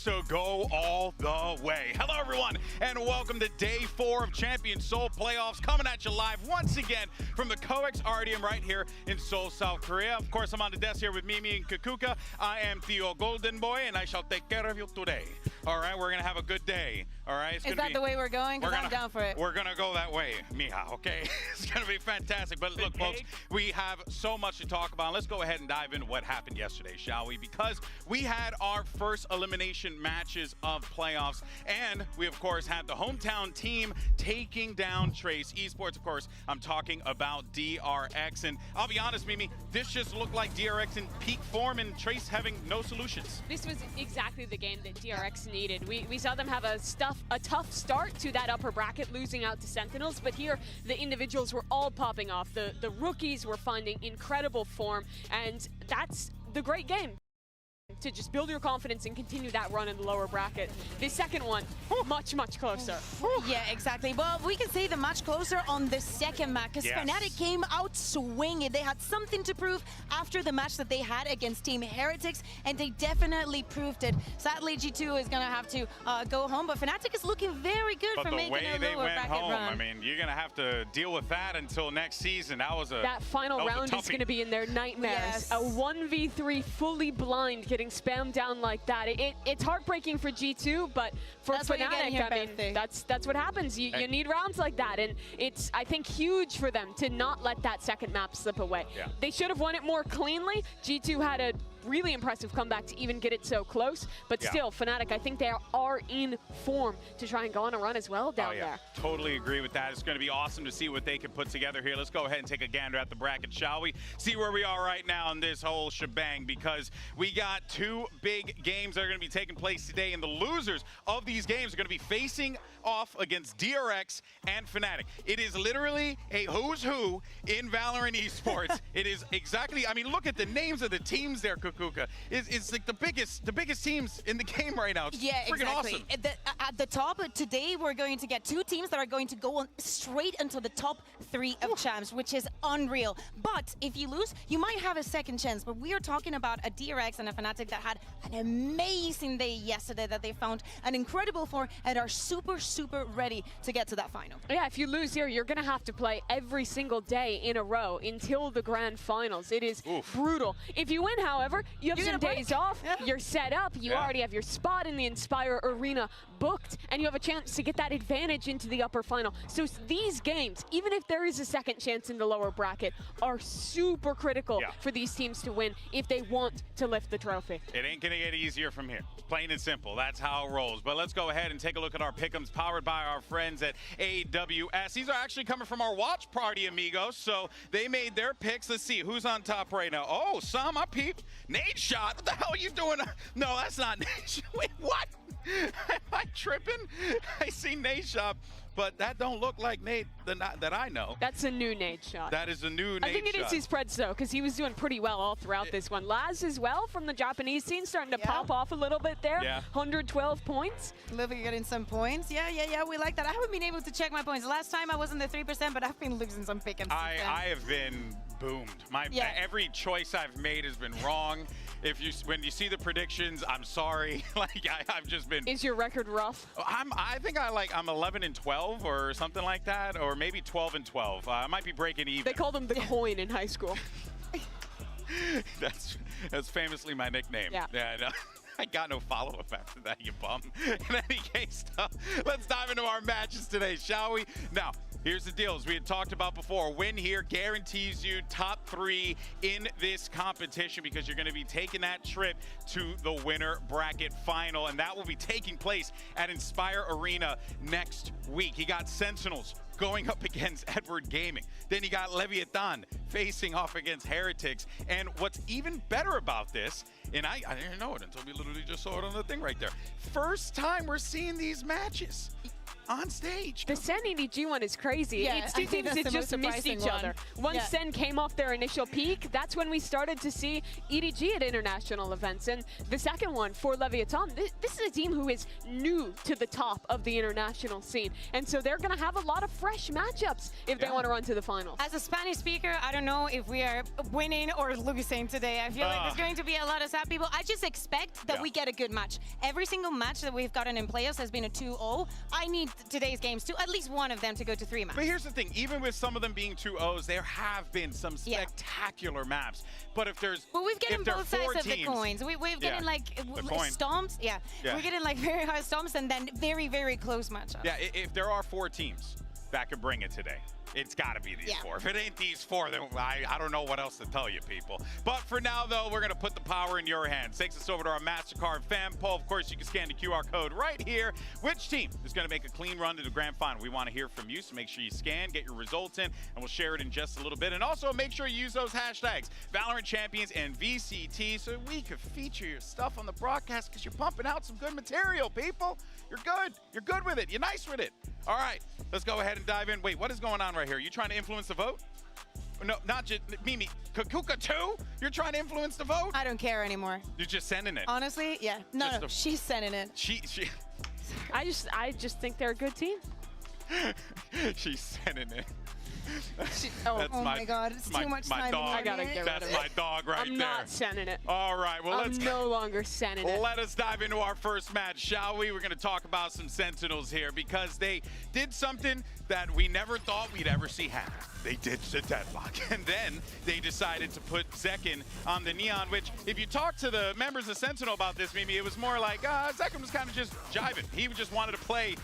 to go all the way. Hello, everyone, and welcome to Day 4 of Champion Seoul Playoffs, coming at you live once again from the COEX Ardium right here in Seoul, South Korea. Of course, I'm on the desk here with Mimi and Kakuka. I am Theo Golden Boy, and I shall take care of you today. All right, we're going to have a good day. All right? Is that the way we're going? Because I'm down for it. We're going to go that way, Mija, okay? It's going to be fantastic. But look, folks, we have so much to talk about. Let's go ahead and dive into what happened yesterday, shall we? Because we had our first elimination matches of playoffs, and we, of course, had the hometown team taking down Trace Esports. Of course, I'm talking about DRX. And I'll be honest, Mimi, this just looked like DRX in peak form and Trace having no solutions. This was exactly the game that DRX needed. We saw them have a tough start to that upper bracket, losing out to Sentinels, but here the individuals were all popping off. The rookies were finding incredible form, and that's the great game. To just build your confidence and continue that run in the lower bracket. The second one, much closer. Yeah, exactly. Well, we can say the much closer on the second match, because Fnatic came out swinging. They had something to prove after the match that they had against Team Heretics, and they definitely proved it. Sadly, G2 is going to have to go home, but Fnatic is looking very good for making a lower bracket run. I mean, you're going to have to deal with that until next season. That final round is going to be in their nightmares. Yes. A 1v3 fully blind, getting spammed down like that. It's heartbreaking for G2, but for Fnatic, I mean, that's what happens. You need rounds like that, and it's, I think, huge for them to not let that second map slip away. Yeah. They should have won it more cleanly. G2 had a really impressive comeback to even get it so close, but still, Fnatic, I think they are in form to try and go on a run as well down there. Totally agree with that. It's going to be awesome to see what they can put together here. Let's go ahead and take a gander at the bracket, shall we? See where we are right now in this whole shebang, because we got two big games that are going to be taking place today, and the losers of these games are going to be facing off against DRX and Fnatic. It is literally a who's who in Valorant esports. It is exactly, I mean, look at the names of the teams there, Kuka. It's like the biggest teams in the game right now. It's freaking awesome. At the top today, we're going to get two teams that are going to go on straight into the top 3 of champs, which is unreal. But if you lose, you might have a second chance. But we are talking about a DRX and a Fnatic that had an amazing day yesterday, that they found an incredible form and are super ready to get to that final. Yeah, if you lose here, you're going to have to play every single day in a row until the grand finals. It is brutal. If you win, however, you have some days off, you're set up, you already have your spot in the Inspire Arena booked, and you have a chance to get that advantage into the upper final. So these games, even if there is a second chance in the lower bracket, are super critical for these teams to win if they want to lift the trophy. It ain't gonna get easier from here. Plain and simple, that's how it rolls. But let's go ahead and take a look at our pick'ems powered by our friends at AWS. These are actually coming from our watch party, amigos. So they made their picks. Let's see who's on top right now. Oh, Sam, I peeped. Nade shot. What the hell are you doing? No, that's not Nade shot. Wait, what? Am I tripping? I see Nade shot, but that don't look like Nade that I know. That's a new Nade shot. That is a new Nade shot. I think it is his spreads, though, because he was doing pretty well all throughout this one. Laz as well from the Japanese scene, starting to pop off a little bit there. 112 points. Living getting some points. Yeah, we like that. I haven't been able to check my points. Last time I was in the 3%, but I've been losing some pick-ems. I have been boomed. Every choice I've made has been wrong. When you see the predictions, I'm sorry. I've just been. Is your record rough? I think I'm 11 and 12 or something like that, or maybe 12 and 12. I might be breaking even. They called him the coin in high school. That's famously my nickname. Yeah. No. I got no follow-up after that, you bum. In any case, let's dive into our matches today, shall we? Now, here's the deal. As we had talked about before, win here guarantees you top 3 in this competition, because you're going to be taking that trip to the winner bracket final, and that will be taking place at Inspire Arena next week. You got Sentinels going up against Edward Gaming. Then you got Leviathan facing off against Heretics. And what's even better about this, and I didn't know it until we literally just saw it on the thing right there. First time we're seeing these matches. on stage. The Sen EDG one is crazy. Yeah, It's two teams that just missed each other. Once Sen came off their initial peak, that's when we started to see EDG at international events. And the second one for Leviathan, this is a team who is new to the top of the international scene. And so they're going to have a lot of fresh matchups if they want to run to the finals. As a Spanish speaker, I don't know if we are winning or losing today. I feel like there's going to be a lot of sad people. I just expect that we get a good match. Every single match that we've gotten in playoffs has been a 2-0. I need today's games to at least one of them to go to 3 maps. But here's the thing, even with some of them being 2-0s, there have been some spectacular maps. But if there's we've gotten both sides of the coins. We've gotten like stomps. We're getting like very hard stomps and then very, very close matchups. Yeah, if there are 4 teams that could bring it today, it's got to be these 4. If it ain't these 4, then I don't know what else to tell you, people. But for now, though, we're going to put the power in your hands. Takes us over to our MasterCard fan poll. Of course, you can scan the QR code right here. Which team is going to make a clean run to the grand final? We want to hear from you, so make sure you scan, get your results in, and we'll share it in just a little bit. And also, make sure you use those hashtags, Valorant Champions and VCT, so we could feature your stuff on the broadcast because you're pumping out some good material, people. You're good. You're good with it. You're nice with it. All right, let's go ahead and dive in. Wait, what is going on right here? You trying to influence the vote? No, not just Mimi. Kakuka too? You're trying to influence the vote? I don't care anymore. You're just sending it. Honestly, yeah. No, she's sending it. She. I just think they're a good team. She's sending it. Oh my God, it's too much time. Dog. I gotta get rid of it. That's my dog right there. I'm not sending it. All right, well, I'm no longer sending it. Let us dive into our first match, shall we? We're going to talk about some Sentinels here because they did something that we never thought we'd ever see happen. They ditched the deadlock, and then they decided to put Zekin on the Neon, which, if you talk to the members of Sentinel about this, Mimi, it was more like Zekin was kind of just jiving. He just wanted to play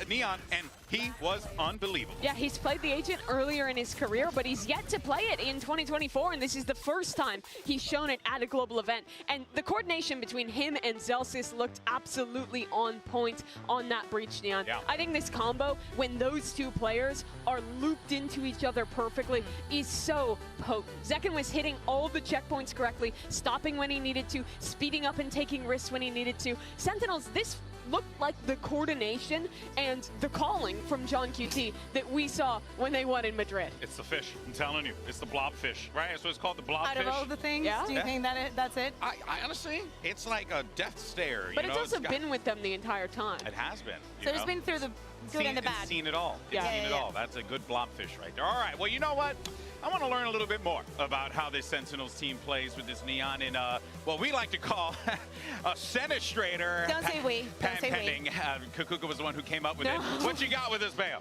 Neon, and he was unbelievable. Yeah, he's played the Agent earlier in his career, but he's yet to play it in 2024, and this is the first time he's shown it at a global event. And the coordination between him and Zelsis looked absolutely on point on that Breach Neon. Yeah. I think this combo, when those two players are looped into each other perfectly, is so potent. Zekin was hitting all the checkpoints correctly, stopping when he needed to, speeding up and taking risks when he needed to. Sentinels, this looked like the coordination and the calling from John QT that we saw when they won in Madrid. It's the fish, I'm telling you. It's the blobfish, right? That's what it's called, the blobfish. Out of all the things, do you think that's it? I honestly, it's like a death stare. But it's also been with them the entire time. It has been. So it's been through the good and the bad. Seen it all. It's seen it all. That's a good blobfish right there. All right, well, you know what? I want to learn a little bit more about how this Sentinels team plays with this Neon in what we like to call a Senestrator. Don't say we. Don't say pending. Kakuka was the one who came up with it. What you got with this, Bayo?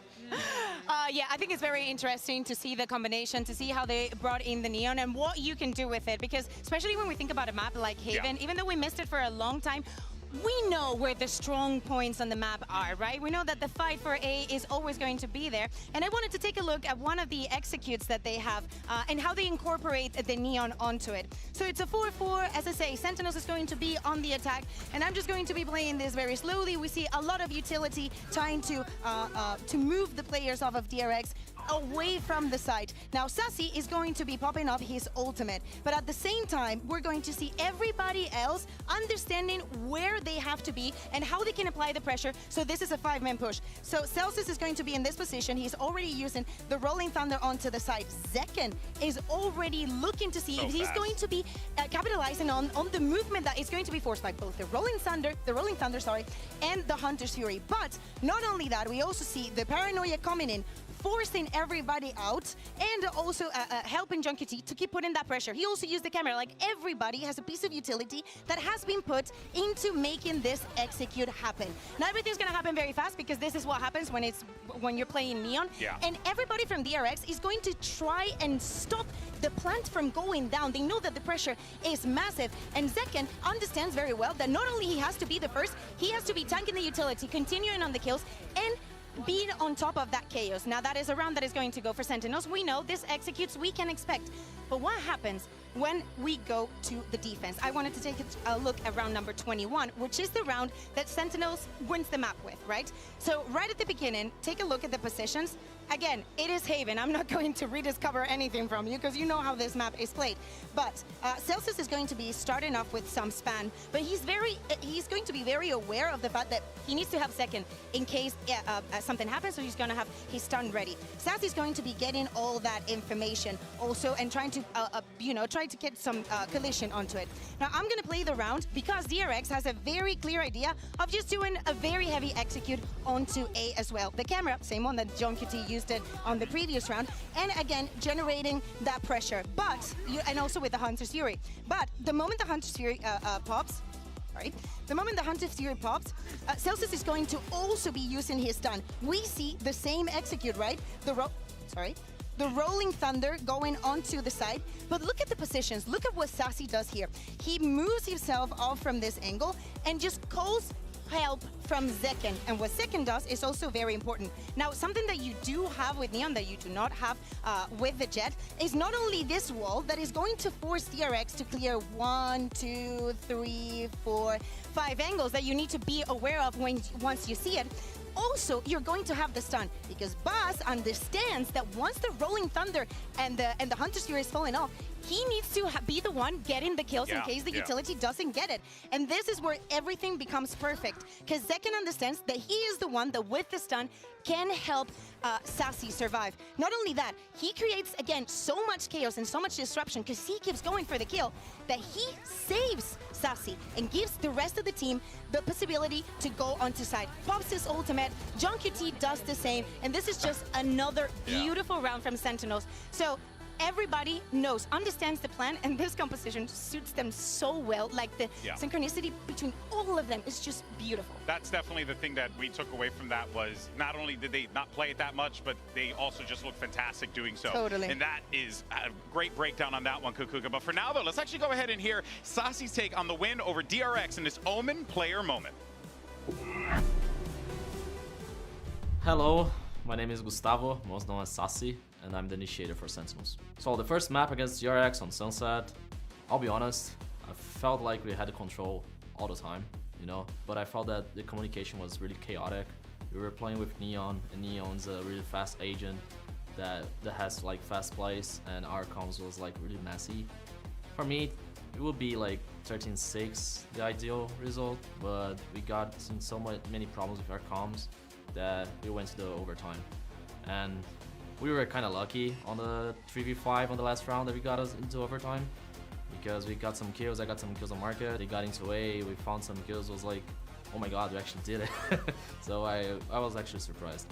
Yeah, I think it's very interesting to see the combination, to see how they brought in the Neon and what you can do with it. Because especially when we think about a map like Haven, even though we missed it for a long time, we know where the strong points on the map are, right? We know that the fight for A is always going to be there. And I wanted to take a look at one of the executes that they have and how they incorporate the Neon onto it. So it's a 4-4. As I say, Sentinels is going to be on the attack. And I'm just going to be playing this very slowly. We see a lot of utility trying to move the players off of DRX away from the site. Now, Sacy is going to be popping off his ultimate, but at the same time, we're going to see everybody else understanding where they have to be and how they can apply the pressure. So this is a 5-man push. So Celsius is going to be in this position. He's already using the Rolling Thunder onto the side. Zekin is already looking to see if he's going to be capitalizing on the movement that is going to be forced by both the Rolling Thunder, and the Hunter's Fury. But not only that, we also see the Paranoia coming in, forcing everybody out, and also helping Junkie T to keep putting that pressure. He also used the camera. Like, everybody has a piece of utility that has been put into making this execute happen. Now, everything's gonna happen very fast because this is what happens when you're playing Neon. Yeah. And everybody from DRX is going to try and stop the plant from going down. They know that the pressure is massive, and Zekin understands very well that not only he has to be the first, he has to be tanking the utility, continuing on the kills, and being on top of that chaos. Now, that is a round that is going to go for Sentinels. We know this executes, we can expect. But what happens when we go to the defense. I wanted to take a look at round number 21, which is the round that Sentinels wins the map with, right? So right at the beginning, take a look at the positions. Again, it is Haven. I'm not going to rediscover anything from you because you know how this map is played. But Celsius is going to be starting off with some span, but he's going to be very aware of the fact that he needs to have second in case something happens, so he's going to have his stun ready. Sacy is going to be getting all that information also and trying to, try to get some collision onto it. Now, I'm going to play the round because DRX has a very clear idea of just doing a very heavy execute onto A as well. The camera, same one that John QT used it on the previous round, and again, generating that pressure. But, and also with the Hunter's Fury. But the moment the Hunter's Fury pops, right? The moment the Hunter's Fury pops, Celsius is going to also be using his stun. We see the same execute, right? The Rolling Thunder going onto the side, but look at the positions. Look at what Sacy does here. He moves himself off from this angle and just calls help from Zekken. And what Zekken does is also very important. Now, something that you do have with Neon that you do not have with the Jet is not only this wall that is going to force DRX to clear 1, 2, 3, 4, 5 angles that you need to be aware of once you see it. Also, you're going to have the stun because Buzz understands that once the Rolling Thunder and the Hunter's Fury is falling off, he needs to be the one getting the kills in case the utility doesn't get it. And this is where everything becomes perfect because Zekken understands that he is the one that with the stun can help Sacy survive. Not only that, he creates, again, so much chaos and so much disruption because he keeps going for the kill that he saves Sacy and gives the rest of the team the possibility to go onto side. Pops his ultimate, John QT does the same, and this is just another beautiful round from Sentinels. So everybody understands the plan, and this composition suits them so well. Like the synchronicity between all of them is just beautiful. That's definitely the thing that we took away from that was not only did they not play it that much, but they also just look fantastic doing so. Totally. And that is a great breakdown on that one, Kukuka. But for now, though, let's actually go ahead and hear Sacy's take on the win over DRX in this Omen player moment. Hello, my name is Gustavo, most known as Sacy, and I'm the initiator for Sentinels. So the first map against DRX on Sunset, I'll be honest, I felt like we had the control all the time, but I felt that the communication was really chaotic. We were playing with Neon, and Neon's a really fast agent that has like fast plays, and our comms was like really messy. For me, it would be like 13-6, the ideal result, but we got so many problems with our comms that we went to the overtime. And we were kind of lucky on the 3v5 on the last round that we got us into overtime because we got some kills. I got some kills on market. They got into A. We found some kills. It was like, oh my god, we actually did it. So I was actually surprised.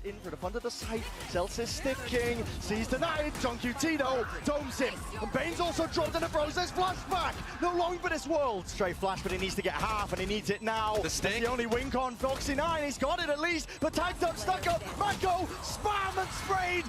In for the front of the site, Celsius sticking, sees denied, John QT domes him, and Bane's also dropped in the process, flashback, no longer for this world, straight flash, but he needs to get half, and he needs it now. The stick. That's the only win con, Foxy9, he's got it at least, but tagged up, stuck up, Mako, spam and sprayed!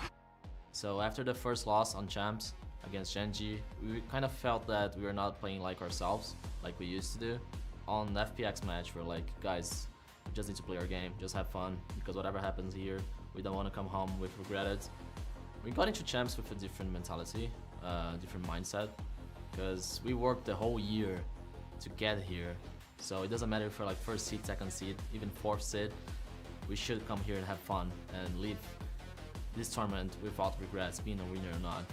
So after the first loss on Champs against Genji, we kind of felt that we were not playing like ourselves, like we used to do. On the FPX match, we're like, guys, we just need to play our game, just have fun, because whatever happens here, we don't want to come home with regretted. We got into Champs with a different mentality, different mindset, because we worked the whole year to get here. So it doesn't matter if we're like first seed, second seed, even fourth seed, we should come here and have fun and leave this tournament without regrets, being a winner or not.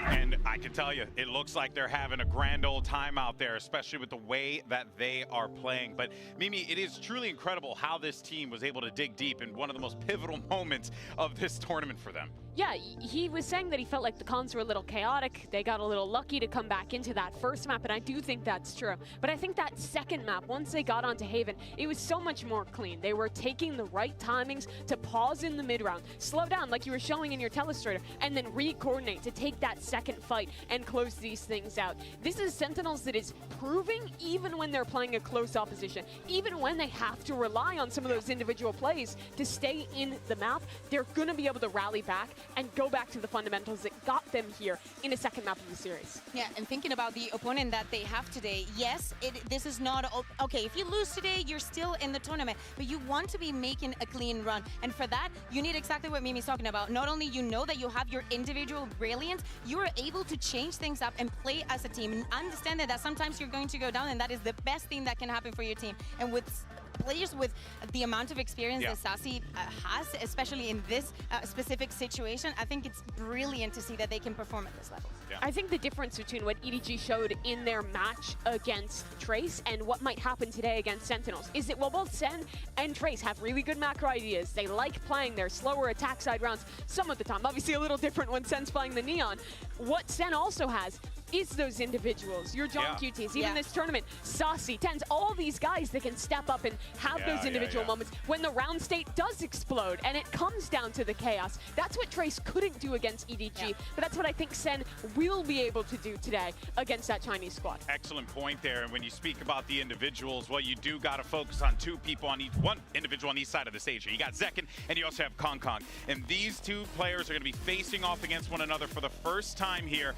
And I can tell you, it looks like they're having a grand old time out there, especially with the way that they are playing. But Mimi, it is truly incredible how this team was able to dig deep in one of the most pivotal moments of this tournament for them. Yeah, he was saying that he felt like the cons were a little chaotic. They got a little lucky to come back into that first map, and I do think that's true. But I think that second map, once they got onto Haven, it was so much more clean. They were taking the right timings to pause in the mid-round, slow down like you were showing in your telestrator, and then re-coordinate to take that second fight and close these things out. This is Sentinels that is proving, even when they're playing a close opposition, even when they have to rely on some of those individual plays to stay in the map, they're going to be able to rally back and go back to the fundamentals that got them here in a second map of the series. Yeah, and thinking about the opponent that they have today, yes, this is not... Okay, if you lose today, you're still in the tournament, but you want to be making a clean run. And for that, you need exactly what Mimi's talking about. Not only you know that you have your individual brilliance, you're able to change things up and play as a team and understand that sometimes you're going to go down, and that is the best thing that can happen for your team. And with players with the amount of experience that Sacy has, especially in this specific situation, I think it's brilliant to see that they can perform at this level. Yeah. I think the difference between what EDG showed in their match against Trace and what might happen today against Sentinels is that while both Sen and Trace have really good macro ideas, they like playing their slower attack side rounds some of the time. Obviously a little different when Sen's playing the Neon. What Sen also has is those individuals, your John QTs, even this tournament, Sacy, Tens, all these guys that can step up and have those individual moments when the round state does explode and it comes down to the chaos. That's what Trace couldn't do against EDG, but that's what I think Sen will be able to do today against that Chinese squad. Excellent point there. And when you speak about the individuals, well, you do got to focus on two people on each, one individual on each side of the stage. You got Zekken and you also have Kong Kong. And these two players are going to be facing off against one another for the first time here.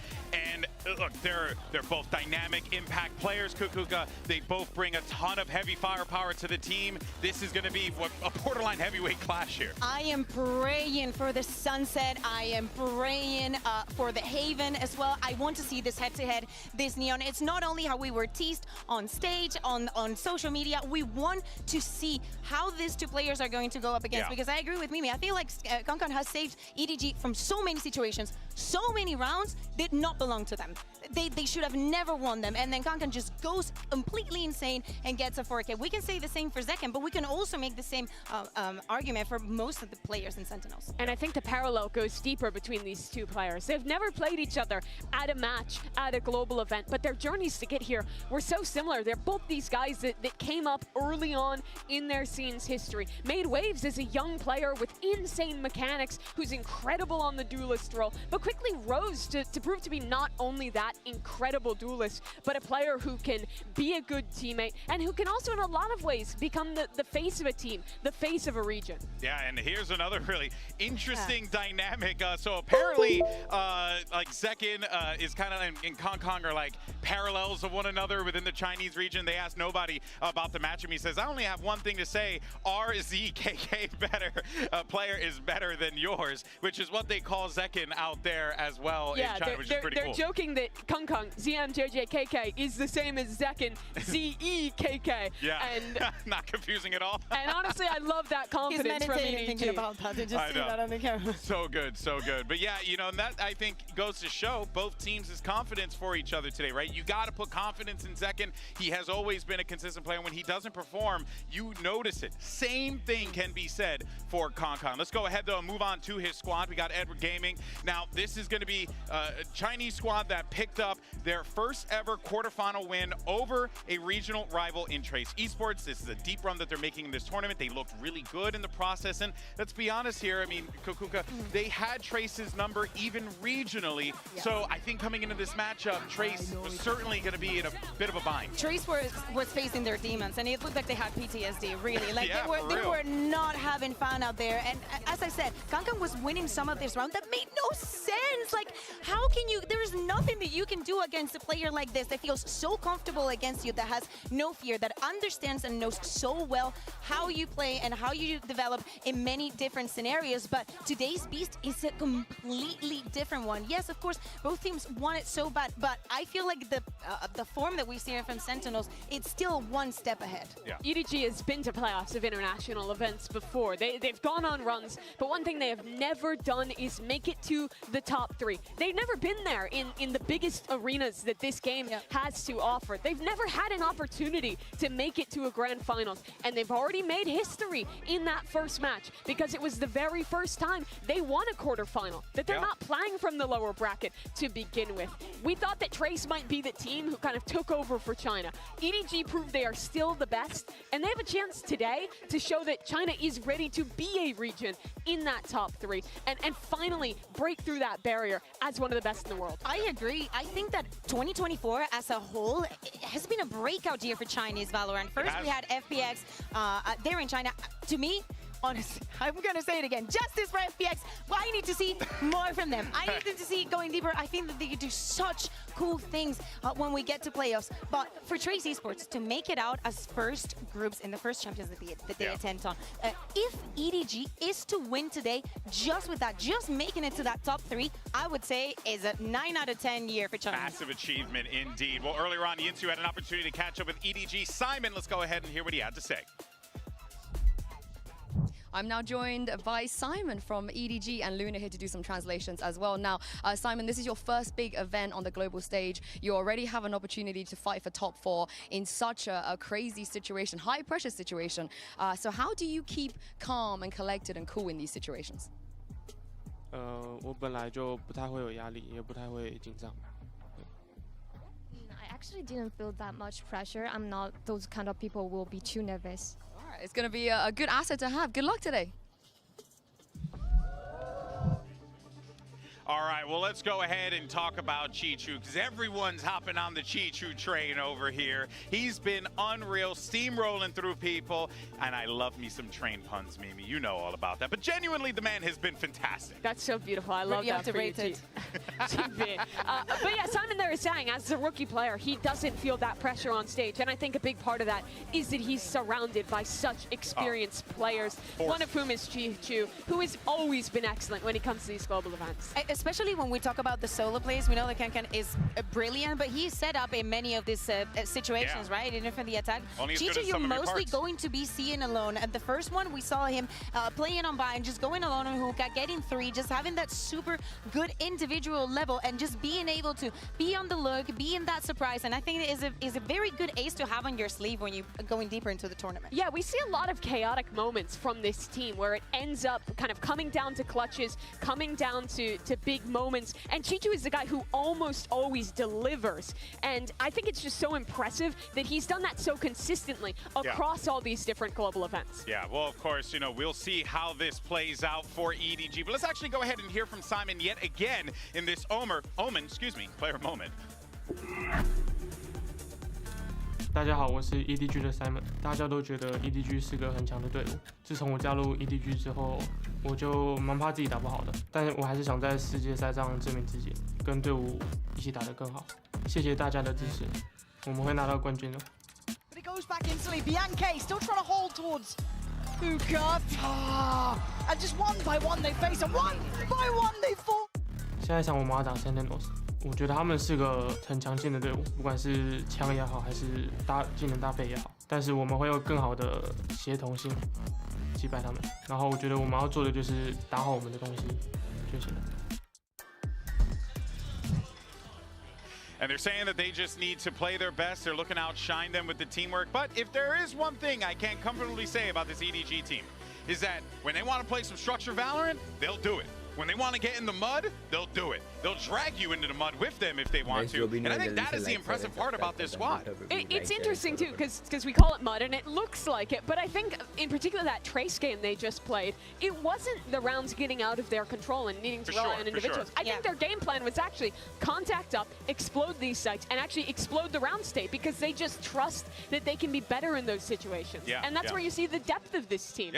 And look, they're both dynamic impact players, Kukuka. They both bring a ton of heavy firepower to the team. This is going to be a borderline heavyweight clash here. I am praying for the Sunset. I am praying for the Haven as well. I want to see this head-to-head, this Neon. It's not only how we were teased on stage, on social media. We want to see how these two players are going to go up against, because I agree with Mimi. I feel like Kong Kong has saved EDG from so many situations. So many rounds did not belong to them. They should have never won them, and then Kong Kong just goes completely insane and gets a 4K. We can say the same for Zekken, but we can also make the same argument for most of the players in Sentinels. And I think the parallel goes deeper between these two players. They've never played each other at a match, at a global event, but their journeys to get here were so similar. They're both these guys that came up early on in their scene's history, made waves as a young player with insane mechanics, who's incredible on the duelist role, but quickly rose to prove to be not only that incredible duelist, but a player who can be a good teammate and who can also in a lot of ways become the face of a team, the face of a region. Yeah, and here's another really interesting dynamic. So apparently, like Zekken is kind of and Kong Kong are like parallels of one another within the Chinese region. They asked nobody about the matchup. He says, I only have one thing to say, RZKK better player is better than yours, which is what they call Zekken out there as well in China, which is pretty cool. They're joking that Kong Kong, ZMJJKK, is the same as Zekken, ZEKK. Yeah, and not confusing at all. And honestly, I love that confidence from EDG. Thinking about that. They just see that on the camera. So good, so good. But yeah, you know, and that I think goes to show both teams' confidence for each other today, right? You got to put confidence in Zekken. He has always been a consistent player. When he doesn't perform, you notice it. Same thing can be said for Kong Kong. Let's go ahead, though, and move on to his squad. We got Edward Gaming. Now, this is going to be a Chinese squad that picked up their first ever quarterfinal win over a regional rival in Trace Esports. This is a deep run that they're making in this tournament. They looked really good in the process, and let's be honest here, I mean, Kukuka, they had Trace's number even regionally, so I think coming into this matchup, Trace was certainly going to be in a bit of a bind. Trace was facing their demons, and it looked like they had PTSD, really. Like they were not having fun out there, and as I said, Kong Kong was winning some of this round. That made no sense. Like, how can you, there's nothing that you can do against a player like this that feels so comfortable against you, that has no fear, that understands and knows so well how you play and how you develop in many different scenarios. But today's Beast is a completely different one. Yes, of course, both teams want it so bad, but I feel like the form that we've seen from Sentinels, it's still one step ahead. Yeah. EDG has been to playoffs of international events before. They've gone on runs, but one thing they have never done is make it to the top 3. They've never been there in the biggest arenas that this game has to offer. They've never had an opportunity to make it to a grand finals, and they've already made history in that first match because it was the very first time they won a quarterfinal, that they're not playing from the lower bracket to begin with. We thought that Trace might be the team who kind of took over for China. EDG proved they are still the best, and they have a chance today to show that China is ready to be a region in that top 3 and finally break through that barrier as one of the best in the world. I agree. I think that 2024 as a whole has been a breakout year for Chinese Valorant. First, we had FPX there in China. To me, honestly, I'm going to say it again. Justice for FPX. Well, I need to see more from them. I need them to see going deeper. I think that they could do such cool things when we get to playoffs. But for Trace Esports to make it out as first groups in the first Champions League that they attend on, if EDG is to win today, just with that, just making it to that top 3, I would say is a 9 out of 10 year for China. Massive achievement indeed. Well, earlier on, Yinsu had an opportunity to catch up with EDG. Simon, let's go ahead and hear what he had to say. I'm now joined by Simon from EDG and Luna here to do some translations as well. Now, Simon, this is your first big event on the global stage. You already have an opportunity to fight for top 4 in such a crazy situation, high pressure situation. So how do you keep calm and collected and cool in these situations? 我本来就不太会有压力，也不太会紧张。I actually didn't feel that much pressure. I'm not those kind of people who will be too nervous. All right, it's going to be a good asset to have. Good luck today. All right, well, let's go ahead and talk about Chichu, because everyone's hopping on the Chichu train over here. He's been unreal, steamrolling through people, and I love me some train puns, Mimi. You know all about that. But genuinely, the man has been fantastic. That's so beautiful. I love You that have to for you, rate it. But yeah, Simon there is saying, as a rookie player, he doesn't feel that pressure on stage. And I think a big part of that is that he's surrounded by such experienced players, one of whom is Chichu, who has always been excellent when it comes to these global events. Especially when we talk about the solo plays, we know that Kankan is brilliant, but he's set up in many of these situations, right? Even for the attack. Chichu, you're mostly going to be seeing alone. At the first one, we saw him playing on buy and just going alone on hookah, getting 3, just having that super good individual level and just being able to be on the look, be in that surprise. And I think it is a very good ace to have on your sleeve when you're going deeper into the tournament. Yeah, we see a lot of chaotic moments from this team where it ends up kind of coming down to clutches, coming down to big moments. And Chichu is the guy who almost always delivers. And I think it's just so impressive that he's done that so consistently across all these different global events. Yeah, well, of course, you know, we'll see how this plays out for EDG. But let's actually go ahead and hear from Simon yet again in this Omen, player moment. 大家好，我是 EDG 的 Simon。大家都觉得 EDG 是个很强的队伍。自从我加入 EDG 之后，我就蛮怕自己打不好的，但是我还是想在世界赛上证明自己，跟队伍一起打得更好。谢谢大家的支持，我们会拿到冠军的。But it goes back instantly. Bianca still trying to hold towards hookah. And just one by one they face, and one by one they fall. 下一场我们要打 Sentinels。我觉得他们是个很强劲的队伍，不管是枪也好，还是技能搭配也好，但是我们会有更好的协同性击败他们。然后我觉得我们要做的就是打好我们的东西就行了。And they're saying that they just need to play their best. They're looking to outshine them with the teamwork. But if there is one thing I can comfortably say about this EDG team, is that when they want to play some structured Valorant, they'll do it. When they want to get in the mud, they'll do it. They'll drag you into the mud with them if they want to. And I think that is the impressive part about this squad. It's interesting too, because we call it mud and it looks like it, but I think in particular that Trace game they just played, it wasn't the rounds getting out of their control and needing to rely on individuals. I think their game plan was actually contact up, explode these sites, and actually explode the round state because they just trust that they can be better in those situations. And that's where you see the depth of this team.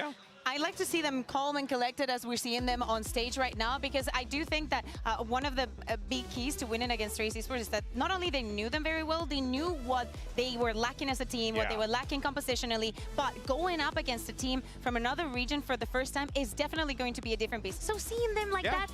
I like to see them calm and collected as we're seeing them on stage right now, because I do think that one of the big keys to winning against Trace Esports is that not only they knew them very well, they knew what they were lacking as a team, what they were lacking compositionally, but going up against a team from another region for the first time is definitely going to be a different beast. So seeing them like that,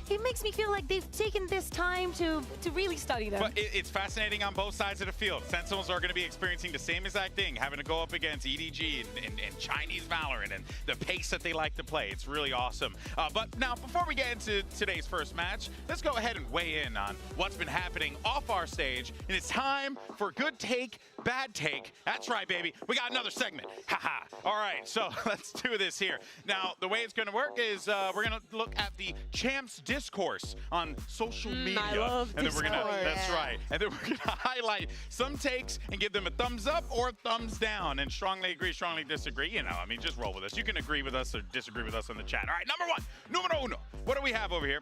it makes me feel like they've taken this time to really study them. But it's fascinating on both sides of the field. Sentinels are going to be experiencing the same exact thing, having to go up against EDG and Chinese Valorant and the pace that they like to play. It's really awesome. But now, before we get into today's first match, let's go ahead and weigh in on what's been happening off our stage. And it's time for good take, bad take. That's right, baby. We got another segment. Haha. All right, so let's do this here. Now, the way it's going to work is we're going to look at the Champs Discord discourse on social media. I love and then we're gonna, Discord. that's right. And then we're gonna highlight some takes and give them a thumbs up or a thumbs down. And strongly agree, strongly disagree. You know, I mean, just roll with us. You can agree with us or disagree with us in the chat. All right, number one, numero uno. What do we have over here?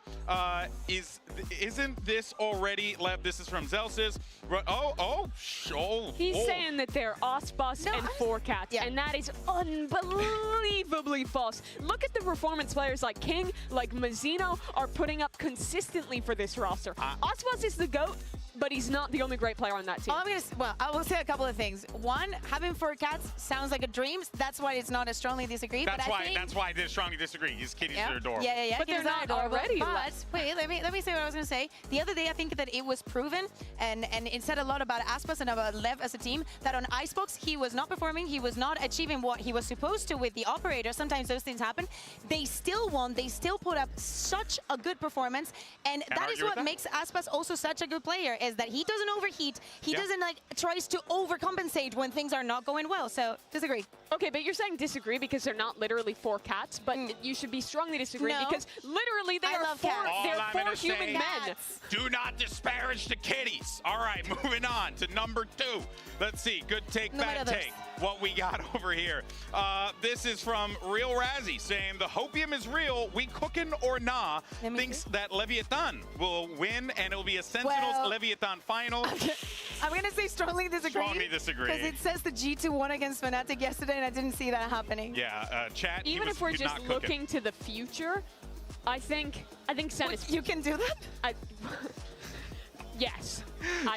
Isn't this already left? This is from Zelsis. He's saying that they're Osbus and 4Cats, and that is unbelievably false. Look at the performance players like King, like Mazzino are putting up consistently for this roster. Osbus is the GOAT, but he's not the only great player on that team. Well, I will say a couple of things. One, having 4Cats sounds like a dream. That's why it's not a strongly disagree. That's why I did strongly disagree. His kitties are adorable. Yeah. But they're not already. But wait, let me say what I was gonna say. The other day, I think that it was proven, and it said a lot about Aspas and about Lev as a team, that on Icebox he was not performing. He was not achieving what he was supposed to with the operator. Sometimes those things happen. They still won. They still put up such a good performance, and that is what makes Aspas also such a good player. Is that he doesn't overheat. He doesn't tries to overcompensate when things are not going well. So disagree. Okay, but you're saying disagree because they're not literally 4Cats, but you should be strongly disagree because literally they are four human men. Do not disparage the kitties. All right, moving on to number 2. Let's see, good take, bad take. What we got over here. This is from Real Razzie saying the hopium is real. We cookin' or nah. Thinks that Leviathan will win and it'll be a Sentinels Leviathan final. I'm going to say strongly disagree. Strongly disagree. Because it says the G2 won against Fnatic yesterday, and I didn't see that happening. Yeah, chat. Even if we're just looking to the future, I think Sen is. You can do that? Yes,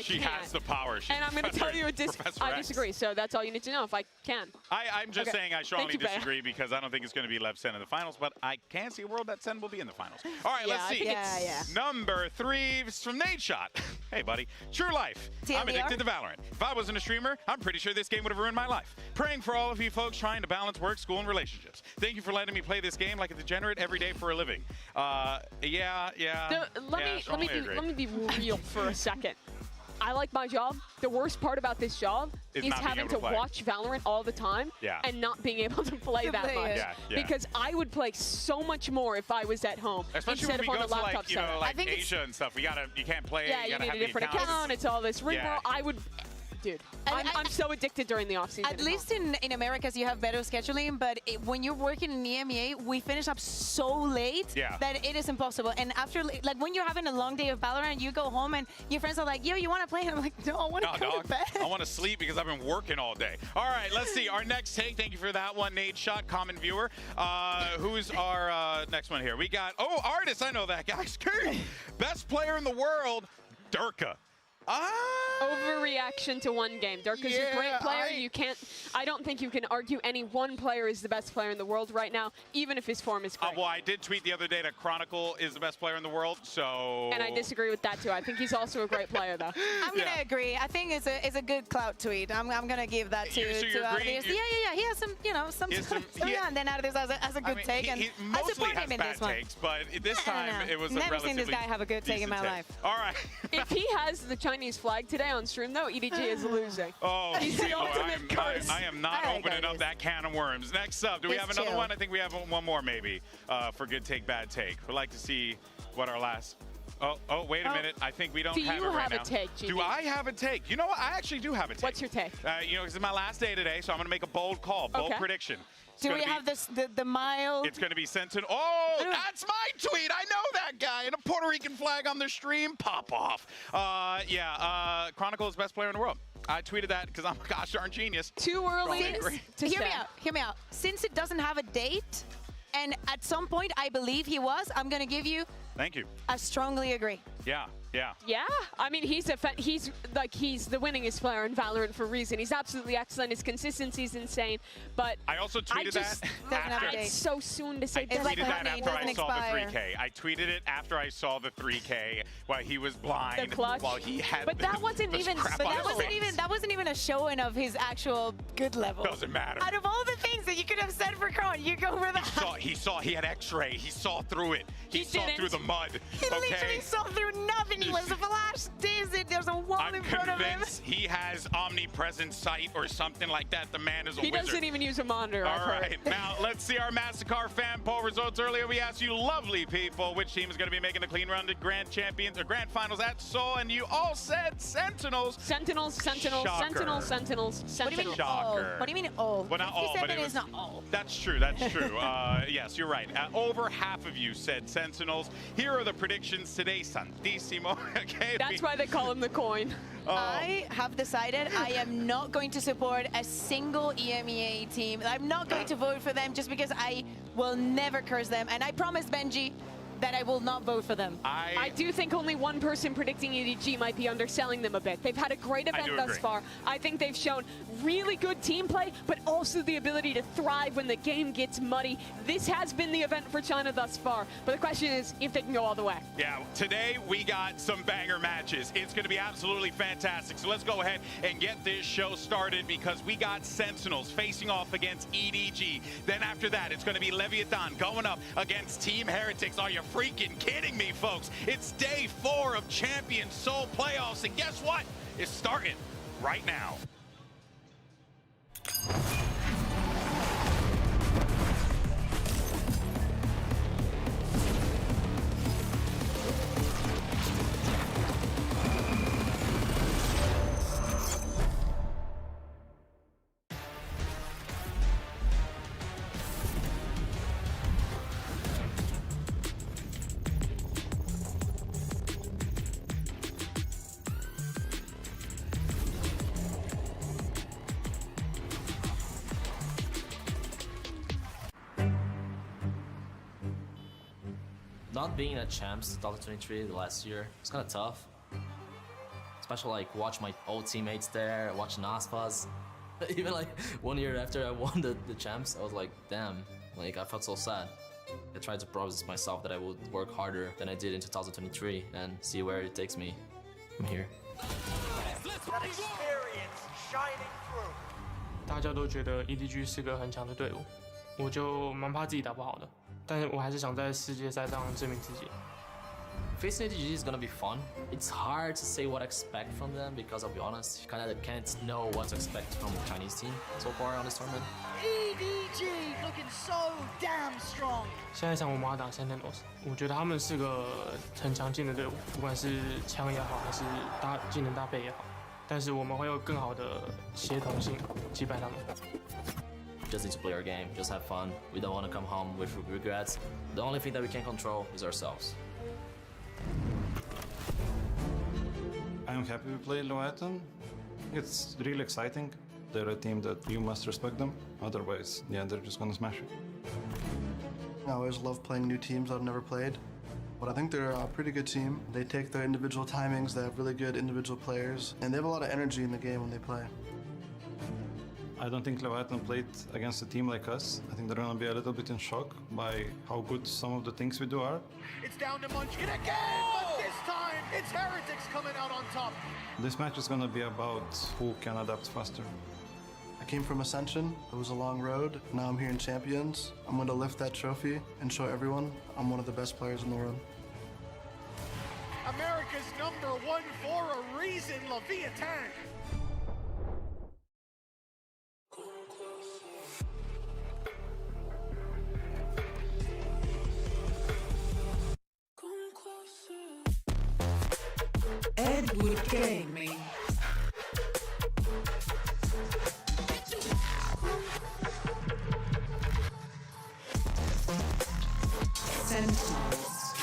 she has the power. And I'm going to tell you I disagree, so that's all you need to know if I can. I'm just saying I strongly disagree because I don't think it's going to be Lev Sen in the finals, but I can see a world that Sen will be in the finals. All right, let's see. Number 3 is from Nate Shot. Hey, buddy. True life. I'm addicted to Valorant. If I wasn't a streamer, I'm pretty sure this game would have ruined my life. Praying for all of you folks trying to balance work, school, and relationships. Thank you for letting me play this game like a degenerate every day for a living. Let me be real for a second. I like my job. The worst part about this job is having to watch Valorant all the time and not being able to play that much. Because I would play so much more if I was at home instead of on the laptop set. Like Asia and stuff. You can't play. Yeah, you need a different account. It's all this ring roll. Dude, I'm so addicted during the off-season. At least in Americas, you have better scheduling, but when you're working in the EMEA, we finish up so late that it is impossible. And after, like, when you're having a long day of Valorant, you go home and your friends are like, yo, you want to play? And I'm like, no, I want to go to bed. I want to sleep because I've been working all day. All right, let's see. Our next take, thank you for that one, Nate Shot, common viewer. Who's our next one here? We got, artist, I know that guy. Best player in the world, Durka. Overreaction to one game. Durka's a great player. I don't think you can argue any one player is the best player in the world right now, even if his form is great. Well, I did tweet the other day that Chronicle is the best player in the world, so... And I disagree with that, too. I think he's also a great player, though. I'm going to agree. I think it's a good clout tweet. I'm going to give that to Artis. Yeah. He has some and then Artis has a good take, and I support him in this one. Takes, but this time it was a Never seen this guy have a good take in my life. All right. If he has the Chinese flag today on stream, though, EDG is losing. Oh, he's the ultimate curse. I am not opening up that can of worms. Next up, do we have another one? I think we have one more, maybe, for good take, bad take. We'd like to see what our last... Oh, wait a minute. I think we don't have it right now. Do you have a take, GD? Do I have a take? You know what? I actually do have a take. What's your take? This is my last day today, so I'm going to make a bold call, bold prediction. Do we have the mild? It's going to be Sentinel. Oh, that's my tweet. I know that guy. And a Puerto Rican flag on their stream. Pop off. Chronicle is best player in the world. I tweeted that because I'm a gosh darn genius. Too early to hear me out. Since it doesn't have a date, and at some point I believe he was, I'm going to give you. Thank you. I strongly agree. Yeah. I mean, he's the winningest player in Valorant for a reason. He's absolutely excellent. His consistency is insane. But I also tweeted that after. It's so soon to say. I tweeted that after I saw the 3K. I tweeted it after I saw the 3K while he was blind. The clutch. While he had. But that wasn't even. That wasn't even a showing of his actual good level. Doesn't matter. Out of all the things that you could have said for Kron, you go for that. He had X-ray. He saw through it. He saw through the mud. He literally saw through nothing. He was flash dizzy. There's a wall I'm in front of him. convinced he has omnipresent sight or something like that. The man is a He wizard. doesn't even use a monitor. All right, now let's see our MasterCard fan poll results. Earlier we asked you lovely people which team is going to be making the clean run to Grand Champions or Grand Finals at Seoul, and you all said Sentinels. Sentinels, Sentinels, Shocker. Sentinels, Sentinels, What do you mean Sentinels. all? Shocker. What do you mean all? Well, not all, but 57 it is was, not all. That's true, that's true. Yes, you're right. Over half of you said Sentinels. Here are the predictions today, Santissimo. Okay. That's why they call him the coin. I have decided I am not going to support a single EMEA team. I'm not going to vote for them just because I will never curse them. And I promised Benji that I will not vote for them. I do think only one person predicting EDG might be underselling them a bit. They've had a great event thus far. I think they've shown really good team play, but also the ability to thrive when the game gets muddy. This has been the event for China thus far, but the question is if they can go all the way. Yeah, today we got some banger matches. It's going to be absolutely fantastic. So let's go ahead and get this show started because we got Sentinels facing off against EDG. Then after that, it's going to be Leviathan going up against Team Heretics. Are you freaking kidding me, folks? It's day 4 of Champions Seoul playoffs, and guess what? It's starting right now. Not being a champs 2023 last year, it's kind of tough. Especially like watch my old teammates there, watch Naspas. Even like 1 year after I won the champs, I was like, damn, like I felt so sad. I tried to promise myself that I would work harder than I did in 2023 and see where it takes me. I'm here. That experience shining through. 大家都觉得 EDG 是个很强的队伍，我就蛮怕自己打不好的，但是我还是想在世界赛上证明自己。 Facing EDG is gonna be fun. It's hard to say what I expect from them because I'll be honest, you kinda can't know what to expect from the Chinese team so far on this tournament. EDG looking so damn strong. 下一场我们要打 Sentinels， 我觉得他们是个很强劲的队伍，不管是枪也好，还是技能搭配也好，但是我们会有更好的协同性击败他们。 Just need to play our game, just have fun. We don't want to come home with regrets. The only thing that we can control is ourselves. I'm happy we played Leviathan. It's really exciting. They're a team that you must respect them. Otherwise, yeah, they're just gonna smash it. I always love playing new teams I've never played, but I think they're a pretty good team. They take their individual timings, they have really good individual players, and they have a lot of energy in the game when they play. I don't think Leviathan played against a team like us. I think they're gonna be a little bit in shock by how good some of the things we do are. It's down to Munchkin again, but this time it's Heretics coming out on top. This match is gonna be about who can adapt faster. I came from Ascension, it was a long road. Now I'm here in Champions. I'm going to lift that trophy and show everyone I'm one of the best players in the world. America's #1 for a reason, Leviathan. Edward Gaming. Sentinels.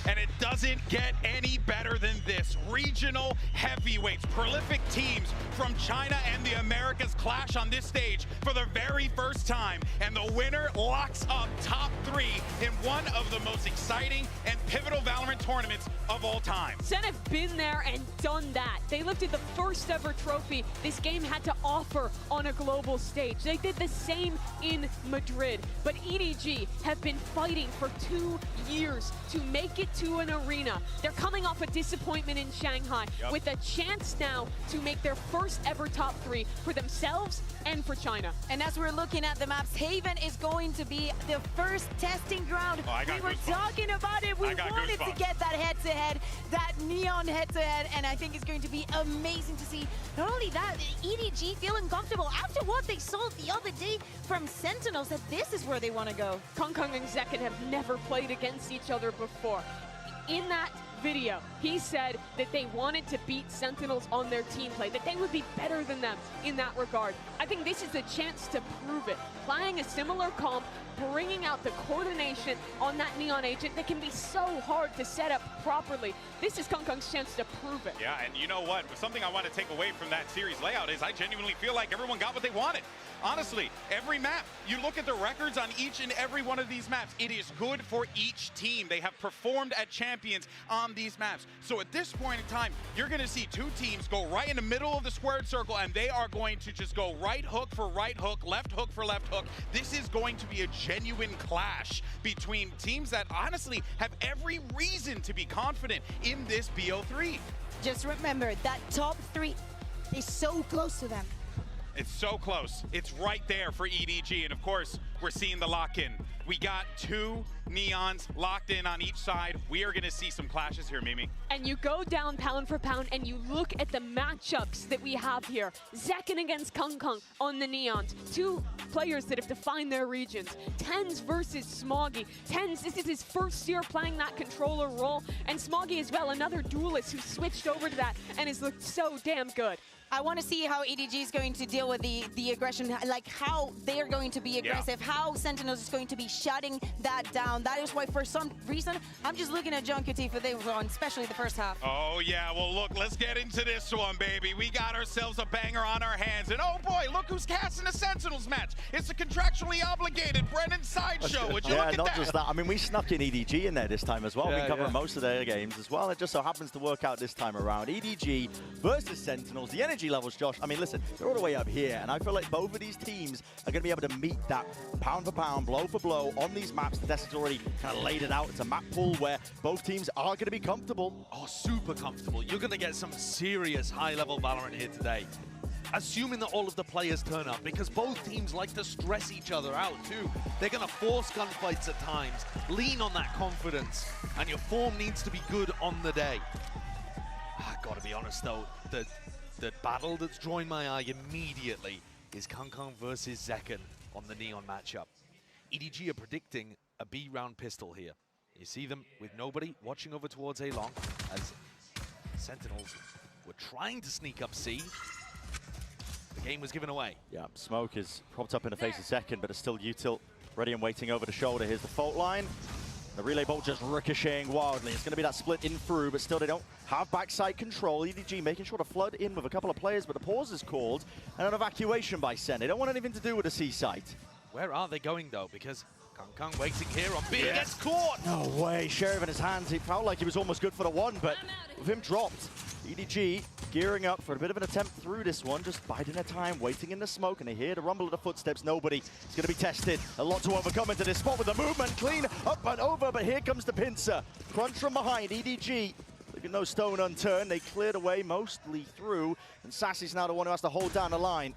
And it doesn't get any better than this. Regional heavyweights, prolific teams from China and the Americas clash on this stage for the very first time. And the winner locks up top 3 in one of the most exciting and pivotal Valorant tournaments of all time. SEN have been there and done that. They lifted the first ever trophy this game had to offer on a global stage. They did the same in Madrid. But EDG have been fighting for 2 years to make it to an arena. They're coming off a disappointment in Shanghai with a chance now to make their first ever top 3 for themselves and for China. And as we're looking at the maps, Haven is going to be the first testing ground. We were talking about it. We wanted to get that head-to-head, that neon head-to-head, and I think it's going to be amazing to see. Not only that, EDG feeling comfortable after what they saw the other day from Sentinels, that this is where they want to go. Kong and Zekken have never played against each other before. In that video, he said that they wanted to beat Sentinels on their team play, that they would be better than them in that regard. I think this is a chance to prove it. Playing a similar comp, bringing out the coordination on that Neon agent that can be so hard to set up properly. This is Kong's chance to prove it. Yeah, and you know what? Something I want to take away from that series layout is I genuinely feel like everyone got what they wanted. Honestly, every map, you look at the records on each and every one of these maps, it is good for each team. They have performed at champions on these maps. So at this point in time, you're going to see 2 teams go right in the middle of the squared circle, and they are going to just go right hook for right hook, left hook for left hook. This is going to be a genuine clash between teams that honestly have every reason to be confident in this BO3. Just remember that top 3 is so close to them. It's so close. It's right there for EDG. And of course, we're seeing the lock-in. We got 2 Neons locked in on each side. We are going to see some clashes here, Mimi. And you go down pound for pound and you look at the matchups that we have here. Zekken against Kong on the Neons. 2 players that have defined their regions. TenZ versus Smoggy. TenZ, this is his first year playing that controller role. And Smoggy as well, another duelist who switched over to that and has looked so damn good. I want to see how EDG is going to deal with the aggression, like how they're going to be aggressive, how Sentinels is going to be shutting that down. That is why, for some reason, I'm just looking at JunQT for this one, especially the first half. Oh, yeah. Well, look, let's get into this one, baby. We got ourselves a banger on our hands. And, oh, boy, look who's casting a Sentinels match. It's a contractually obligated Brennan Sideshow. Would you look at not that? just that. I mean, we snuck in EDG in there this time as well. We covered most of their games as well. It just so happens to work out this time around. EDG versus Sentinels. The energy levels, Josh, I mean, listen, they're all the way up here, and I feel like both of these teams are going to be able to meet that pound for pound, blow for blow on these maps. Tess has already kind of laid it out. It's a map pool where both teams are going to be comfortable. Oh, super comfortable. You're going to get some serious high-level Valorant here today. Assuming that all of the players turn up, because both teams like to stress each other out too. They're going to force gunfights at times, lean on that confidence, and your form needs to be good on the day. I gotta be honest though, the battle that's drawing my eye immediately is Kong versus Zekken on the Neon matchup. EDG are predicting a B round pistol here. You see them with nobody watching over towards A long as Sentinels were trying to sneak up C. The game was given away. Yeah, smoke is propped up in the face of Zekken, but it's still util ready and waiting over the shoulder. Here's the fault line. The relay bolt just ricocheting wildly. It's going to be that split in through, but still they don't have backside control. EDG making sure to flood in with a couple of players, but the pause is called and an evacuation by SEN. They don't want anything to do with the C site. Where are they going though? Because Kong waiting here on B gets caught. No way, Sheriff in his hands. It felt like he was almost good for the one, but with him dropped, EDG gearing up for a bit of an attempt through this one, just biding their time, waiting in the smoke, and they hear the rumble of the footsteps. Nobody is going to be tested. A lot to overcome into this spot with the movement. Clean up and over, but here comes the pincer. Crunch from behind, EDG. Leaving no stone unturned. They cleared away mostly through, and Sacy's now the one who has to hold down the line.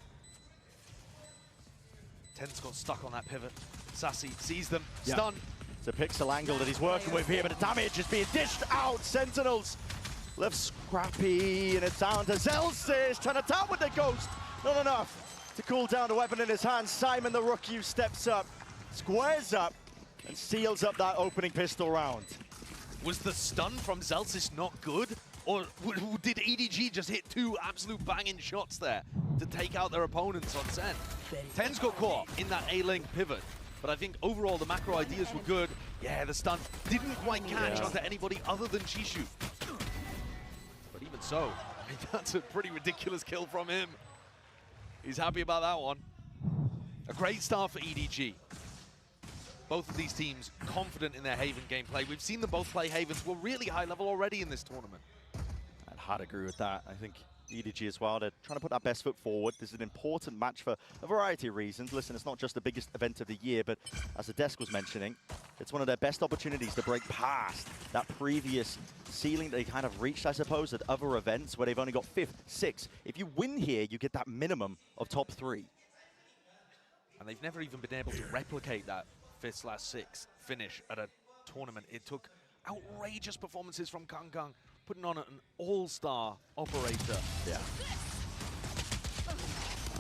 TenZ got stuck on that pivot. Sacy sees them, stun. It's a pixel angle that he's working with here, but the damage is being dished out. Sentinels left scrappy, and it's down to Zelsis trying to tap with the ghost. Not enough to cool down the weapon in his hand. Simon the rookie steps up, squares up, and seals up that opening pistol round. Was the stun from Zelsis not good? Or did EDG just hit 2 absolute banging shots there to take out their opponents on SEN? TenZ got caught in that A-link pivot, but I think overall the macro ideas were good. Yeah, the stun didn't quite catch onto anybody other than Chishu. But even so, I mean, that's a pretty ridiculous kill from him. He's happy about that one. A great start for EDG. Both of these teams confident in their Haven gameplay. We've seen them both play Haven to a really high level already in this tournament. I'd hard agree with that. I think EDG as well. They're trying to put that best foot forward. This is an important match for a variety of reasons. Listen, it's not just the biggest event of the year, but as the desk was mentioning, it's one of their best opportunities to break past that previous ceiling they kind of reached, I suppose, at other events where they've only got 5th, 6th. If you win here, you get that minimum of top 3. And they've never even been able to replicate that 5th/6th finish at a tournament. It took outrageous performances from Kangkang, putting on an all-star operator. Yeah.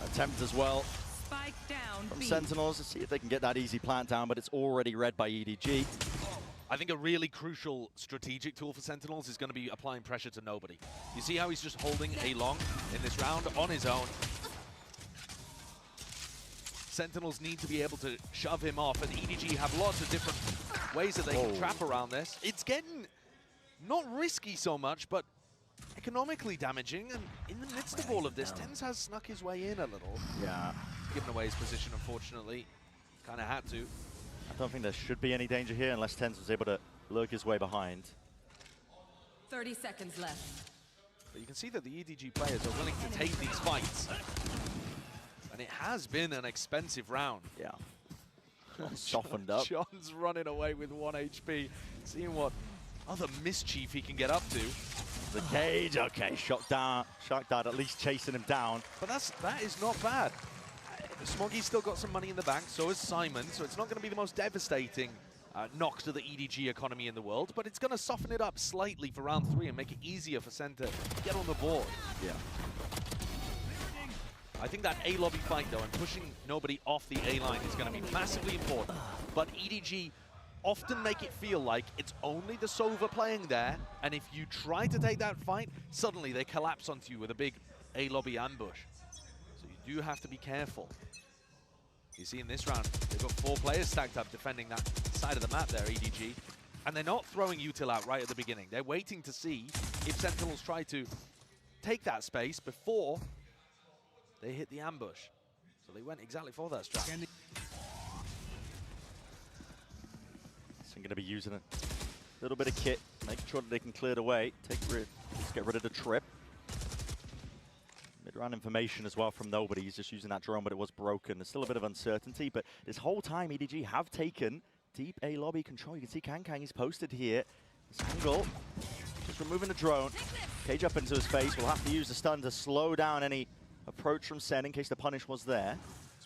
Attempt as well Spike down from B. Sentinels to see if they can get that easy plant down, but it's already read by EDG. I think a really crucial strategic tool for Sentinels is going to be applying pressure to nobody. You see how he's just holding A long in this round on his own. Sentinels need to be able to shove him off, and EDG have lots of different ways that they can trap around this. It's getting not risky so much, but economically damaging, and in the midst of all of this, TenZ has snuck his way in a little. Yeah. Given away his position, unfortunately. Kind of had to. I don't think there should be any danger here unless TenZ was able to lurk his way behind. 30 seconds left. But you can see that the EDG players are willing to take these fights. And it has been an expensive round. Yeah. Softened up. John's running away with 1 HP, seeing what other mischief he can get up to. The cage, okay, shot down. Shark Dart at least chasing him down. But that is not bad. Smoggy's still got some money in the bank, so has Simon, so it's not going to be the most devastating knock to the EDG economy in the world, but it's going to soften it up slightly for round 3 and make it easier for Sen to get on the board. Yeah. I think that A lobby fight, though, and pushing nobody off the A line is going to be massively important. But EDG often make it feel like it's only the Sova playing there, and if you try to take that fight, suddenly they collapse onto you with a big A lobby ambush. So you do have to be careful. You see in this round, they've got 4 players stacked up defending that side of the map there, EDG. And they're not throwing Util out right at the beginning. They're waiting to see if Sentinels try to take that space before they hit the ambush. So they went exactly for that strat. So I'm going to be using a little bit of kit, making sure that they can clear the way, just get rid of the trip. Mid-round information as well from nobody. He's just using that drone, but it was broken. There's still a bit of uncertainty, but this whole time EDG have taken deep A lobby control. You can see Kangkang is posted here. This angle, just removing the drone. Cage up into his face. We'll have to use the stun to slow down any approach from Sen in case the punish was there.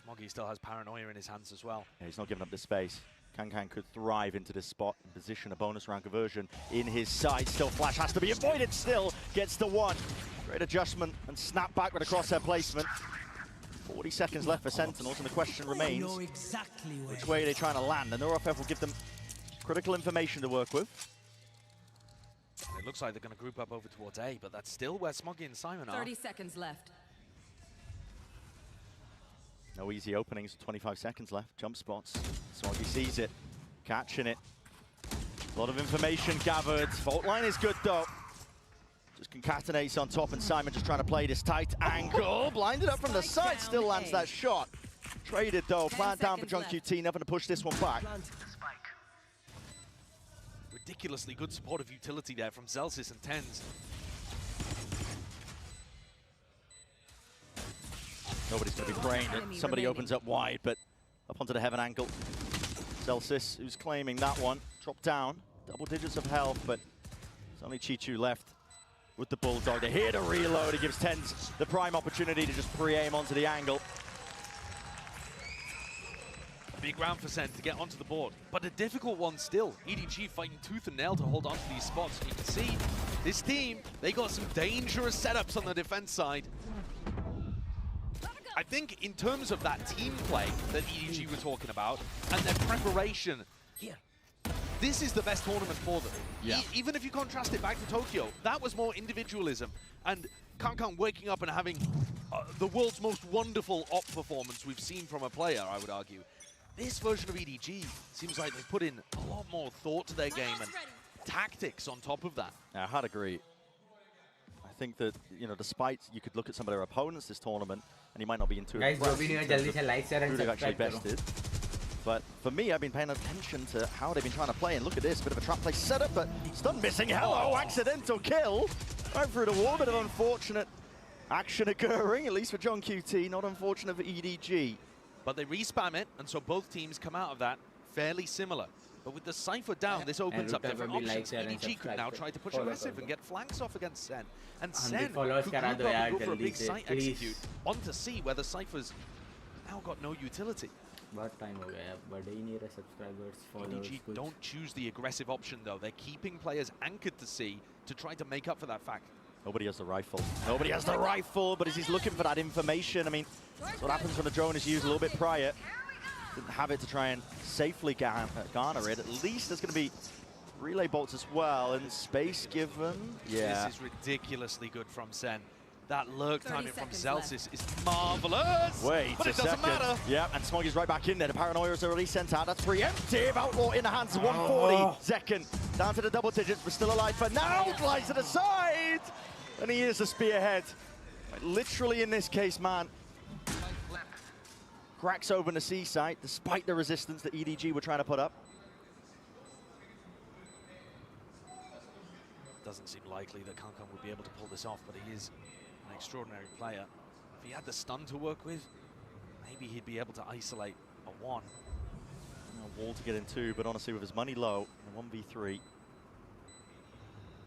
Smoggy still has paranoia in his hands as well. Yeah, he's not giving up this space. Kangkang could thrive into this spot and position a bonus round conversion in his side. Still flash has to be avoided, still gets the 1. Great adjustment and snap back with a crosshair placement. 40 seconds left for Sentinels, and the question remains, which way are they trying to land? And NeuroFF will give them critical information to work with. It looks like they're going to group up over towards A, but that's still where Smoggy and Simon are. 30 seconds left. No easy openings, 25 seconds left. Jump spots. Smoggy sees it, catching it. A lot of information gathered. Fault line is good though. Just concatenates on top, and Simon just trying to play this tight angle. Blinded up from the side, still lands that shot. Traded though, plant down for John QT, nothing to push this one back. Ridiculously good supportive utility there from Zelsis and TenZ. Nobody's going to be praying that somebody opens up wide, but up onto the heaven angle. Zelsis, who's claiming that one, dropped down. Double digits of health, but there's only Chichu left with the Bulldog. They're here to reload. It gives TenZ the prime opportunity to just pre-aim onto the angle. A big round for Sen to get onto the board, but a difficult one still. EDG fighting tooth and nail to hold on to these spots. You can see this team, they got some dangerous setups on the defense side. I think in terms of that team play that EDG were talking about and their preparation, this is the best tournament for them. Yeah. Even if you contrast it back to Tokyo, that was more individualism. And Kangkang waking up and having the world's most wonderful op performance we've seen from a player, I would argue. This version of EDG seems like they've put in a lot more thought to their game and tactics on top of that. I had agree. I think that, you know, despite you could look at some of their opponents this tournament, and you might not be into it. Who they've actually bested. But for me, I've been paying attention to how they've been trying to play, and look at this, bit of a trap play setup, but stun missing. Hello, accidental kill. Right through the wall, bit of unfortunate action occurring, at least for John QT, not unfortunate for EDG. But they respam it, and so both teams come out of that fairly similar. But with the Cypher down, this opens up different options. EDG could now try to push aggressive and get flanks off against Sen. And Sen could probably go for a big site execute onto C, where the Cypher's now got no utility. EDG don't choose the aggressive option, though. They're keeping players anchored to C to try to make up for that fact. Nobody has the rifle. Nobody has the rifle, but as he's looking for that information, I mean, that's what happens when a drone is used a little bit prior. Didn't have it to try and safely garner it. At least there's going to be relay bolts as well, and space given. Yeah. This is ridiculously good from Sen. That lurk timing from Celsius is marvelous. Wait but a it doesn't second. matter. Yeah, and Smoggy's right back in there. The Paranoia is already sent out. That's preemptive. Outlaw in the hands of 140. Second, down to the double digits, but still alive for now. Glides to the side. And he is the spearhead. Like, literally in this case, man. Cracks open the C site, despite the resistance that EDG were trying to put up. Doesn't seem likely that Kankan would be able to pull this off, but he is an extraordinary player. If he had the stun to work with, maybe he'd be able to isolate a 1. A wall to get in 2, but honestly with his money low, in a 1v3,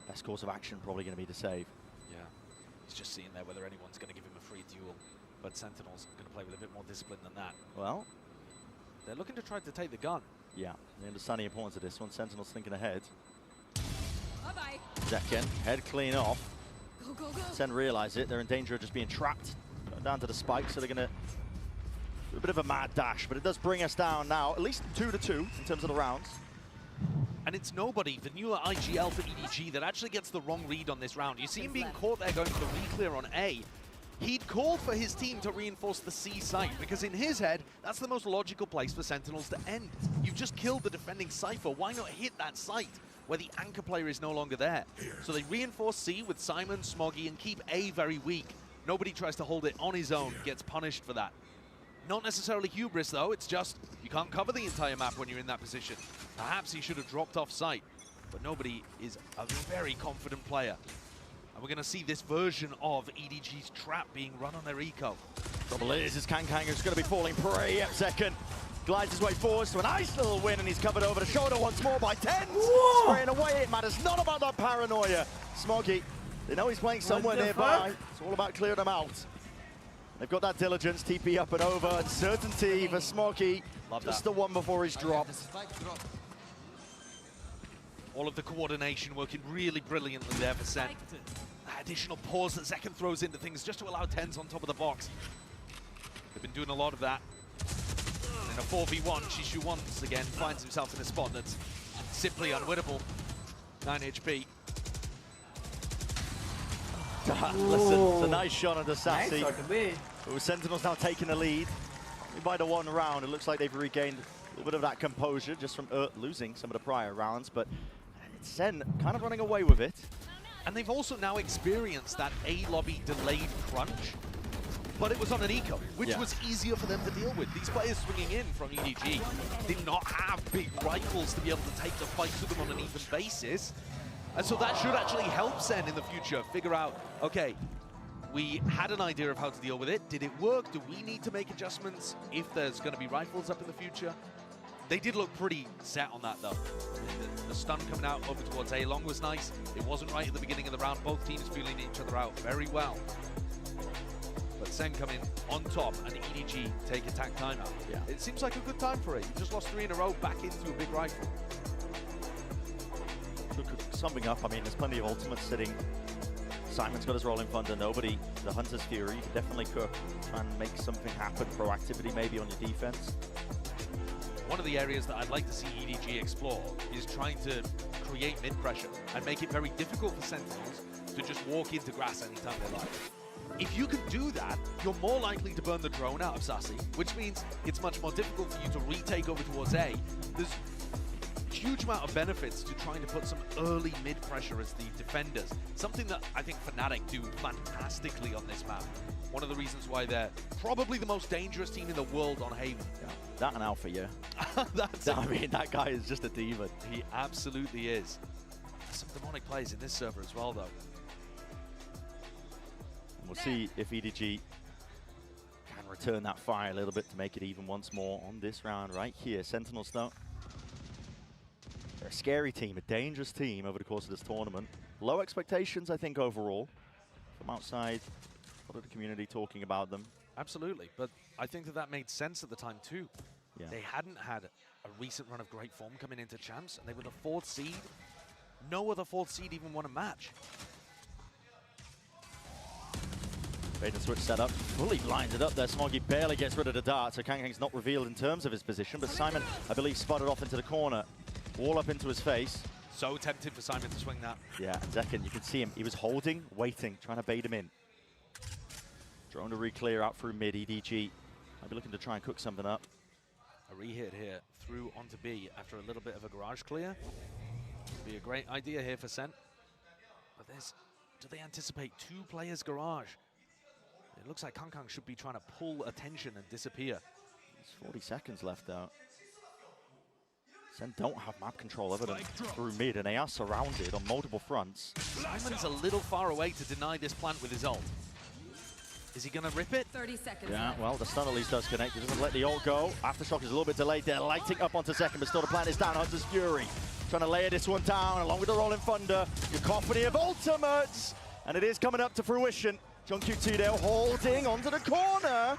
best course of action probably going to be to save. Yeah, he's just seeing there whether anyone's going to give him a free duel, but Sentinels are going to play with a bit more discipline than that. Well, they're looking to try to take the gun. Yeah, they understand the importance of this one. Sentinels thinking ahead. Bye-bye. Zekken, head clean off. Go, go, go. Sen realize it. They're in danger of just being trapped down to the spike, so they're going to do a bit of a mad dash, but it does bring us down now, at least 2-2 in terms of the rounds. And it's nobody, the newer IGL for EDG, that actually gets the wrong read on this round. You see him being caught there going for the re-clear on A. He'd called for his team to reinforce the C site, because in his head, that's the most logical place for Sentinels to end. You've just killed the defending Cypher. Why not hit that site where the anchor player is no longer there? So they reinforce C with Simon, Smoggy, and keep A very weak. Nobody tries to hold it on his own, gets punished for that. Not necessarily hubris, though. It's just you can't cover the entire map when you're in that position. Perhaps he should have dropped off site, but nobody is a very confident player. And we're going to see this version of EDG's trap being run on their eco. Trouble is Kankanger's going to be falling prey. Yep, second. Glides his way forwards to a nice little win, and he's covered over the shoulder once more by TenZ. Spraying away, it matters not about that paranoia. Smoggy, they know he's playing somewhere nearby. It's all about clearing them out. They've got that diligence, TP up and over, and certainty for Smoggy. Just the one before his drop. All of the coordination working really brilliantly there for Sen. That additional pause that Zekken throws into things just to allow TenZ on top of the box. They've been doing a lot of that. In a 4v1, Shishu once again finds himself in a spot that's simply unwinnable. 9 HP. Listen, it's a nice shot under Sacy. Sentinels now taking the lead. By the 1 round, it looks like they've regained a little bit of that composure just from losing some of the prior rounds, but it's Sen kind of running away with it. And they've also now experienced that A-lobby delayed crunch, but it was on an eco, which was easier for them to deal with. These players swinging in from EDG did not have big rifles to be able to take the fight to them on an even basis. And so that should actually help Sen in the future figure out, okay, we had an idea of how to deal with it. Did it work? Do we need to make adjustments if there's going to be rifles up in the future? They did look pretty set on that, though. The stun coming out over towards A-Long was nice. It wasn't right at the beginning of the round. Both teams feeling each other out very well. But Sen coming on top and EDG take attack timeout. Yeah. It seems like a good time for it. You just lost 3 in a row back into a big rifle. Look, summing up, I mean, there's plenty of ultimates sitting. Simon's got his rolling thunder, nobody. The Hunter's Fury, you could definitely cook, try and make something happen. Proactivity maybe on your defense. One of the areas that I'd like to see EDG explore is trying to create mid-pressure and make it very difficult for Sentinels to just walk into grass anytime they like. If you can do that, you're more likely to burn the drone out of Sacy, which means it's much more difficult for you to retake over towards A. There's huge amount of benefits to trying to put some early mid-pressure as the defenders. Something that I think Fnatic do fantastically on this map. One of the reasons why they're probably the most dangerous team in the world on Haven. Yeah, that and Alpha, yeah. I mean, that guy is just a demon. He absolutely is. Some demonic plays in this server as well, though. We'll see if EDG can return that fire a little bit to make it even once more on this round right here. Sentinels, though, they're a scary team, a dangerous team over the course of this tournament. Low expectations, I think, overall. From outside, a lot of the community talking about them. Absolutely, but I think that made sense at the time too. Yeah. They hadn't had a recent run of great form coming into champs, and they were the 4th seed. No other 4th seed even won a match. Bait and switch setup, fully lines it up there. Smoggy barely gets rid of the dart, so KangKang's not revealed in terms of his position, but Simon, I believe, spotted off into the corner. Wall up into his face. So tempted for Simon to swing that. Yeah, and Zekken, you can see him. He was holding, waiting, trying to bait him in. Drone to re-clear out through mid. EDG might be looking to try and cook something up. A re-hit here, through onto B after a little bit of a garage clear. Be a great idea here for Sen. But do they anticipate 2 players garage? It looks like KangKang should be trying to pull attention and disappear. There's 40 seconds left out. Sen don't have map control over them through mid, and they are surrounded on multiple fronts. Simon's a little far away to deny this plant with his ult. Is he going to rip it? 30 seconds. Yeah, well, the stun at least does connect. He doesn't let the ult go. Aftershock is a little bit delayed there, lighting up onto second, but still the plant is down. Hunter's Fury trying to layer this one down along with the Rolling Thunder. Cacophony of ultimates, and it is coming up to fruition. Jungkook Tito holding onto the corner.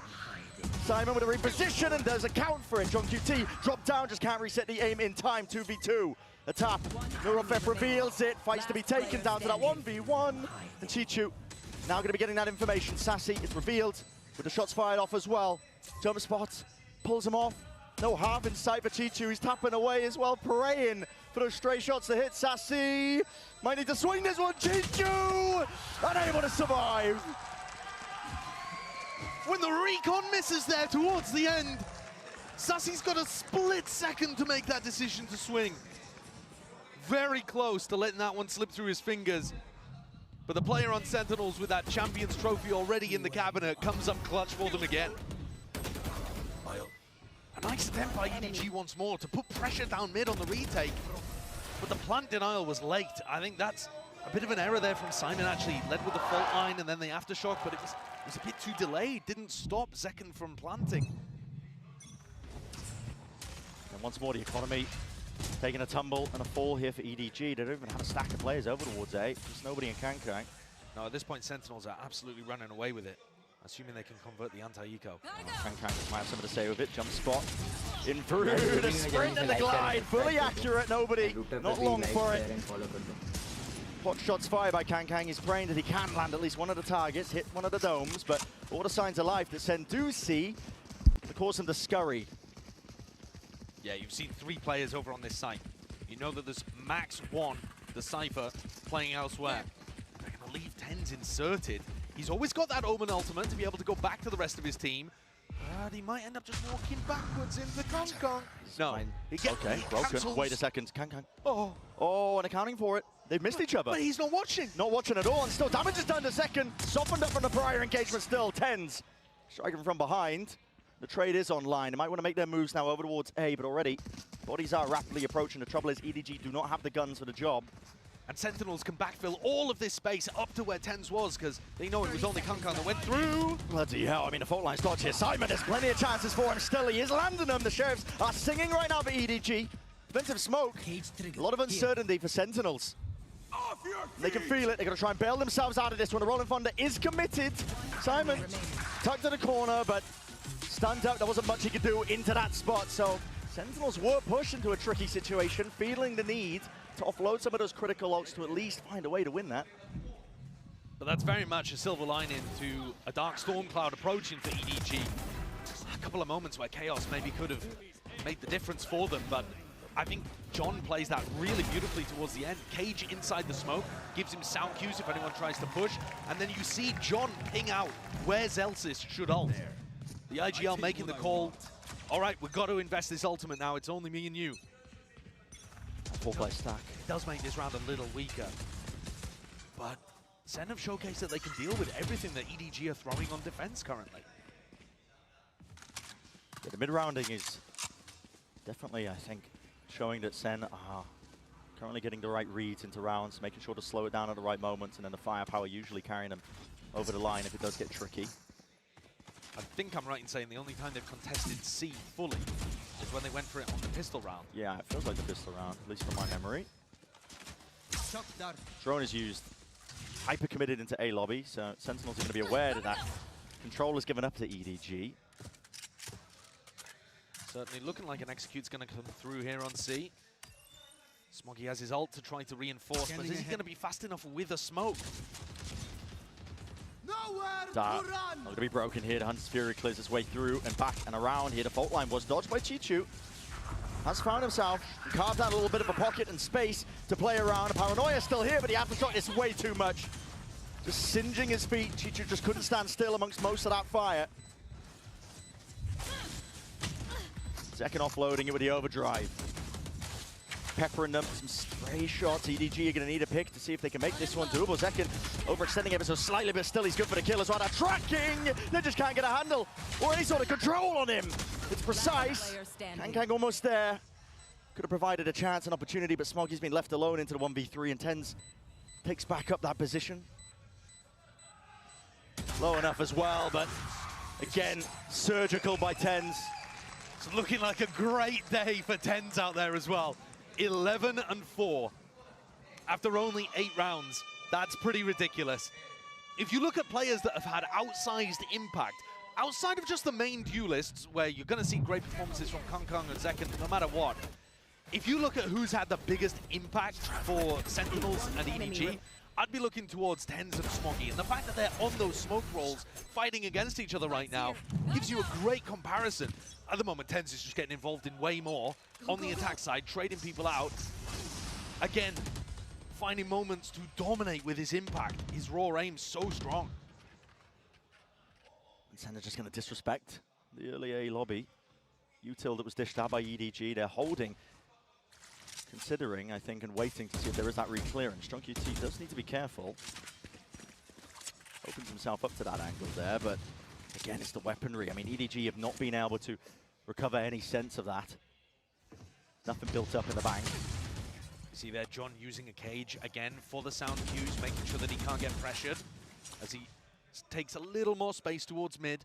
Simon with a reposition, and there's a count for it. Jungkook T dropped down, just can't reset the aim in time. 2v2. A tap. Neurofef reveals it. Fights to be taken down to that 1v1. And Chichu now going to be getting that information. Sacy is revealed with the shots fired off as well. Jump spot, pulls him off. No half in sight for Chichu. He's tapping away as well, praying for those stray shots to hit. Sacy might need to swing this one. Chichu unable to survive. When the recon misses there towards the end, Sacy's got a split second to make that decision to swing. Very close to letting that one slip through his fingers. But the player on Sentinels with that Champions Trophy already in the cabinet comes up clutch for them again. A nice attempt by EDG once more to put pressure down mid on the retake. But the plant denial was late. I think that's a bit of an error there from Simon, actually. Led with the fault line and then the aftershock, but it was a bit too delayed. Didn't stop Zekken from planting. And once more the economy taking a tumble and a fall here for EDG. They don't even have a stack of players over towards A. Just nobody in KangKang. No, at this point, Sentinels are absolutely running away with it, assuming they can convert the anti-eco. KangKang might have something to say with it. Jump spot in through the sprint and the glide. Fully accurate, nobody. Not long for it. Pot shots fired by KangKang. He's praying that he can land at least one of the targets, hit one of the domes, but all the signs of life that Sen do see to cause him to scurry. Yeah, you've seen 3 players over on this site. You know that there's max 1, the Cypher, playing elsewhere. They're going to leave 10s inserted. He's always got that Omen ultimate to be able to go back to the rest of his team. But he might end up just walking backwards into KangKang. No, Okay, broken. Wait a second, KangKang. Oh, and accounting for it. They've missed each other. But he's not watching. Not watching at all, and still damage is done to second. Softened up from the prior engagement still. 10s striking from behind. The trade is online. They might want to make their moves now over towards A, but already bodies are rapidly approaching. The trouble is EDG do not have the guns for the job. And Sentinels can backfill all of this space up to where 10s was, because they know it was only KangKang that went through. Bloody hell, I mean, the fault line's dodged here. Simon, there's plenty of chances for him still. He is landing them. The Sheriffs are singing right now for EDG. Defensive smoke. A lot of uncertainty for Sentinels. They can feel it. They're going to try and bail themselves out of this one. The Rolling Thunder is committed. Simon tucked to the corner, but stands out. There wasn't much he could do into that spot. So Sentinels were pushed into a tricky situation, feeling the need to offload some of those critical ults to at least find a way to win that. But that's very much a silver lining to a Dark Storm Cloud approaching for EDG. A couple of moments where Chaos maybe could have made the difference for them, but I think John plays that really beautifully towards the end. Cage inside the smoke, gives him sound cues if anyone tries to push, and then you see John ping out where Zelsis should ult. The IGL making the call. All right, we've got to invest this ultimate now. It's only me and you. 4-player stack. It does make this round a little weaker. But Sen have showcased that they can deal with everything that EDG are throwing on defense currently. Yeah, the mid-rounding is definitely, I think, showing that Sen are Currently getting the right reads into rounds, making sure to slow it down at the right moments, and then the firepower usually carrying them over the line if it does get tricky. I think I'm right in saying the only time they've contested C fully is when they went for it on the pistol round. Yeah, it feels like the pistol round, at least from my memory. Drone is used, hyper committed into A lobby, so Sentinels are going to be aware that that control is given up to EDG. Certainly looking like an execute's going to come through here on C. Smoggy has his ult to try to reinforce, but is he going to be fast enough with a smoke? Dart not going to be broken here. The Hunter's Fury clears its way through and back and around here. The fault line was dodged by Chichu. Has found himself and carved out a little bit of a pocket and space to play around. Paranoia still here, but the aftershock is way too much. Just singeing his feet. Chichu just couldn't stand still amongst most of that fire. Second offloading it with the overdrive. Peppering them, some stray shots. EDG are going to need a pick to see if they can make this one doable. Zekin overextending ever so slightly, but still he's good for the kill as well. That tracking! They just can't get a handle or any sort of control on him. It's precise. Kang almost there. Could have provided a chance, an opportunity, but Smoggy's been left alone into the 1v3, and TenZ picks back up that position. Low enough as well, but again, surgical by TenZ. It's looking like a great day for TenZ out there as well. 11-4 after only 8 rounds. That's pretty ridiculous. If you look at players that have had outsized impact, outside of just the main duelists, where you're going to see great performances from Kang and Zekin no matter what, if you look at who's had the biggest impact for Sentinels and EDG, I'd be looking towards TenZ and Smoggy. And the fact that they're on those smoke rolls fighting against each other right now gives you a great comparison. At the moment, TenZ is just getting involved in way more on the attack side, trading people out. Again, finding moments to dominate with his impact. His raw aim's so strong. And SEN are just going to disrespect the early A lobby. Util that was dished out by EDG, they're holding, considering, I think, and waiting to see if there is that re-clearance. Strunk UT does need to be careful. Opens himself up to that angle there, but again, it's the weaponry. I mean, EDG have not been able to recover any sense of that. Nothing built up in the bank. You see there, John using a cage again for the sound cues, making sure that he can't get pressured as he takes a little more space towards mid.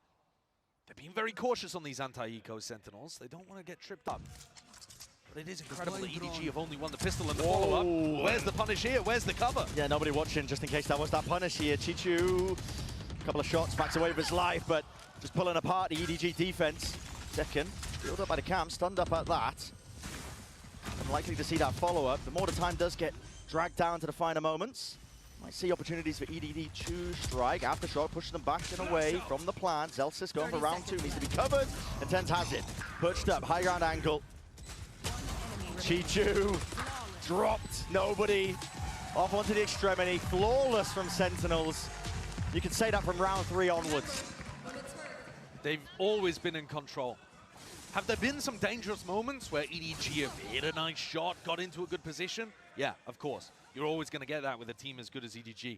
They're being very cautious on these anti-eco Sentinels. They don't want to get tripped up. But it is incredible that EDG have only won the pistol and the follow-up. Where's the punish here? Where's the cover? Yeah, nobody watching, just in case that was that punish here. Chichu, a couple of shots, backs away with his life, but just pulling apart the EDG defense. Second, built up by the camp, stunned up at that. Unlikely to see that follow-up. The more the time does get dragged down to the finer moments, might see opportunities for EDG to strike. Aftershock, pushing them back and away from the plant. Zellsis going for round 2, needs to be covered, and TenZ has it. Perched up, high ground angle. Chichu dropped, nobody. Off onto the extremity, flawless from Sentinels. You can say that from round 3 onwards. They've always been in control. Have there been some dangerous moments where EDG have hit a nice shot, got into a good position? Yeah, of course. You're always going to get that with a team as good as EDG.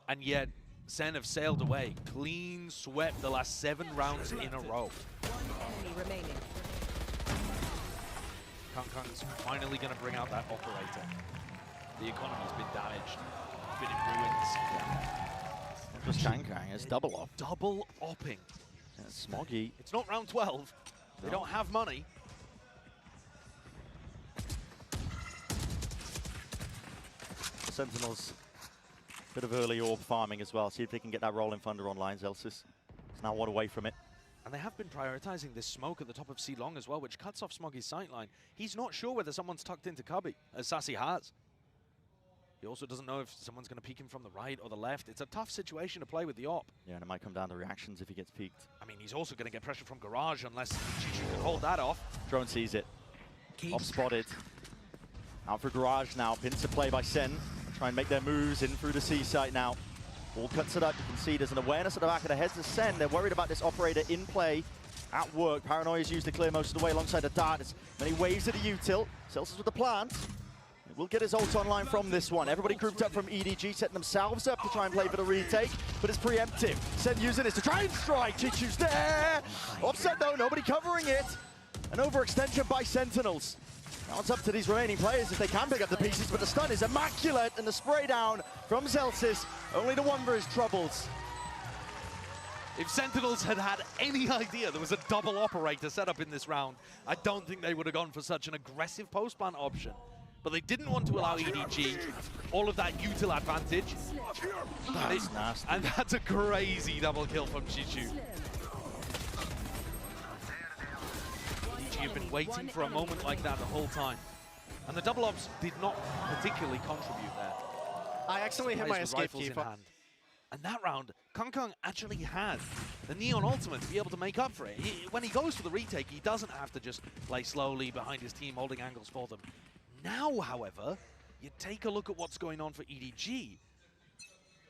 And yet, SEN have sailed away. Clean swept the last 7 rounds in a row. Kang's finally going to bring out that operator. The economy's been damaged, been in ruins. Just Kang, it's double op. Double opping. Yeah, Smoggy. It's not round 12. They don't have money. Sentinels, bit of early orb farming as well. See if they can get that rolling thunder online. Zellsis is now one away from it. And they have been prioritizing this smoke at the top of C long as well, which cuts off Smoggy's sightline. He's not sure whether someone's tucked into Cubby, as Sacy has. He also doesn't know if someone's going to peek him from the right or the left. It's a tough situation to play with the op. Yeah, and it might come down to reactions if he gets peeked. I mean, he's also going to get pressure from Garage unless Chichu can hold that off. Drone sees it. Op spotted. Out for Garage now. Pincer play by SEN. Try and make their moves in through the C site now. Ball cuts it up. You can see there's an awareness at the back of the heads of SEN. They're worried about this operator in play at work. Paranoia's used to clear most of the way alongside the Dart. There's many waves of the util. Celsius with the plant. Will get his ult online from this one. Everybody grouped up from EDG, setting themselves up to try and play for the retake, but it's preemptive. SEN using this to try and strike. Chichu's there. Offset though, nobody covering it. An overextension by Sentinels. Now it's up to these remaining players if they can pick up the pieces, but the stun is immaculate, and the spray down from Zelsis. Only the Wonder is troubled. If Sentinels had had any idea there was a double operator set up in this round, I don't think they would have gone for such an aggressive post-plant option. But they didn't want to allow EDG all of that util advantage. That's nasty. And that's a crazy double kill from Chichu. EDG have been waiting for a moment like that the whole time. And the double ops did not particularly contribute there. I accidentally hit my escape key. And that round, Kong actually has the Neon Ultimate to be able to make up for it. When he goes for the retake, he doesn't have to just play slowly behind his team, holding angles for them. Now, however, you take a look at what's going on for EDG,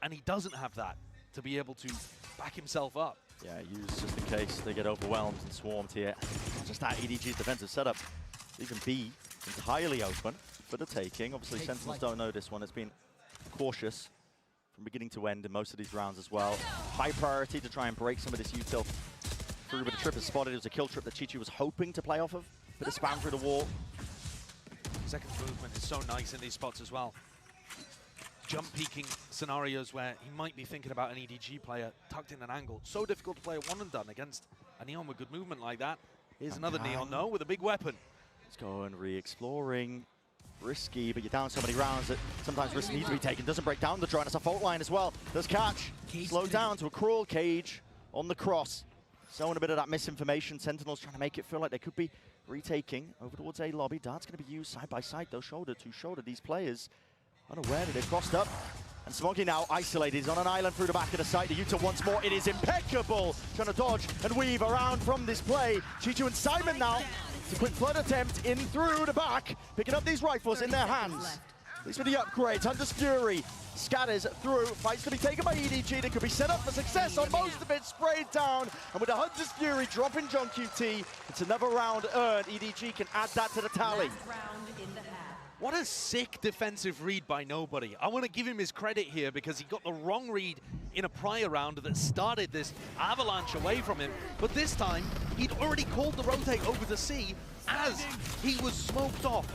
and he doesn't have that to be able to back himself up. Yeah, use just in case they get overwhelmed and swarmed here. Just that EDG's defensive setup. Even B entirely open for the taking. Obviously, Sentinels don't know this one. It's been cautious from beginning to end in most of these rounds as well. High priority to try and break some of this util through, but the trip is spotted. It was a kill trip that Chichu was hoping to play off of. Bit of spam through the wall. Second movement is so nice in these spots as well. Jump peeking scenarios where he might be thinking about an EDG player tucked in an angle. So difficult to play a one and done against a Neon with good movement like that. Here's another Neon though with a big weapon. Let's go and re-exploring. Risky, but you're down so many rounds that sometimes risks need to be taken. Doesn't break down the drone. It's a fault line as well. Does catch. Slowed down to a cruel cage on the cross. Sowing a bit of that misinformation. Sentinels trying to make it feel like they could be retaking over towards A lobby. Dart's going to be used side by side, though, shoulder to shoulder. These players unaware that they've crossed up. And Smoggy now isolated. He's on an island through the back of the site. The Utah once more. It is impeccable. Trying to dodge and weave around from this play. Chichu and Simon now. It's a quick flood attempt in through the back. Picking up these rifles in their hands. These are the upgrades. Hunter's Fury scatters through. Fights to be taken by EDG. They could be set up for success on most of it. Sprayed down. And with the Hunter's Fury dropping John QT, it's another round earned. EDG can add that to the tally. What a sick defensive read by Nobody. I want to give him his credit here because he got the wrong read in a prior round that started this avalanche away from him. But this time, he'd already called the rotate over to C as he was smoked off.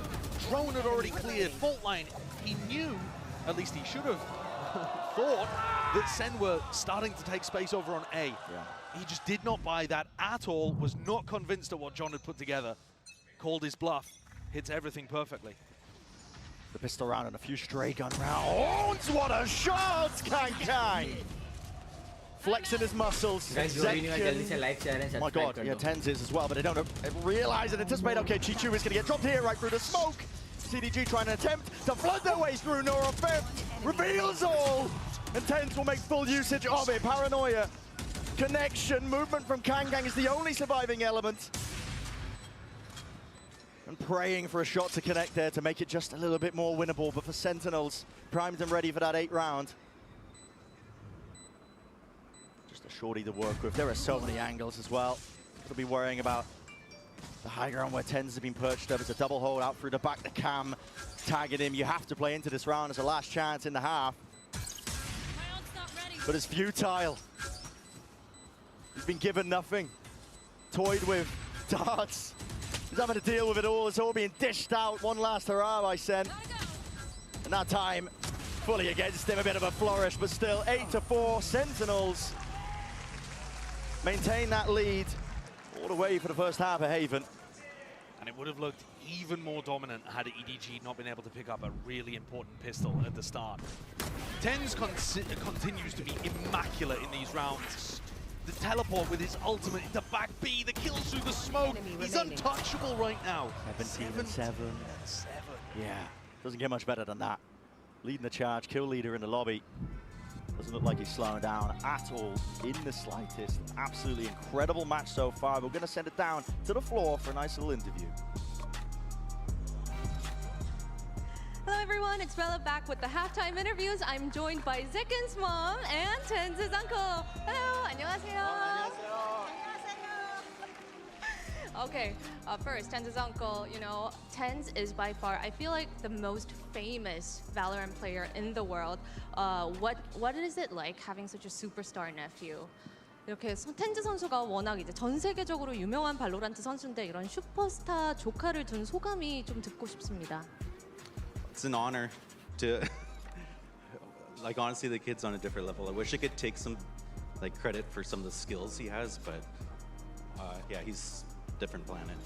Drone had already cleared, fault line. He knew, at least he should have thought, that Sen were starting to take space over on A. He just did not buy that at all, was not convinced of what John had put together. Called his bluff, hits everything perfectly. The pistol round and a few stray gun rounds. What a shot, Kang! Flexing his muscles. Oh my god, yeah, Tens is as well, but they don't realize and anticipate. Okay, Chichu is going to get dropped here right through the smoke. CDG trying to attempt to flood their way through. Nora Feb reveals all. And Tens will make full usage of it. Paranoia. Connection. Movement from Kang is the only surviving element. And praying for a shot to connect there to make it just a little bit more winnable. But for Sentinels, primed and ready for that 8th round. Just a shorty to work with. There are so many angles as well. Could be worrying about the high ground where Tens have been perched. There was a double hold out through the back. The cam tagging him. You have to play into this round as a last chance in the half. But it's futile. He's been given nothing. Toyed with darts. He's having to deal with it all. It's all being dished out. One last hurrah by Sen. And that time, fully against him. A bit of a flourish, but still 8-4. Sentinels maintain that lead all the way for the first half of Haven. And it would have looked even more dominant had EDG not been able to pick up a really important pistol at the start. Tens continues to be immaculate in these rounds. The teleport with his ultimate into back B, the kills through the smoke. He's untouchable right now. 17-7. Yeah, doesn't get much better than that. Leading the charge, kill leader in the lobby. Doesn't look like he's slowing down at all in the slightest. Absolutely incredible match so far. We're going to send it down to the floor for a nice little interview. Hello everyone, it's Bella back with the halftime interviews. I'm joined by Zekin's mom and Tens' uncle. Hello, 안녕하세요. Okay, first, Tens' uncle, you know, Tens is by far, I feel like, the most famous Valorant player in the world. What is it like having such a superstar nephew? 이렇게 텐즈 선수가 워낙 이제 전 세계적으로 유명한 발로란트 선수인데 이런 슈퍼스타 조카를 둔 소감이 좀 듣고 싶습니다. It's an honor to, like, honestly, the kid's on a different level. I wish I could take some, like, credit for some of the skills he has, but yeah, he's different planet.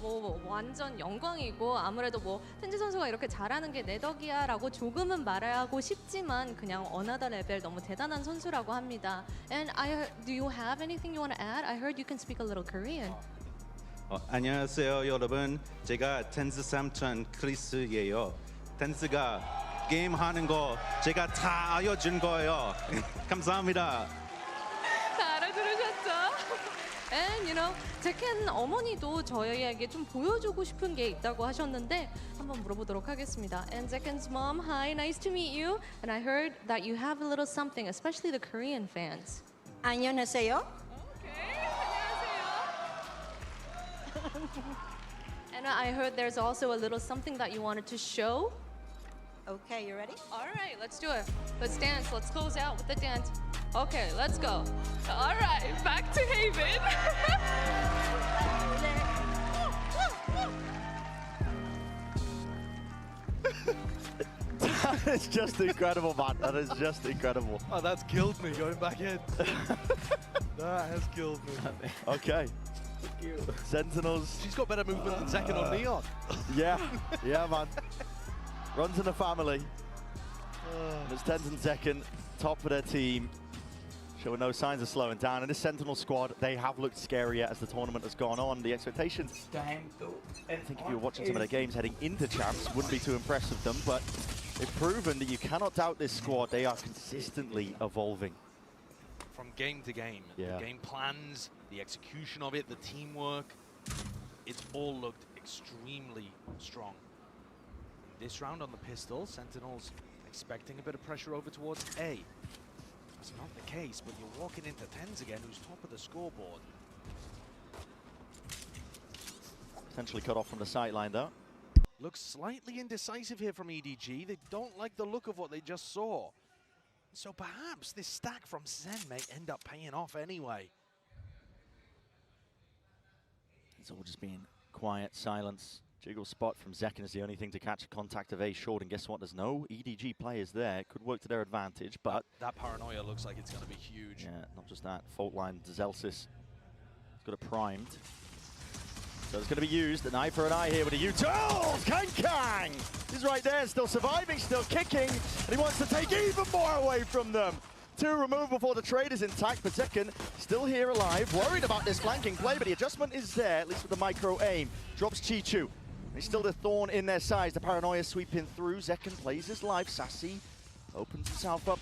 뭐 완전 영광이고 아무래도 뭐 텐즈 선수가 이렇게 잘하는 게 내 덕이야라고 조금은 말하고 싶지만 그냥 어나더 레벨 너무 대단한 선수라고 합니다. And do you have anything you want to add? I heard you can speak a little Korean. 안녕하세요, 여러분. 제가 텐즈 삼촌 크리스예요. 텐즈가 게임 하는 거 제가 다 알려준 거예요. 감사합니다. 다 알아들으셨죠? And you know, 제켄 어머니도 저희에게 좀 보여주고 싶은 게 있다고 하셨는데 한번 물어보도록 하겠습니다. And Zeken's mom, hi, nice to meet you. And I heard that you have a little something, especially the Korean fans. 안녕하세요. And I heard there's also a little something that you wanted to show. Okay, you ready? All right, let's do it. Let's dance. Let's close out with the dance. Okay, let's go. All right, back to Haven. That is just incredible, man. That is just incredible. Oh, that's killed me going back in. That has killed me. Okay. Sentinels. She's got better movement than Zekken on Neon. Yeah, yeah, man. Runs in the family. There's Tens and Zekken, top of their team, showing no signs of slowing down. And this Sentinel squad, they have looked scarier as the tournament has gone on. The expectations, I think if you were watching some of their games heading into champs, wouldn't be too impressed with them, but they've proven that you cannot doubt this squad. They are consistently evolving. From game to game, yeah. The game plans, the execution of it, the teamwork, it's all looked extremely strong. This round on the pistol, Sentinels expecting a bit of pressure over towards A. That's not the case, but you're walking into Tens again, who's top of the scoreboard. Potentially cut off from the sideline though. Looks slightly indecisive here from EDG. They don't like the look of what they just saw. So perhaps this stack from SEN may end up paying off anyway. It's all just being quiet, silence. Jiggle spot from Zekken is the only thing to catch a contact of A short, and guess what? There's no EDG players there. It could work to their advantage, but... That paranoia looks like it's going to be huge. Yeah, not just that. Fault line, Zelsis has got it primed. So it's going to be used, an eye for an eye here with a U-turn. Kang! He's right there, still surviving, still kicking, and he wants to take even more away from them. 2 removed before the trade is intact, but Zekken still here alive, worried about this flanking play, but the adjustment is there, at least with the micro aim. Drops Chichu. He's still the thorn in their sides. The paranoia sweeping through. Zekken plays his life. Sacy opens himself up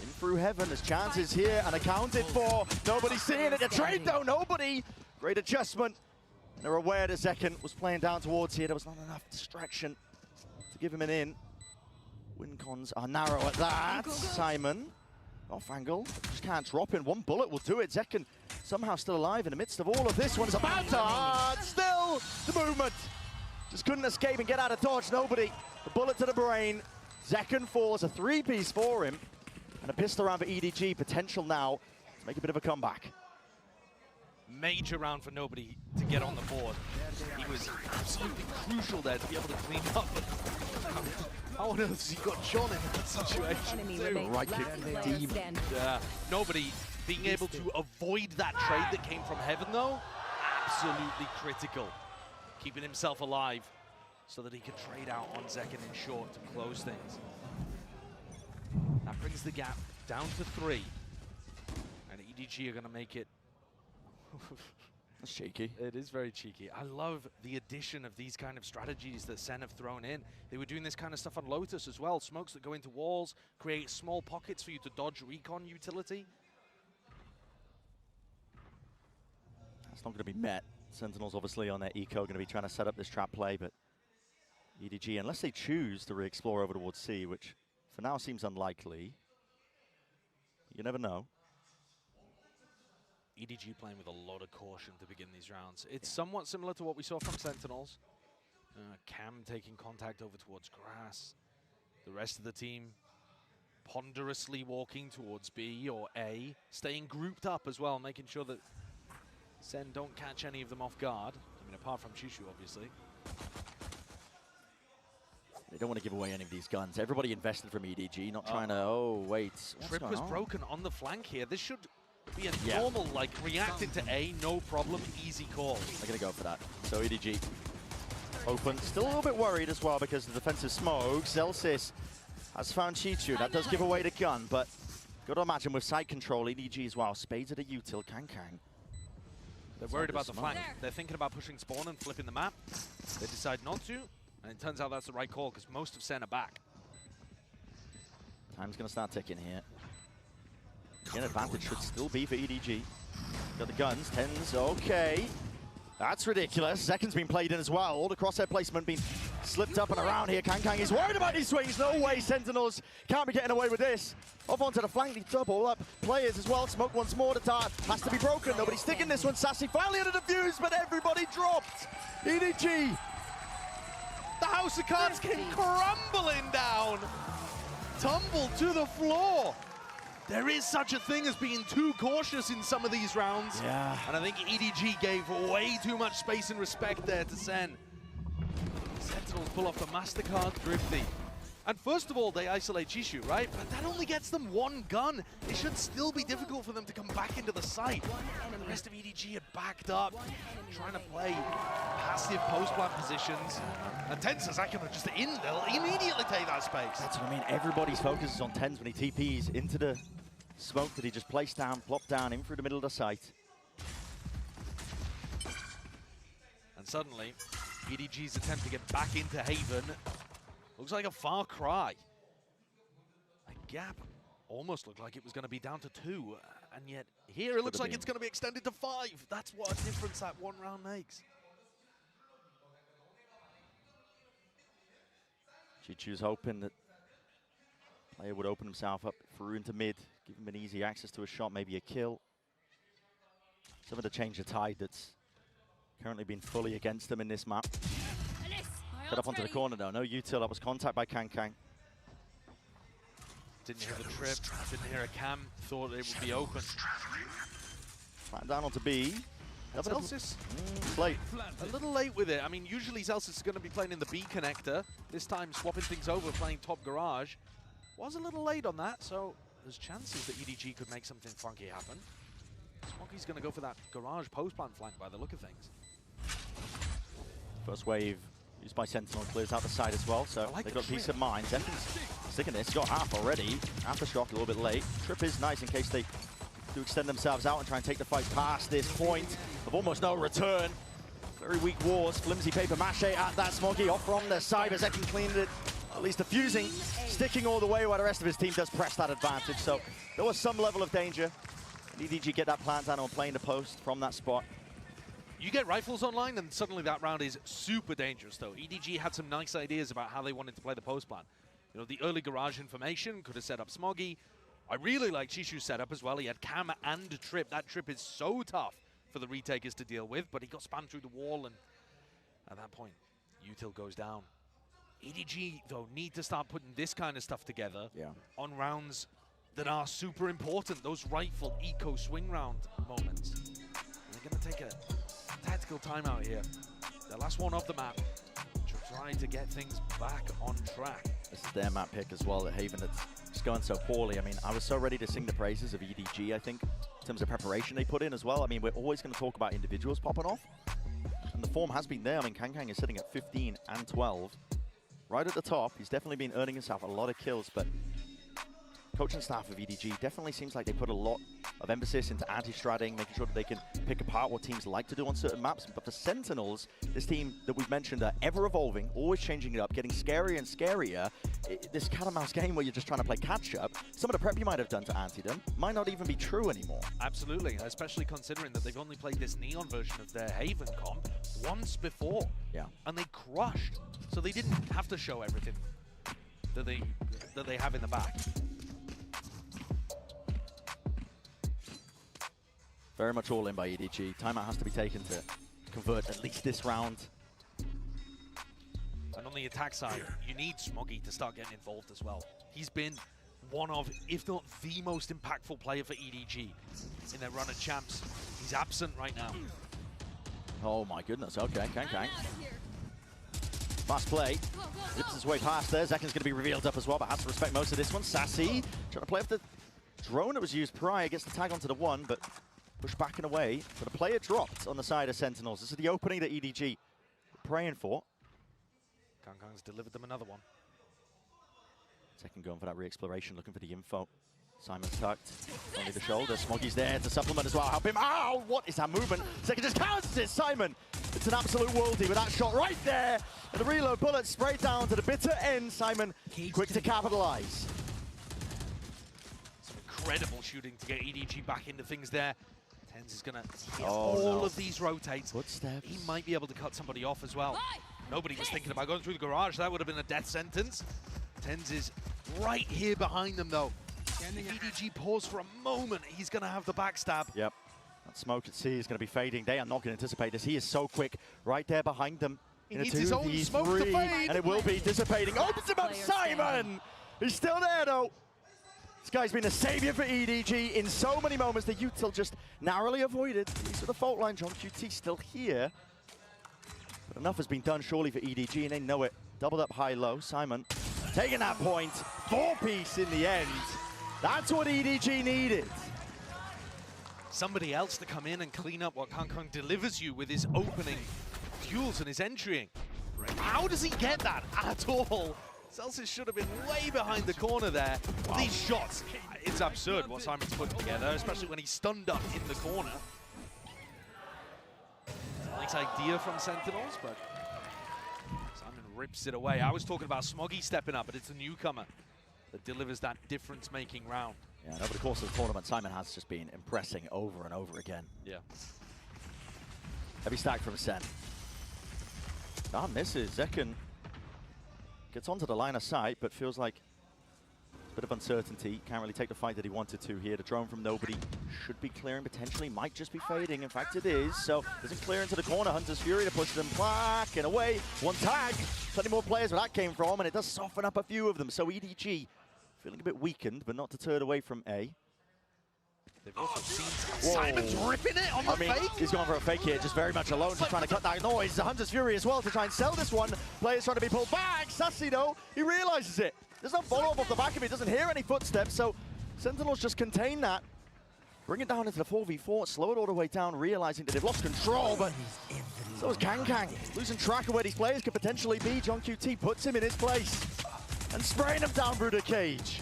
in through heaven. There's chances here and accounted for. Nobody's seeing it. The trade though, nobody. Great adjustment. And they're aware that Zekken was playing down towards here. There was not enough distraction to give him an in. Win cons are narrow at that. Simon off angle. Just can't drop in. 1 bullet will do it. Zekken somehow still alive in the midst of all of this. One's about to hard. Still the movement. Just couldn't escape and get out of dodge. Nobody. The bullet to the brain. Zekken falls, a 3-piece for him. And a pistol round for EDG. Potential now to make a bit of a comeback. Major round for nobody to get on the board. He was absolutely crucial there to be able to clean up. How on earth has he got John in that situation too? Right kick deep. Yeah. Nobody being able to avoid that trade that came from heaven though, absolutely critical. Keeping himself alive so that he can trade out on Zekken in short to close things. That brings the gap down to 3. And EDG are going to make it... That's cheeky. It is very cheeky. I love the addition of these kind of strategies that SEN have thrown in. They were doing this kind of stuff on Lotus as well. Smokes that go into walls, create small pockets for you to dodge recon utility. That's not going to be met. Sentinels obviously on their eco going to be trying to set up this trap play, but EDG, unless they choose to re-explore over towards C, which for now seems unlikely, you never know. EDG playing with a lot of caution to begin these rounds. It's somewhat similar to what we saw from Sentinels. Cam taking contact over towards grass. The rest of the team ponderously walking towards B or A, staying grouped up as well, making sure that SEN don't catch any of them off guard. I mean, apart from Chushu, obviously. They don't want to give away any of these guns. Everybody invested from EDG, not trying to, oh, wait. Trip was broken on the flank here. This should be a normal, like, reacting to A, no problem, easy call. They're going to go for that. So EDG open. Still a little bit worried as well because of the defensive smoke. Zelsis has found Chichu. That does give away the gun, but got to imagine with side control, EDG as well. Spades at a util, Kang. They're worried about the flank. They're thinking about pushing spawn and flipping the map. They decide not to, and it turns out that's the right call because most of SEN are back. Time's going to start ticking here. An advantage should still be for EDG. Got the guns, 10s, okay. That's ridiculous. Second's been played in as well. All the crosshair placement being slipped up and around here. Kang is worried about these swings. No way, Sentinels can't be getting away with this. Off onto the flank, they double up players as well. Smoke once more, the dart has to be broken. Nobody's sticking this one. Sacy finally under the fuse, but everybody dropped. EDG. The House of Cards came crumbling down. Tumbled to the floor. There is such a thing as being too cautious in some of these rounds. Yeah. And I think EDG gave way too much space and respect there to SEN. Sentinels pull off the MasterCard thrifty. And first of all, they isolate Chishu, right? But that only gets them one gun. It should still be difficult for them to come back into the site. The rest of EDG had backed up, trying to play passive post-plant positions. And Tensa's just in, they'll immediately take that space. That's what I mean. Everybody's focus is on 10s when he TPs into the smoke that he just placed down, plopped down in through the middle of the site. And suddenly, EDG's attempt to get back into Haven looks like a far cry. A gap almost looked like it was going to be down to 2, and yet here it looks like it's going to be extended to 5. That's what a difference that one round makes. Chichu's hoping that player would open himself up through into mid, give him an easy access to a shot, maybe a kill. Something to change the tide that's currently been fully against them in this map. Cut up onto the corner though, no util, that was contact by Kang. Didn't hear the trip, didn't hear a cam, thought it would be open. Flat down onto B. Zelsis, late. A little late with it. I mean, usually Zelsis is going to be playing in the B connector. This time swapping things over, playing top garage. Was a little late on that, so there's chances that EDG could make something funky happen. Smoggy's going to go for that garage post-plant flank by the look of things. First wave used by Sentinel clears out the side as well, so they've got peace of mind. Zenton's sticking this, got half already. Aftershock a little bit late. Trip is nice in case they do extend themselves out and try and take the fight past this point of almost no return. Very weak wars, flimsy paper mache at that Smoggy off from the side, but Zekin cleaned it, at least diffusing, sticking all the way while the rest of his team does press that advantage. So there was some level of danger. EDG get that plant down and playing the post from that spot. You get rifles online and suddenly that round is super dangerous though. EDG had some nice ideas about how they wanted to play the post plan. You know, the early garage information could have set up Smoggy. I really like Chishu's setup as well. He had cam and trip. That trip is so tough for the retakers to deal with, but he got spammed through the wall and at that point, util goes down. EDG though need to start putting this kind of stuff together on rounds that are super important. Those rifle eco swing round moments. They're gonna take a tactical timeout here. The last one off the map to try to get things back on track. This is their map pick as well at Haven that's just going so poorly. I mean, I was so ready to sing the praises of EDG, I think, in terms of preparation they put in as well. I mean, we're always going to talk about individuals popping off. And the form has been there. I mean, Kang is sitting at 15 and 12. Right at the top, he's definitely been earning himself a lot of kills, but coaching staff of EDG definitely seems like they put a lot of emphasis into anti-stratting, making sure that they can pick apart what teams like to do on certain maps. But for Sentinels, this team that we've mentioned are ever evolving, always changing it up, getting scarier and scarier. This cat and mouse game where you're just trying to play catch up, some of the prep you might have done to anti them might not even be true anymore. Absolutely, especially considering that they've only played this Neon version of their Haven comp once before. Yeah. And they crushed, so they didn't have to show everything that they have in the back. Very much all in by EDG. Timeout has to be taken to convert at least this round. And on the attack side, you need Smoggy to start getting involved as well. He's been one of, if not the most impactful player for EDG in their run at champs. He's absent right now. Oh my goodness, okay, Kang. Fast play, zips his way past there. Zeken's going to be revealed up as well, but has to respect most of this one. Sacy trying to play off the drone that was used prior, gets the tag onto the one, but pushed back and away. But a player dropped on the side of Sentinels. This is the opening that EDG were praying for. Kangkang's delivered them another one. Second going for that re-exploration, looking for the info. Simon's tucked, only the shoulder. Smoggy's there to supplement as well, help him. Ow, what is that movement? Second just counters it, Simon. It's an absolute worldie with that shot right there. And the reload bullet sprayed down to the bitter end. Simon, quick to capitalize. Some incredible shooting to get EDG back into things there. TenZ is going to hit all of these rotates. Footsteps. He might be able to cut somebody off as well. Nobody was thinking about going through the garage. That would have been a death sentence. TenZ is right here behind them, though. If EDG pause for a moment, he's going to have the backstab. Yep. That smoke at sea is going to be fading. They are not going to anticipate this. He is so quick right there behind them. He needs his own smoke to fade. And it will be dissipating. Opens him up, Simon! He's still there, though. This guy's been a savior for EDG in so many moments. The util just narrowly avoided. These are the fault line. John QT still here. But enough has been done, surely, for EDG, and they know it. Doubled up high-low. Simon taking that point. 4-piece in the end. That's what EDG needed. Somebody else to come in and clean up what Kangkang delivers you with his opening duels and his entrying. How does he get that at all? Celsius should have been way behind the corner there. Wow. These shots, it's absurd what Simon's putting together, especially when he's stunned up in the corner. Nice idea from Sentinels, but Simon rips it away. I was talking about Smoggy stepping up, but it's a newcomer that delivers that difference-making round. Yeah, and over the course of the tournament, Simon has just been impressing over and over again. Yeah. Heavy stack from SEN. Ah, misses. Zeken gets onto the line of sight, but feels like a bit of uncertainty. Can't really take the fight that he wanted to here. The drone from nobody should be clearing, potentially. Might just be fading. In fact, it is. So doesn't clear into the corner. Hunter's Fury to push them back and away. One tag. Plenty more players where that came from, and it does soften up a few of them. So EDG feeling a bit weakened, but not deterred away from A. They've also seen Simon's ripping it on the fake. He's going for a fake here, just very much alone, just trying to cut that noise. The Hunter's Fury as well to try and sell this one. Players trying to be pulled back. Sacy, though, he realizes it. There's no follow-up off the back of it. Doesn't hear any footsteps, so Sentinels just contain that. Bring it down into the 4v4, slow it all the way down, realizing that they've lost control, but so is Kang. Losing track of where these players could potentially be. John QT puts him in his place and spraying him down through the cage.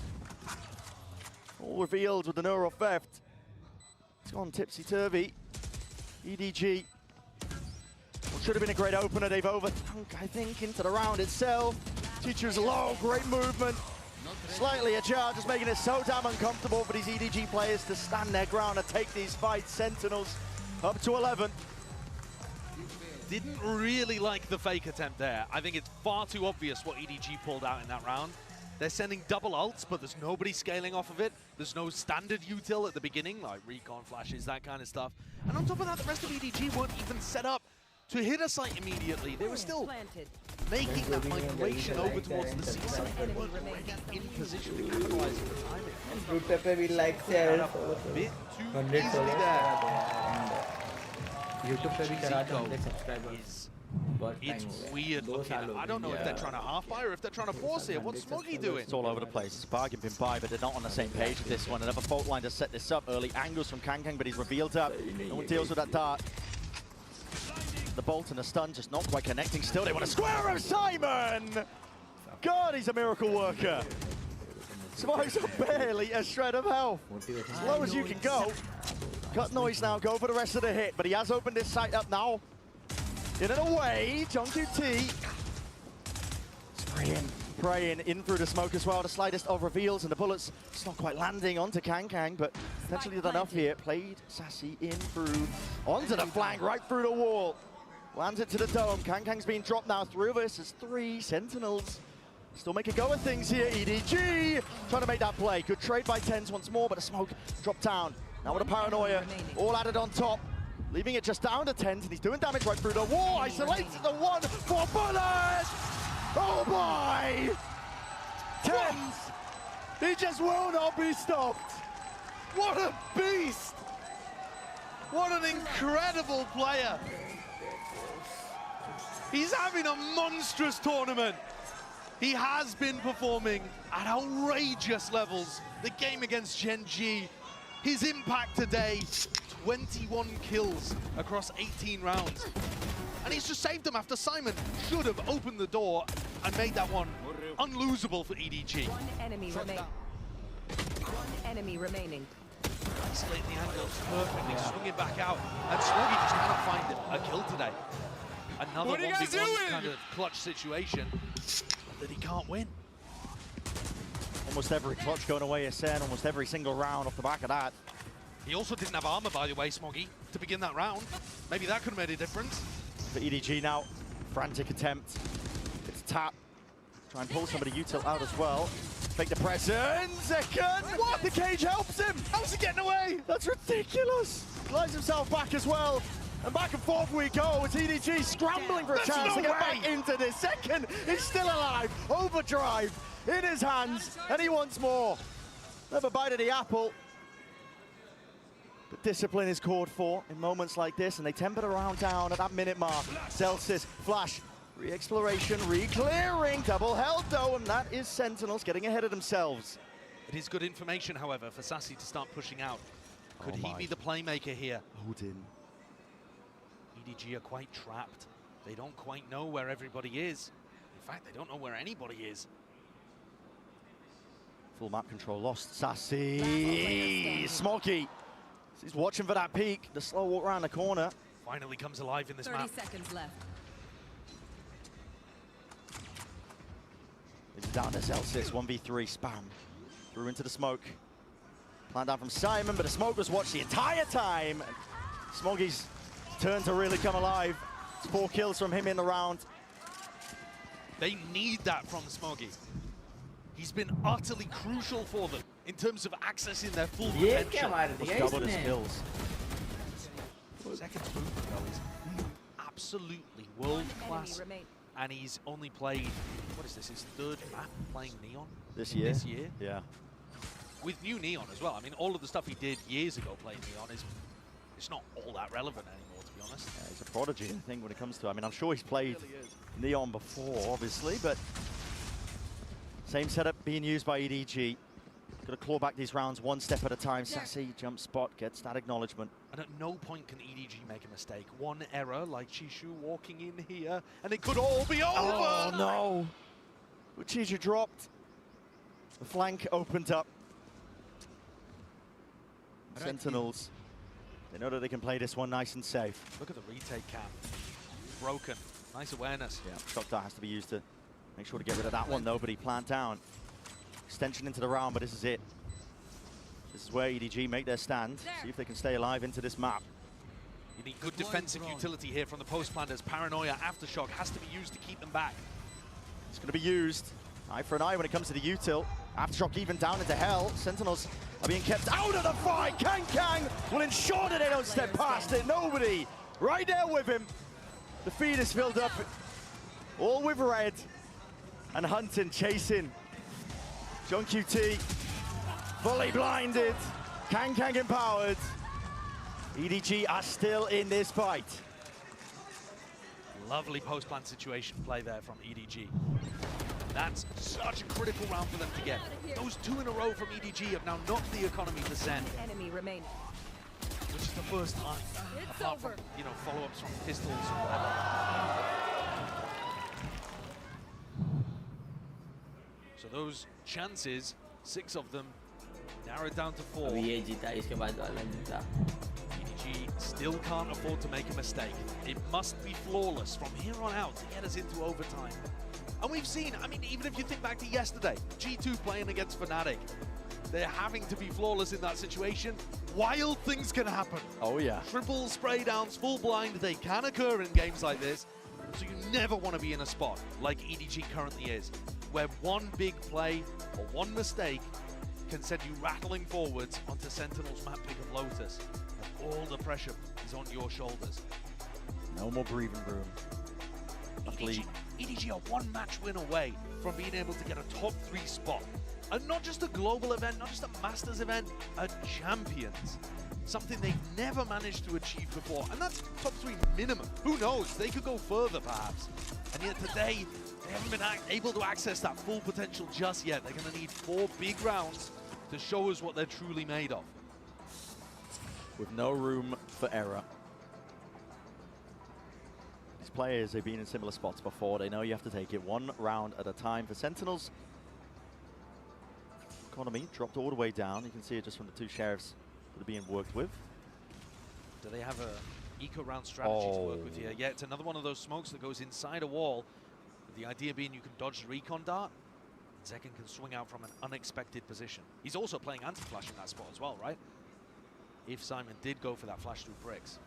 All revealed with the neural theft. It's gone tipsy-turvy. EDG. What should have been a great opener, they've overthunk, I think, into the round itself. Teacher's low, great movement. Slightly ajar, just making it so damn uncomfortable for these EDG players to stand their ground and take these fights. Sentinels up to 11. Didn't really like the fake attempt there. I think it's far too obvious what EDG pulled out in that round. They're sending double ults, but there's nobody scaling off of it. There's no standard util at the beginning, like recon flashes, that kind of stuff. And on top of that, the rest of EDG weren't even set up to hit a site immediately. They were still making that migration over towards the C site. They weren't already in position to capitalize on the timing. Root Pepper will like share A bit too easily there. YouTube पे भी करा था 100 subscribers. It's weird looking. I don't know if they're trying to half-buy or if they're trying to force it. What's Smoggy doing? It's all over the place. It's bargain bin buy, but they're not on the same page with this one. Another fault line to set this up. Early angles from Kang, but he's revealed up. No one deals with that dart. The bolt and the stun just not quite connecting. Still, they want to square him, Simon! God, he's a miracle worker. Smokes barely a shred of health. As low as you can go. Cut noise now, go for the rest of the hit, but he has opened his sight up now. In and away, John QT. Spraying in through the smoke as well. The slightest of reveals, and the bullets just not quite landing onto Kang, but potentially done enough here. Played Sacy in through, onto the flank, right through the wall. Lands it to the dome. Kang's being dropped now. 3 versus 3. Sentinels still make a go of things here. EDG trying to make that play. Good trade by TenZ once more, but the smoke dropped down. Now with a paranoia, all added on top. Leaving it just down to TenZ, and he's doing damage right through the wall. Isolates the one for bullet! Oh boy! TenZ He just will not be stopped. What a beast! What an incredible player! He's having a monstrous tournament. He has been performing at outrageous levels. The game against Gen G, his impact today, 21 kills across 18 rounds. And he's just saved them after Simon should have opened the door and made that one unlosable for EDG. One enemy remaining. One enemy remaining. Isolating the angle perfectly, swinging back out, and Smoggy just cannot find a kill today. Another 1v1 kind of clutch situation that he can't win. Almost every clutch going away SN, almost every single round off the back of that. He also didn't have armor, by the way, Smoggy, to begin that round. Maybe that could have made a difference. For EDG now, frantic attempt. It's a tap. Try and pull somebody util out as well. Fake the presence. Second. What? The cage helps him. How's he getting away? That's ridiculous. Glides himself back as well. And back and forth we go. It's EDG scrambling for a chance to get back into this. Second, he's still alive. Overdrive in his hands, and he wants more. Never bite of the apple. But discipline is called for in moments like this, and they tempered around down at that minute mark. Celsius, flash, re-exploration, re-clearing, double held though, and that is Sentinels getting ahead of themselves. It is good information, however, for Sacy to start pushing out. Could he be the playmaker here? Odin. EDG are quite trapped. They don't quite know where everybody is. In fact, they don't know where anybody is. Full map control lost. Sacy, Smoggy. He's watching for that peek. The slow walk around the corner. Finally comes alive in this 30 map. seconds left. It's down to Celsius, 1v3, spam. Through into the smoke. Plan down from Simon, but the smoke was watched the entire time. Smoggy's turn to really come alive. It's 4 kills from him in the round. They need that from Smoggy. He's been utterly crucial for them in terms of accessing their full potential. Doubled his kills. Second spoon though is absolutely world class. And he's only played, what is this, his 3rd map playing Neon? This year? This year. Yeah. With new Neon as well. I mean, all of the stuff he did years ago playing Neon is it's not all that relevant anymore, to be honest. Yeah, he's a prodigy, I think, when it comes to it. I mean, I'm sure he's played Neon before, obviously, but same setup being used by EDG. Got to claw back these rounds one step at a time. Sacy, jump spot, gets that acknowledgement. And at no point can EDG make a mistake. One error, like Chishu walking in here, and it could all be over! Oh, no! Chishu dropped. The flank opened up. Sentinels, they know that they can play this one nice and safe. Look at the retake cam. Broken. Nice awareness. Yeah, shock dart has to be used to make sure to get rid of that one, though, but he planned down. Extension into the round, but this is it. This is where EDG make their stand. See if they can stay alive into this map. You need good defensive utility here from the post planners. Paranoia, Aftershock has to be used to keep them back. It's going to be used. Eye for an eye when it comes to the util. Aftershock even down into hell. Sentinels are being kept out of the fight. Kang will ensure that they don't step past it. Nobody right there with him. The feed is filled up, all with red. And Hunting chasing. John QT fully blinded. Kang empowered. EDG are still in this fight. Lovely post-plan situation play there from EDG. That's such a critical round for them to get. Those 2 in a row from EDG have now knocked the economy to SEN. Enemy remaining. Which is the first time, apart from, you know, follow-ups from pistols or whatever. So those chances, 6 of them, narrowed down to 4. EDG still can't afford to make a mistake. It must be flawless from here on out to get us into overtime. And we've seen, I mean, even if you think back to yesterday, G2 playing against Fnatic, they're having to be flawless in that situation. Wild things can happen. Oh, yeah. Triple spray downs, full blind, they can occur in games like this. So you never want to be in a spot like EDG currently is, where one big play or one mistake can send you rattling forwards onto Sentinels map pick of Lotus. And all the pressure is on your shoulders. No more breathing room. EDG are 1 match win away from being able to get a top 3 spot. And not just a global event, not just a Masters event, a Champions. Something they've never managed to achieve before. And that's top 3 minimum. Who knows? They could go further, perhaps. And yet today, they haven't been able to access that full potential just yet. They're going to need 4 big rounds to show us what they're truly made of. With no room for error. These players have been in similar spots before. They know you have to take it 1 round at a time. For Sentinels, economy dropped all the way down. You can see it just from the 2 sheriffs that are being worked with. Do they have a eco-round strategy to work with here? Yeah, it's another one of those smokes that goes inside a wall. The idea being you can dodge the recon dart. Zekken can swing out from an unexpected position. He's also playing anti-flash in that spot as well, right? If Simon did go for that flash through bricks.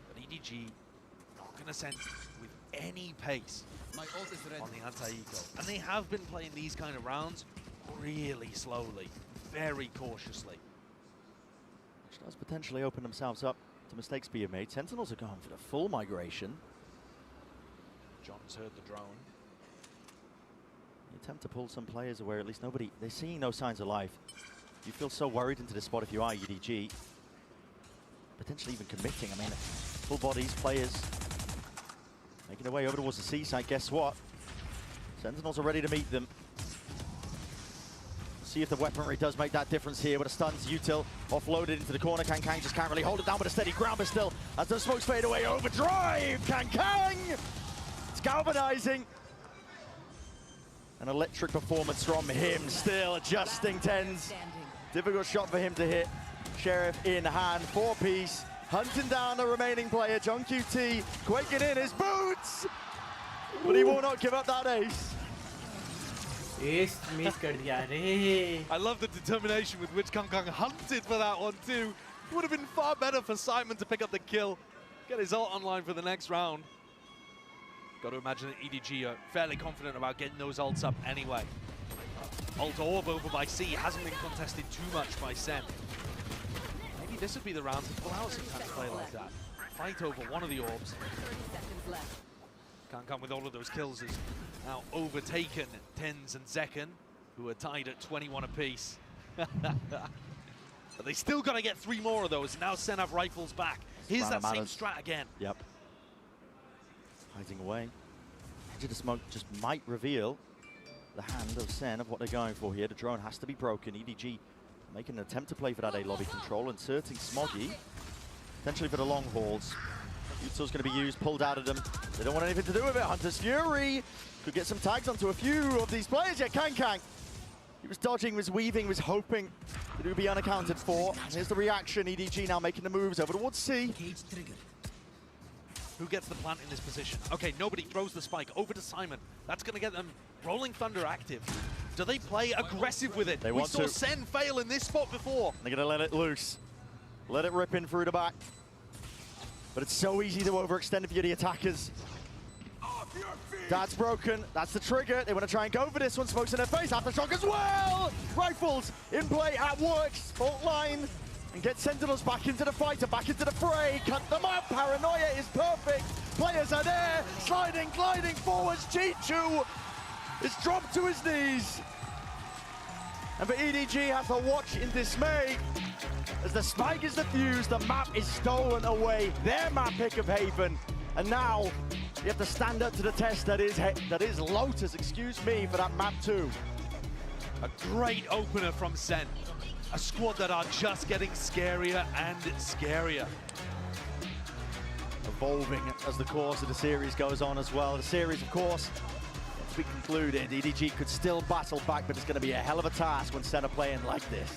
But EDG not going to send with any pace on the anti-eco. And they have been playing these kind of rounds really slowly, very cautiously. Which does potentially open themselves up to mistakes being made. Sentinels are going for the full migration. John's heard the drone. You attempt to pull some players away, at least nobody, they're seeing no signs of life. You feel so worried into this spot if you are EDG. Potentially even committing. I mean, full bodies, players making their way over towards the seaside. Guess what? Sentinels are ready to meet them. See if the weaponry does make that difference here with the stuns. Util offloaded into the corner. Kang just can't really hold it down with a steady ground, but still, as the smokes fade away, overdrive! Kang! It's galvanizing. An electric performance from him, still adjusting tens. Difficult shot for him to hit. Sheriff in hand, 4-piece. Hunting down the remaining player, John QT, quaking in his boots! But he will not give up that ace. I love the determination with which Kang hunted for that one too. Would have been far better for Simon to pick up the kill, get his ult online for the next round. Got to imagine that EDG are fairly confident about getting those ults up anyway. Ult orb over by C hasn't been contested too much by SEN. Maybe this would be the round to pull out some kind of play like that. Fight over one of the orbs. Can't come with all of those kills is now overtaken Tens and Zekken, who are tied at 21 apiece. But they still got to get 3 more of those. Now SEN have rifles back. Here's that same strat again. Yep. Hiding away. Edge of the smoke just might reveal the hand of SEN of what they're going for here. The drone has to be broken. EDG making an attempt to play for that A lobby control, inserting Smoggy, potentially for the long hauls. Util's going to be used, pulled out of them. They don't want anything to do with it. Hunter's Fury could get some tags onto a few of these players. Yet Kang, he was dodging, was weaving, was hoping that it would be unaccounted for. And here's the reaction. EDG now making the moves over towards C. Who gets the plant in this position? Okay, nobody throws the spike over to Simon. That's going to get them Rolling Thunder active. Do they play aggressive with it? They want to. We saw SEN fail in this spot before. They're going to let it loose. Let it rip in through the back. But it's so easy to overextend if you're the attackers. That's broken. That's the trigger. They want to try and go for this one. Smokes in their face. Aftershock as well. Rifles in play at work. Fault line. And get Sentinels back into the fight and back into the fray. Cut them up. Paranoia is perfect. Players are there. Sliding, gliding forwards. Chichu is dropped to his knees. And for EDG has to watch in dismay as the spike is defused, the map is stolen away. Their map pick of Haven. And now you have to stand up to the test that is Lotus, excuse me, for that map too. A great opener from SEN. A squad that are just getting scarier and scarier. Evolving as the course of the series goes on as well. The series, of course, to be concluded. EDG could still battle back, but it's going to be a hell of a task when SEN are playing like this.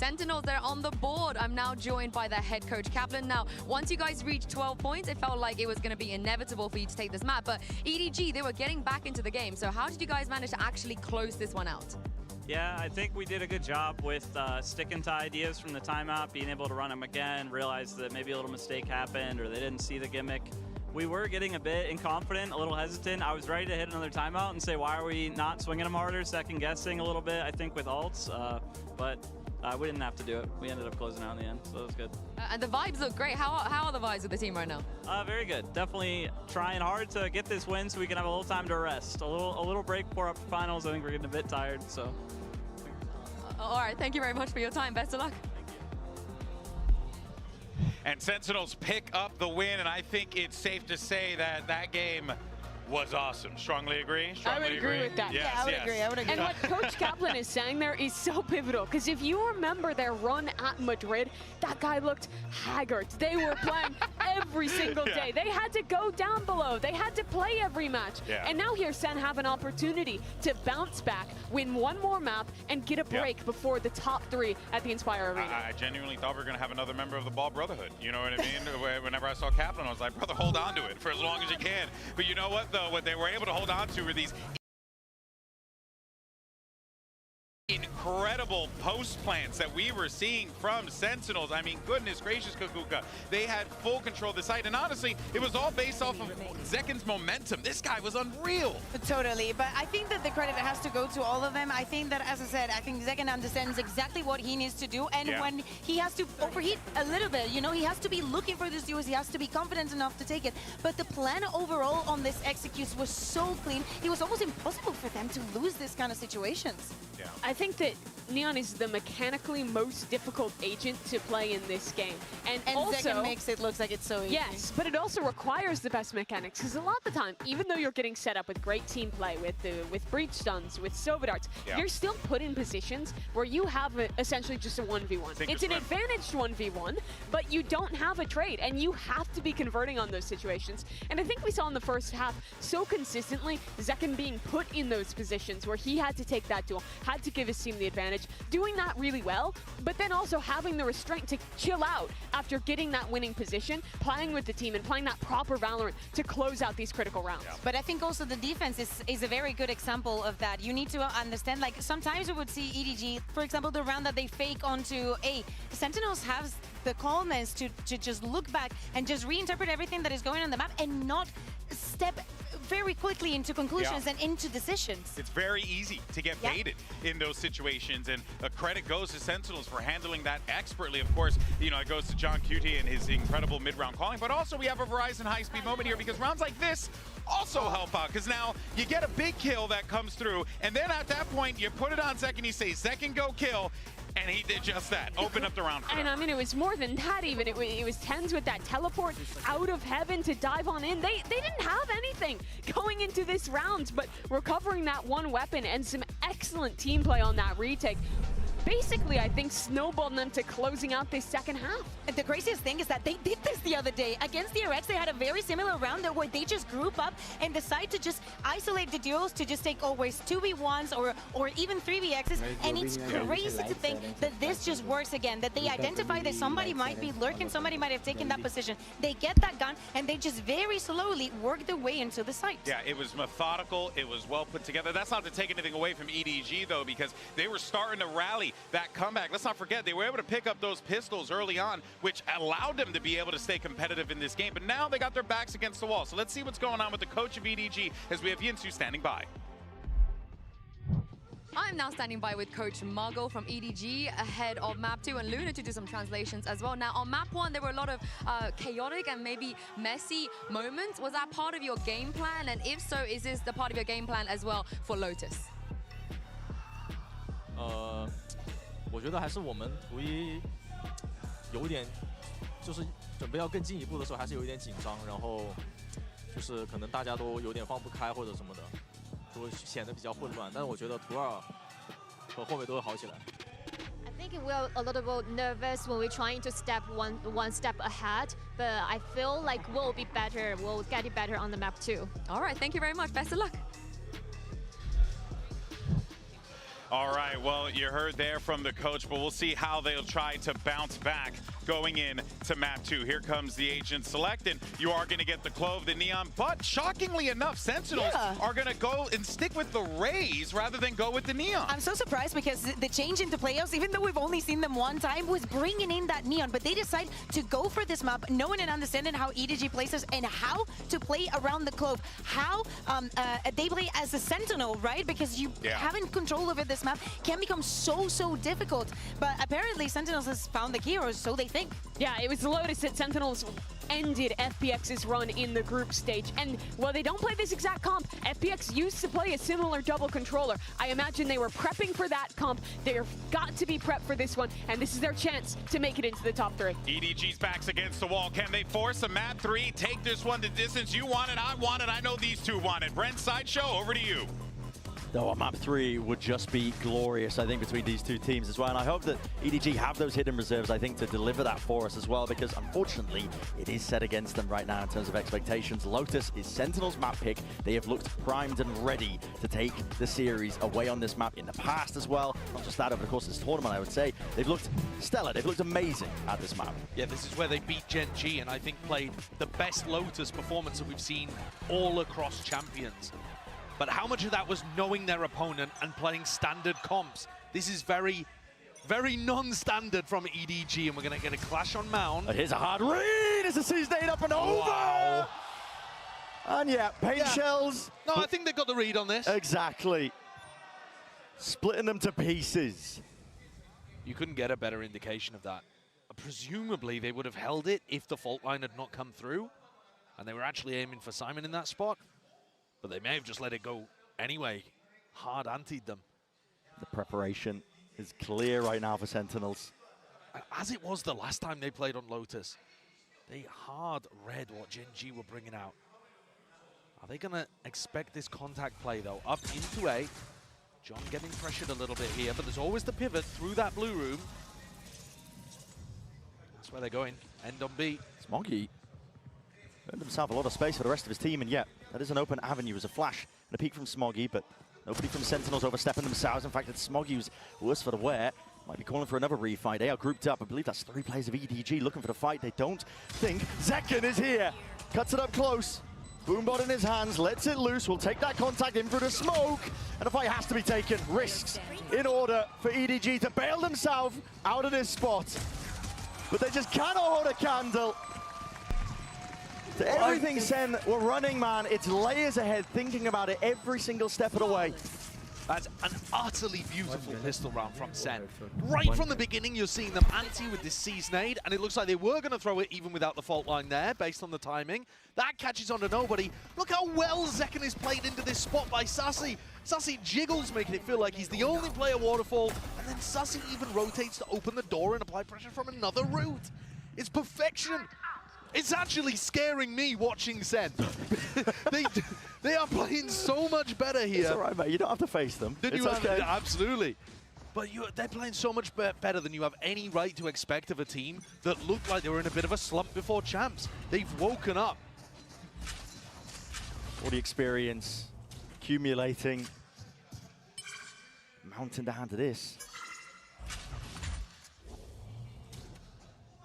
Sentinels, they're on the board. I'm now joined by their head coach, Kaplan. Now, once you guys reached 12 points, it felt like it was going to be inevitable for you to take this map. But EDG, they were getting back into the game. So how did you guys manage to actually close this one out? Yeah, I think we did a good job with sticking to ideas from the timeout, being able to run them again, realize that maybe a little mistake happened or they didn't see the gimmick. We were getting a bit inconfident, a little hesitant. I was ready to hit another timeout and say, why are we not swinging them harder, second guessing a little bit, I think, with ults. But we didn't have to do it. We ended up closing out in the end, so it was good. And the vibes look great. How are the vibes with the team right now? Very good. Definitely trying hard to get this win so we can have a little time to rest. A little break before up finals. I think we're getting a bit tired, so. All right, thank you very much for your time. Best of luck. And Sentinels pick up the win, and I think it's safe to say that that game was awesome. Strongly agree? Strongly I would agree with that. Yes, yeah, I would agree. I would agree. And what Coach Kaplan is saying there is so pivotal, because if you remember their run at Madrid, that guy looked haggard. They were playing every single day. They had to go down below. They had to play every match. Yeah. And now here SEN have an opportunity to bounce back, win one more map, and get a break before the top 3 at the Inspire Arena. I genuinely thought we were going to have another member of the Ball Brotherhood. You know what I mean? Whenever I saw Kaplan, I was like, brother, hold on to it for as long as you can. But you know what, though? What they were able to hold on to were these incredible post plants that we were seeing from Sentinels. I mean, goodness gracious, Kakuka. They had full control of the site, and honestly, it was all based off of Zeken's momentum. This guy was unreal. Totally, but I think that the credit has to go to all of them. I think that, as I said, I think Zeken understands exactly what he needs to do, and when he has to overheat a little bit, you know, he has to be looking for this duos, he has to be confident enough to take it. But the plan overall on this executes was so clean, it was almost impossible for them to lose this kind of situations. Yeah. I think that Neon is the mechanically most difficult agent to play in this game. And also, Zeken makes it look like it's so easy. Yes, but it also requires the best mechanics, because a lot of the time, even though you're getting set up with great team play, with breach stuns, with Sova darts, you're still put in positions where you have essentially just a 1v1. It's an advantaged 1v1, but you don't have a trade, and you have to be converting on those situations. And I think we saw in the first half so consistently Zeken being put in those positions where he had to take that duel, had to give his team the advantage, doing that really well, but then also having the restraint to chill out after getting that winning position, playing with the team and playing that proper Valorant to close out these critical rounds. But I think also the defense is a very good example of that. You need to understand, like, sometimes we would see EDG, for example, the round that they fake onto A. Sentinels has the calmness to just look back and just reinterpret everything that is going on the map and not step very quickly into conclusions and into decisions. It's very easy to get baited in those situations, and credit goes to Sentinels for handling that expertly. Of course, you know, it goes to John Cutie and his incredible mid-round calling, but also we have a Verizon high-speed moment here, because rounds like this also help out, because now you get a big kill that comes through, and then at that point you put it on Zeken, you say, Zeken, go kill. And he did just that, open up the round for And I mean, it was more than that even. It was TenZ with that teleport out of heaven to dive on in. They didn't have anything going into this round, but recovering that one weapon and some excellent team play on that retake basically, I think, snowballed them to closing out this second half. And the craziest thing is that they did this the other day. Against the RX, they had a very similar round where they just group up and decide to just isolate the duos to just take always 2v1s or even 3v-Xs. And it's crazy to think that this just works again, that they identify that somebody might be lurking, somebody might have taken that position. They get that gun, and they just very slowly work their way into the site. Yeah, it was methodical. It was well put together. That's not to take anything away from EDG, though, because they were starting to rally that comeback. Let's not forget, they were able to pick up those pistols early on, which allowed them to be able to stay competitive in this game. But now they got their backs against the wall. So let's see what's going on with the coach of EDG as we have Yinsu standing by. I'm now standing by with Coach Margot from EDG ahead of Map 2 and Luna to do some translations as well. Now, on Map 1, there were a lot of chaotic and maybe messy moments. Was that part of your game plan? And if so, is this the part of your game plan as well for Lotus? 我觉得还是我们图一有点，就是准备要更进一步的时候，还是有一点紧张，然后就是可能大家都有点放不开或者什么的，都显得比较混乱。但是我觉得图二和后面都会好起来。 I think we're a little bit nervous when we're trying to step one step ahead, but I feel like we'll be better. We'll get it better on the map too. All right, thank you very much. Best of luck. All right, well, you heard there from the coach, but we'll see how they'll try to bounce back going in to map 2. Here comes the agent select, and you are going to get the Clove, the Neon, but shockingly enough, Sentinels are going to go and stick with the Rays rather than go with the Neon. I'm so surprised because the change into playoffs, even though we've only seen them one time, was bringing in that Neon, but they decide to go for this map, knowing and understanding how EDG plays this and how to play around the Clove, how they play as a Sentinel, right? Because you having control over this map can become so difficult. But apparently Sentinels has found the heroes, so they think. Yeah, it was Lotus that Sentinels ended FPX's run in the group stage. And while they don't play this exact comp, FPX used to play a similar double controller. I imagine they were prepping for that comp. They've got to be prepped for this one, and this is their chance to make it into the top 3. EDG's back's against the wall. Can they force a map 3? Take this one to distance. You want it, I want it. I know these two want it. Brent, Sideshow, over to you. No, a map 3 would just be glorious, I think, between these two teams as well. And I hope that EDG have those hidden reserves, I think, to deliver that for us as well, because unfortunately, it is set against them right now in terms of expectations. Lotus is Sentinel's map pick. They have looked primed and ready to take the series away on this map in the past as well. Not just that, over the course of this tournament, I would say. They've looked stellar. They've looked amazing at this map. Yeah, this is where they beat Gen G, and I think played the best Lotus performance that we've seen all across Champions. But how much of that was knowing their opponent and playing standard comps? This is very, very non-standard from EDG, and we're going to get a clash on Mound. Here's a hard read as the C's stayed up and over. Wow. And yeah, paint shells. No, I think they got the read on this. Exactly. Splitting them to pieces. You couldn't get a better indication of that. Presumably, they would have held it if the fault line had not come through, and they were actually aiming for Simon in that spot. But they may have just let it go anyway. Hard antied them. The preparation is clear right now for Sentinels. As it was the last time they played on Lotus, they hard read what Gen G were bringing out. Are they going to expect this contact play, though? Up into A. John getting pressured a little bit here, but there's always the pivot through that blue room. That's where they're going. End on B. Smoggy earned himself a lot of space for the rest of his team, and yet that is an open avenue as a flash and a peek from Smoggy, but nobody from Sentinels overstepping themselves. In fact, it's Smoggy who's worse for the wear. Might be calling for another refight. They are grouped up. I believe that's 3 players of EDG looking for the fight. They don't think Zekken is here. Cuts it up close. Boombot in his hands, lets it loose. Will take that contact in through the smoke. And the fight has to be taken. Risks in order for EDG to bail themselves out of this spot. But they just cannot hold a candle to everything SEN were running, man. It's layers ahead, thinking about it every single step of the way. That's an utterly beautiful pistol round from SEN. Right from the beginning, you're seeing them anti with this C-Snade, and it looks like they were going to throw it even without the fault line there, based on the timing. That catches on to nobody. Look how well Zekken is played into this spot by Sacy. Sacy jiggles, making it feel like he's the only player Waterfall, and then Sacy even rotates to open the door and apply pressure from another route. It's perfection. It's actually scaring me watching SEN. they are playing so much better here. It's all right, mate. You don't have to face them. It's okay. Absolutely. But they're playing so much better than you have any right to expect of a team that looked like they were in a bit of a slump before champs. They've woken up. All the experience accumulating. Mounting the hand to this.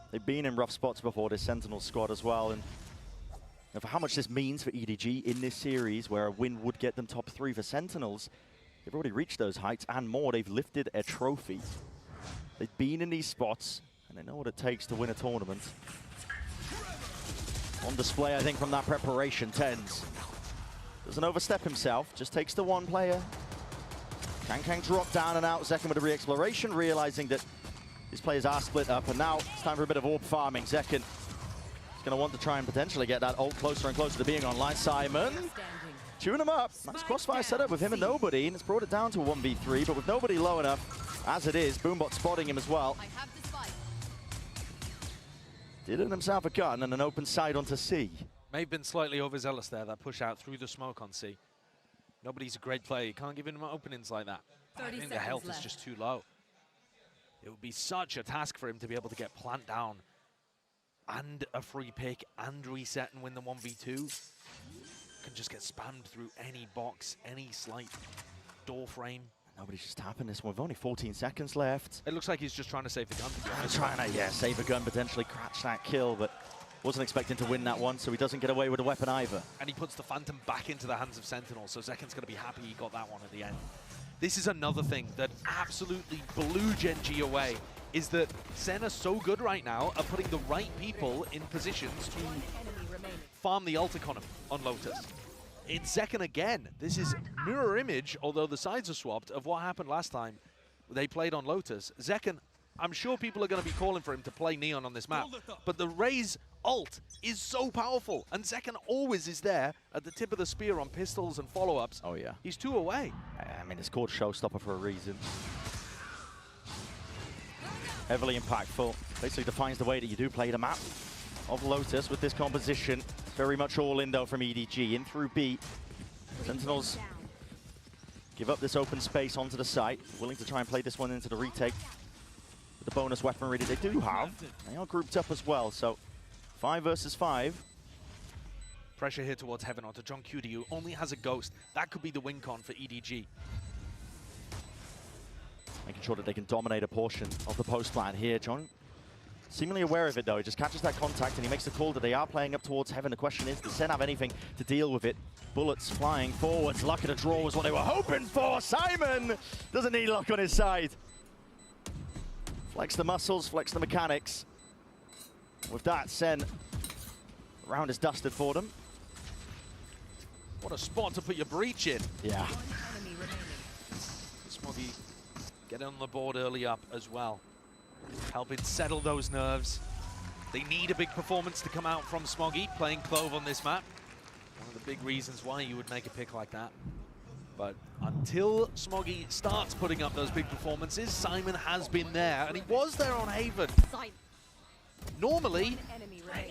They've been in rough spots before, this Sentinel squad as well, and for how much this means for EDG in this series, where a win would get them top 3 for Sentinels, they've already reached those heights and more. They've lifted a trophy. They've been in these spots, and they know what it takes to win a tournament. On display, I think, from that preparation, TenZ doesn't overstep himself, just takes the one player. Kang drop down and out, Zekken with a re-exploration, realizing that these players are split up, and now it's time for a bit of orb farming. Zekken is going to want to try and potentially get that ult closer and closer to being online. Simon, tune him up. Nice crossfire setup with him and nobody, and it's brought it down to a 1v3, but with nobody low enough, as it is, Boombot spotting him as well. Did earn himself a gun and an open side onto C. May have been slightly overzealous there, that push out through the smoke on C. Nobody's a great player. You can't give him openings like that. I think the health is just too low. It would be such a task for him to be able to get plant down and a free pick and reset and win the 1v2. Can just get spammed through any box, any slight door frame. Nobody's just tapping this one. We've only 14 seconds left. It looks like he's just trying to save the gun. He's trying to, yeah, save a gun, potentially catch that kill, but wasn't expecting to win that one, so he doesn't get away with a weapon either. And he puts the Phantom back into the hands of Sentinels, so Zeken's going to be happy he got that one at the end. This is another thing that absolutely blew Gen G away, is that SEN are so good right now at putting the right people in positions to farm the ult economy on Lotus. It's Zeken again. This is mirror image, although the sides are swapped, of what happened last time they played on Lotus. Zeken, I'm sure people are going to be calling for him to play Neon on this map, but the Raze ult is so powerful, and Zeken always is there at the tip of the spear on pistols and follow-ups. Oh, yeah. He's 2 away. I mean, it's called Showstopper for a reason. Heavily impactful. Basically defines the way that you do play the map of Lotus with this composition. Very much all in, though, from EDG. In through B. Sentinels give up this open space onto the site. Willing to try and play this one into the retake. With the bonus weaponry that they do have. They are grouped up as well, so 5 versus 5. Pressure here towards Heaven onto John Cutie, who only has a Ghost. That could be the win con for EDG. Making sure that they can dominate a portion of the post plant here. John, seemingly aware of it, though. He just catches that contact and he makes the call that they are playing up towards Heaven. The question is, does SEN have anything to deal with it? Bullets flying forwards. Luck at a draw was what they were hoping for. Simon doesn't need luck on his side. Flex the muscles, flex the mechanics. With that, SEN, the round is dusted for them. What a spot to put your breach in. Yeah. Smoggy getting on the board early up as well. Helping settle those nerves. They need a big performance to come out from Smoggy, playing Clove on this map. One of the big reasons why you would make a pick like that. But until Smoggy starts putting up those big performances, Simon has been there, and he was there on Haven. Normally,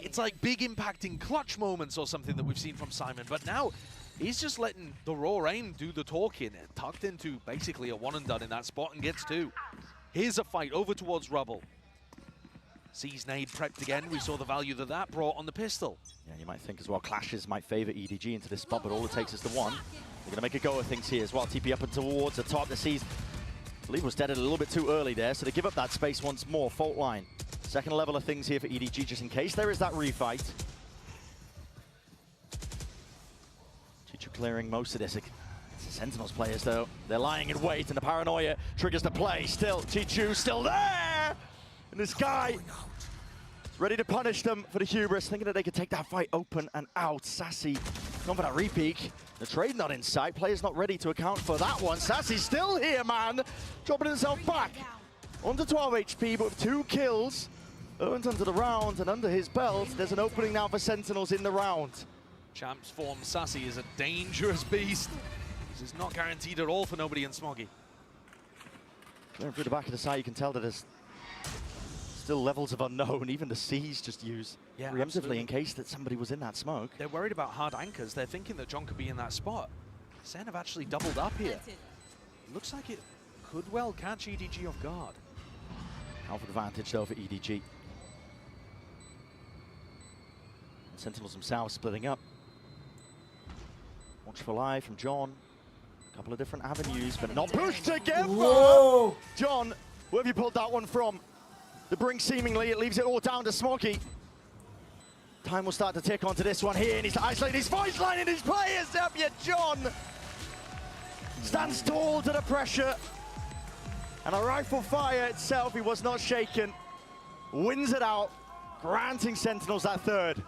it's like big impacting clutch moments or something that we've seen from Simon, but now he's just letting the raw aim do the talking, tucked into basically a one and done in that spot and gets 2. Here's a fight over towards Rubble. Sees nade prepped again. We saw the value that that brought on the pistol. Yeah, you might think as well clashes might favor EDG into this spot, but all it takes is the one. They're going to make a go of things here as well. TP up and towards the top. The Seas, I believe, was deaded a little bit too early there, so they give up that space once more. Fault line. Second level of things here for EDG, just in case there is that refight. Chichu clearing most of this. Sentinels players, though, they're lying in wait, and the paranoia triggers the play. Still, Chichu still there! And this guy is ready to punish them for the hubris, thinking that they could take that fight open and out. Sacy going for that repeak. The trade not in sight. Players not ready to account for that one. Sacy's still here, man. Dropping himself back. Under 12 HP, but with 2 kills. Earned under the round and under his belt. There's an opening now for Sentinels in the round. Champ's form, Sacy is a dangerous beast. This is not guaranteed at all for nobody in Smoggy. Going through the back of the side, you can tell that there's still levels of unknown. Even the Seas just use preemptively absolutely. in case that somebody was in that smoke. They're worried about hard anchors. They're thinking that John could be in that spot. SEN have actually doubled up here. Looks like it could well catch EDG off guard. Alpha advantage, though, for EDG. Sentinels themselves splitting up. Watch for live from John. A couple of different avenues, but not pushed together. Whoa. John, where have you pulled that one from? The brink seemingly, it leaves it all down to Smoggy. Time will start to tick onto this one here, and he's isolating his voice line and his players up, yet John stands tall to the pressure. And a rifle fire itself, he was not shaken. Wins it out, granting Sentinels that 3rd.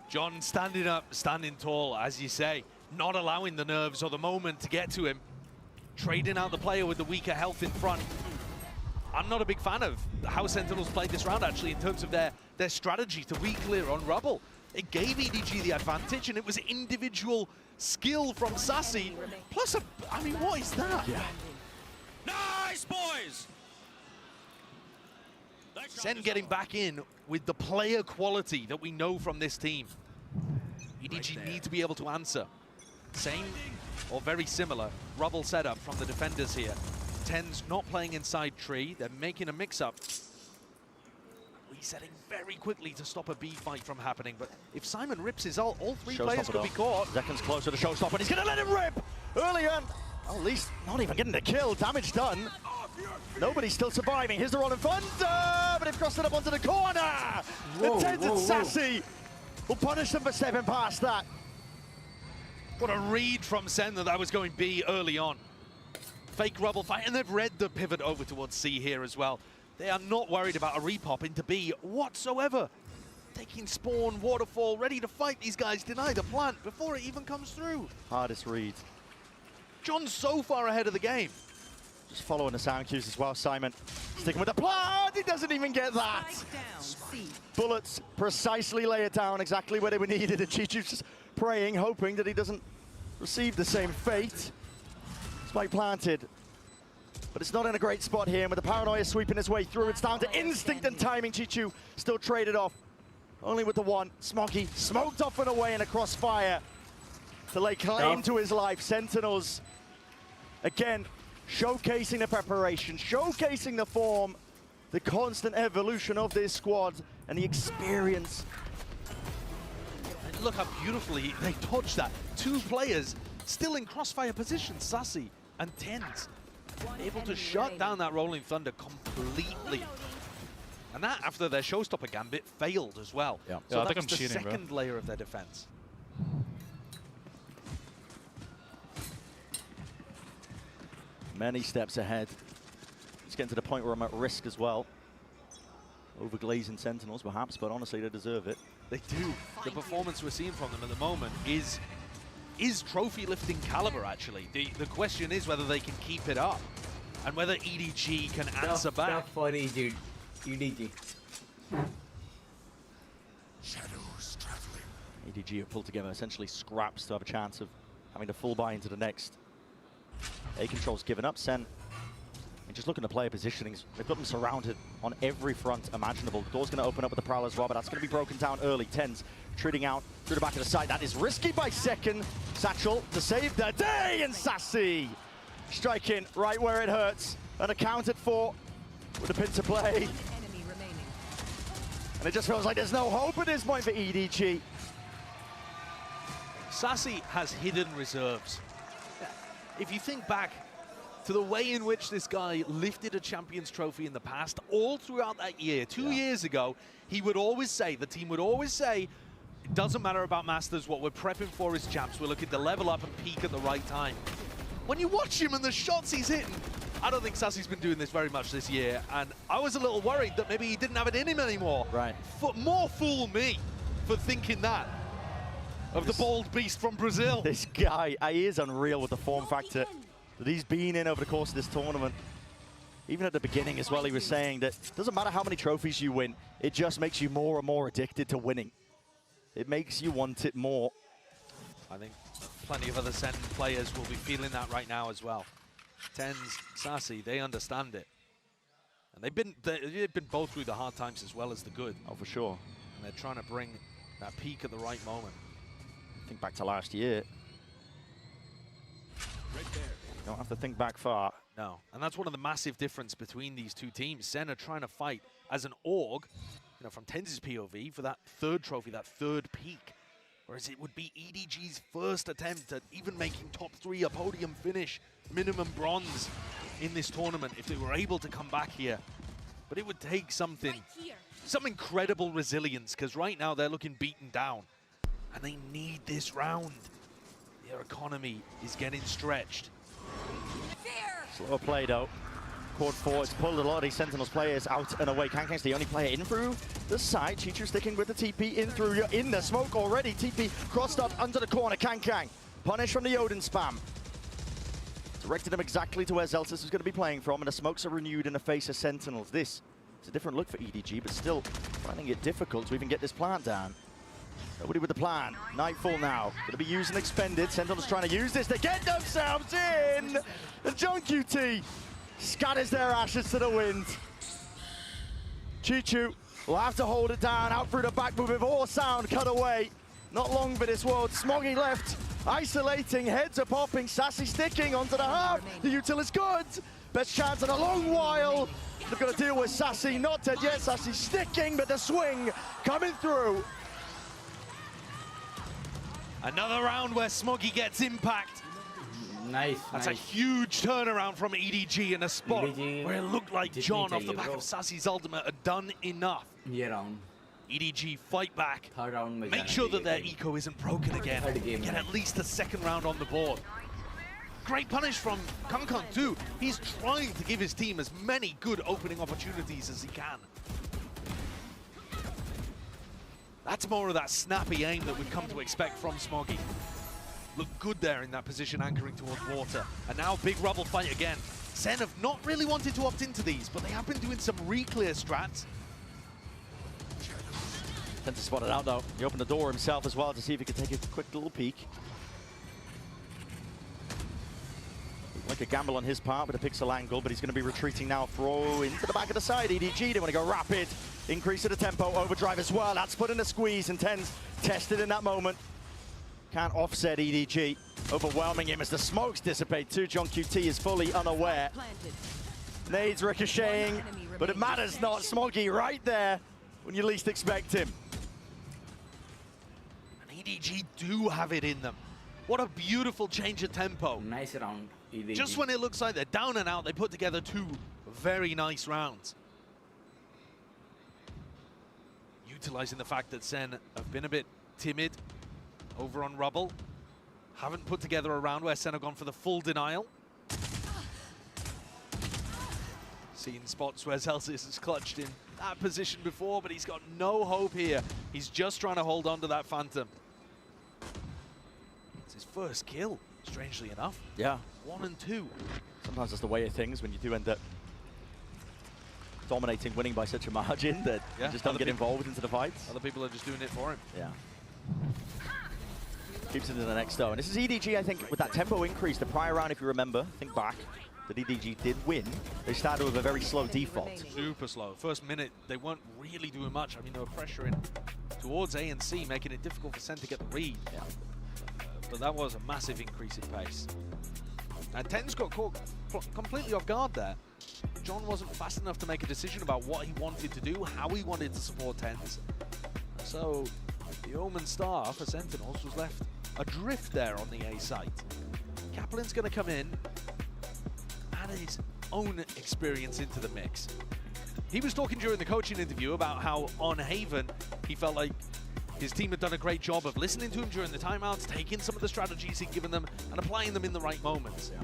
John standing up, standing tall, as you say, not allowing the nerves or the moment to get to him. Trading out the player with the weaker health in front. I'm not a big fan of how Sentinels played this round, actually, in terms of their strategy to weak clear on Rubble. It gave EDG the advantage, and it was individual skill from Sacy. Plus, I mean, what is that? Yeah. Nice, boys! SEN getting back in with the player quality that we know from this team. EDG need to be able to answer. Same or very similar Rubble setup from the defenders here. Ten's not playing inside tree. They're making a mix-up. Resetting very quickly to stop a B fight from happening. But if Simon rips his ult, all 3 players could be caught. Zeken's closer to Showstopper, and he's going to let him rip! Early on, Well, at least not even getting the kill. Damage done. Nobody's still surviving. Here's the Rolling Thunder, but they've crossed it up onto the corner. The Tens and Sacy will punish them for stepping past that. What a read from Sen that was going B early on. Fake rubble fight, and they've read the pivot over towards C here as well. They are not worried about a repop into B whatsoever. Taking spawn, waterfall, ready to fight these guys, deny the plant before it even comes through. Hardest read. John's so far ahead of the game. Just following the sound cues as well, Simon. Sticking with the plant, he doesn't even get that. Bullets precisely lay it down exactly where they were needed, and Chichu's just praying, hoping that he doesn't receive the same fate. Spike planted, but it's not in a great spot here, and with the paranoia sweeping his way through, it's down to instinct and timing. Chichu still traded off, only with the one. Smoggy smoked off and away in a crossfire to lay claim to his life. Sentinels, again, showcasing the preparation, showcasing the form, the constant evolution of this squad, and the experience. And look how beautifully they dodged that. Two players still in crossfire position, Sacy and Tens, able to shut down that Rolling Thunder completely. And that after their showstopper gambit failed as well. Yeah. So I think that's I'm the cheating, second bro. layer of their defense. Many steps ahead. It's getting to the point where I'm at risk as well. Overglazing Sentinels perhaps, but honestly they deserve it. They do. The performance we're seeing from them at the moment is trophy lifting caliber, actually. The question is whether they can keep it up and whether EDG can answer back. Not funny, dude. EDG. EDG have pulled together essentially scraps to have a chance of having to full buy into the next. A-Control's given up. Sen, and just looking at player positionings, they've got them surrounded on every front imaginable. The door's going to open up with the Prowl as well, but that's going to be broken down early. Tens treating out through the back of the side. That is risky by second. Satchel to save the day, and Sacy striking right where it hurts. Unaccounted for with a pin to play. And it just feels like there's no hope at this point for EDG. Sacy has hidden reserves. If you think back to the way in which this guy lifted a Champions Trophy in the past, all throughout that year, 2 years ago, he would always say, the team would always say, it doesn't matter about Masters, what we're prepping for is champs. We're looking to level up and peak at the right time. When you watch him and the shots he's hitting, I don't think Sacy's been doing this very much this year, and I was a little worried that maybe he didn't have it in him anymore. Right. More fool me for thinking that of the bald beast from Brazil. This guy, he is unreal with the form factor that he's been in over the course of this tournament. Even at the beginning as well, he was saying that it doesn't matter how many trophies you win, it just makes you more and more addicted to winning. It makes you want it more. I think plenty of other Sen players will be feeling that right now as well. Tens, Sacy, they understand it. And they've been both through the hard times as well as the good. Oh, for sure. And they're trying to bring that peak at the right moment. Think back to last year. Right there. You don't have to think back far. No, and that's one of the massive difference between these two teams. Sen are trying to fight as an org, you know, from Tens' POV for that third trophy, that third peak. Whereas it would be EDG's first attempt at even making top 3, a podium finish, minimum bronze in this tournament if they were able to come back here. But it would take something, some incredible resilience, because right now they're looking beaten down. And they need this round. Their economy is getting stretched. Slower play though. Quad 4, it's pulled a lot of these Sentinels players out and away. Kankang's the only player in through the side. Chichu sticking with the TP in through. You're in the smoke already. TP crossed up under the corner. Kankang punished from the Odin spam. Directed him exactly to where Zeltis is going to be playing from, and the smokes are renewed in the face of Sentinels. This is a different look for EDG, but still finding it difficult to even get this plant down. Nobody with the plan. Nightfall now. Going to be used and expended. Sentinels trying to use this to get themselves in. And John QT scatters their ashes to the wind. Chichu will have to hold it down. Out through the back move before sound cut away. Not long for this world. Smoggy left. Isolating. Heads are popping. Sacy sticking onto the half. The util is good. Best chance in a long while. They've got to deal with Sacy. Not dead yet. Sacy sticking, but the swing coming through. Another round where Smoggy gets impact. Nice. That's a huge turnaround from EDG in a spot EDG where it looked like John off the back of Sacy's ultimate had done enough. round. EDG fight back. Third round में Make जाना sure that चाहिए their कोई. eco isn't broken again. Third game Get में. at least a second round on the board. Great punish from Kankan too. He's trying to give his team as many good opening opportunities as he can. That's more of that snappy aim that we've come to expect from Smoggy. Looked good there in that position, anchoring towards water. And now big rubble fight again. SEN have not really wanted to opt into these, but they have been doing some re-clear strats. Sensor spotted out though. He opened the door himself as well to see if he could take a quick little peek. Like a gamble on his part with a pixel angle, but he's going to be retreating now. Throw into the back of the side. EDG, they want to go rapid. Increase of the tempo, overdrive as well. That's put in a squeeze, and Ten's tested in that moment. Can't offset EDG. Overwhelming him as the smokes dissipate too. John QT is fully unaware. Nades ricocheting, but it matters not. Smoggy right there when you least expect him. And EDG do have it in them. What a beautiful change of tempo. Nice round. EDG. Just when it looks like they're down and out, they put together two very nice rounds. Utilizing the fact that SEN have been a bit timid over on Rubble. Haven't put together a round where SEN have gone for the full denial. Seen spots where Celsius has clutched in that position before, but he's got no hope here. He's just trying to hold on to that Phantom. It's his first kill, strangely enough. Yeah. 1 and 2. Sometimes that's the way of things when you do end up dominating, winning by such a margin that you just don't get involved into the fights. Other people are just doing it for him. Yeah. Keeps it in the next though. And this is EDG, I think, with that tempo increase. The prior round, if you remember, think back, that EDG did win. They started with a very slow default. Super slow. First minute, they weren't really doing much. I mean, they were pressuring towards A and C, making it difficult for SEN to get the read. Yeah. But that was a massive increase in pace. And Ten's got caught completely off guard there. John wasn't fast enough to make a decision about what he wanted to do, how he wanted to support Tens. So the Omen star for Sentinels was left adrift there on the A site. Kaplan's going to come in, add his own experience into the mix. He was talking during the coaching interview about how on Haven he felt like his team had done a great job of listening to him during the timeouts, taking some of the strategies he'd given them and applying them in the right moments. Yeah.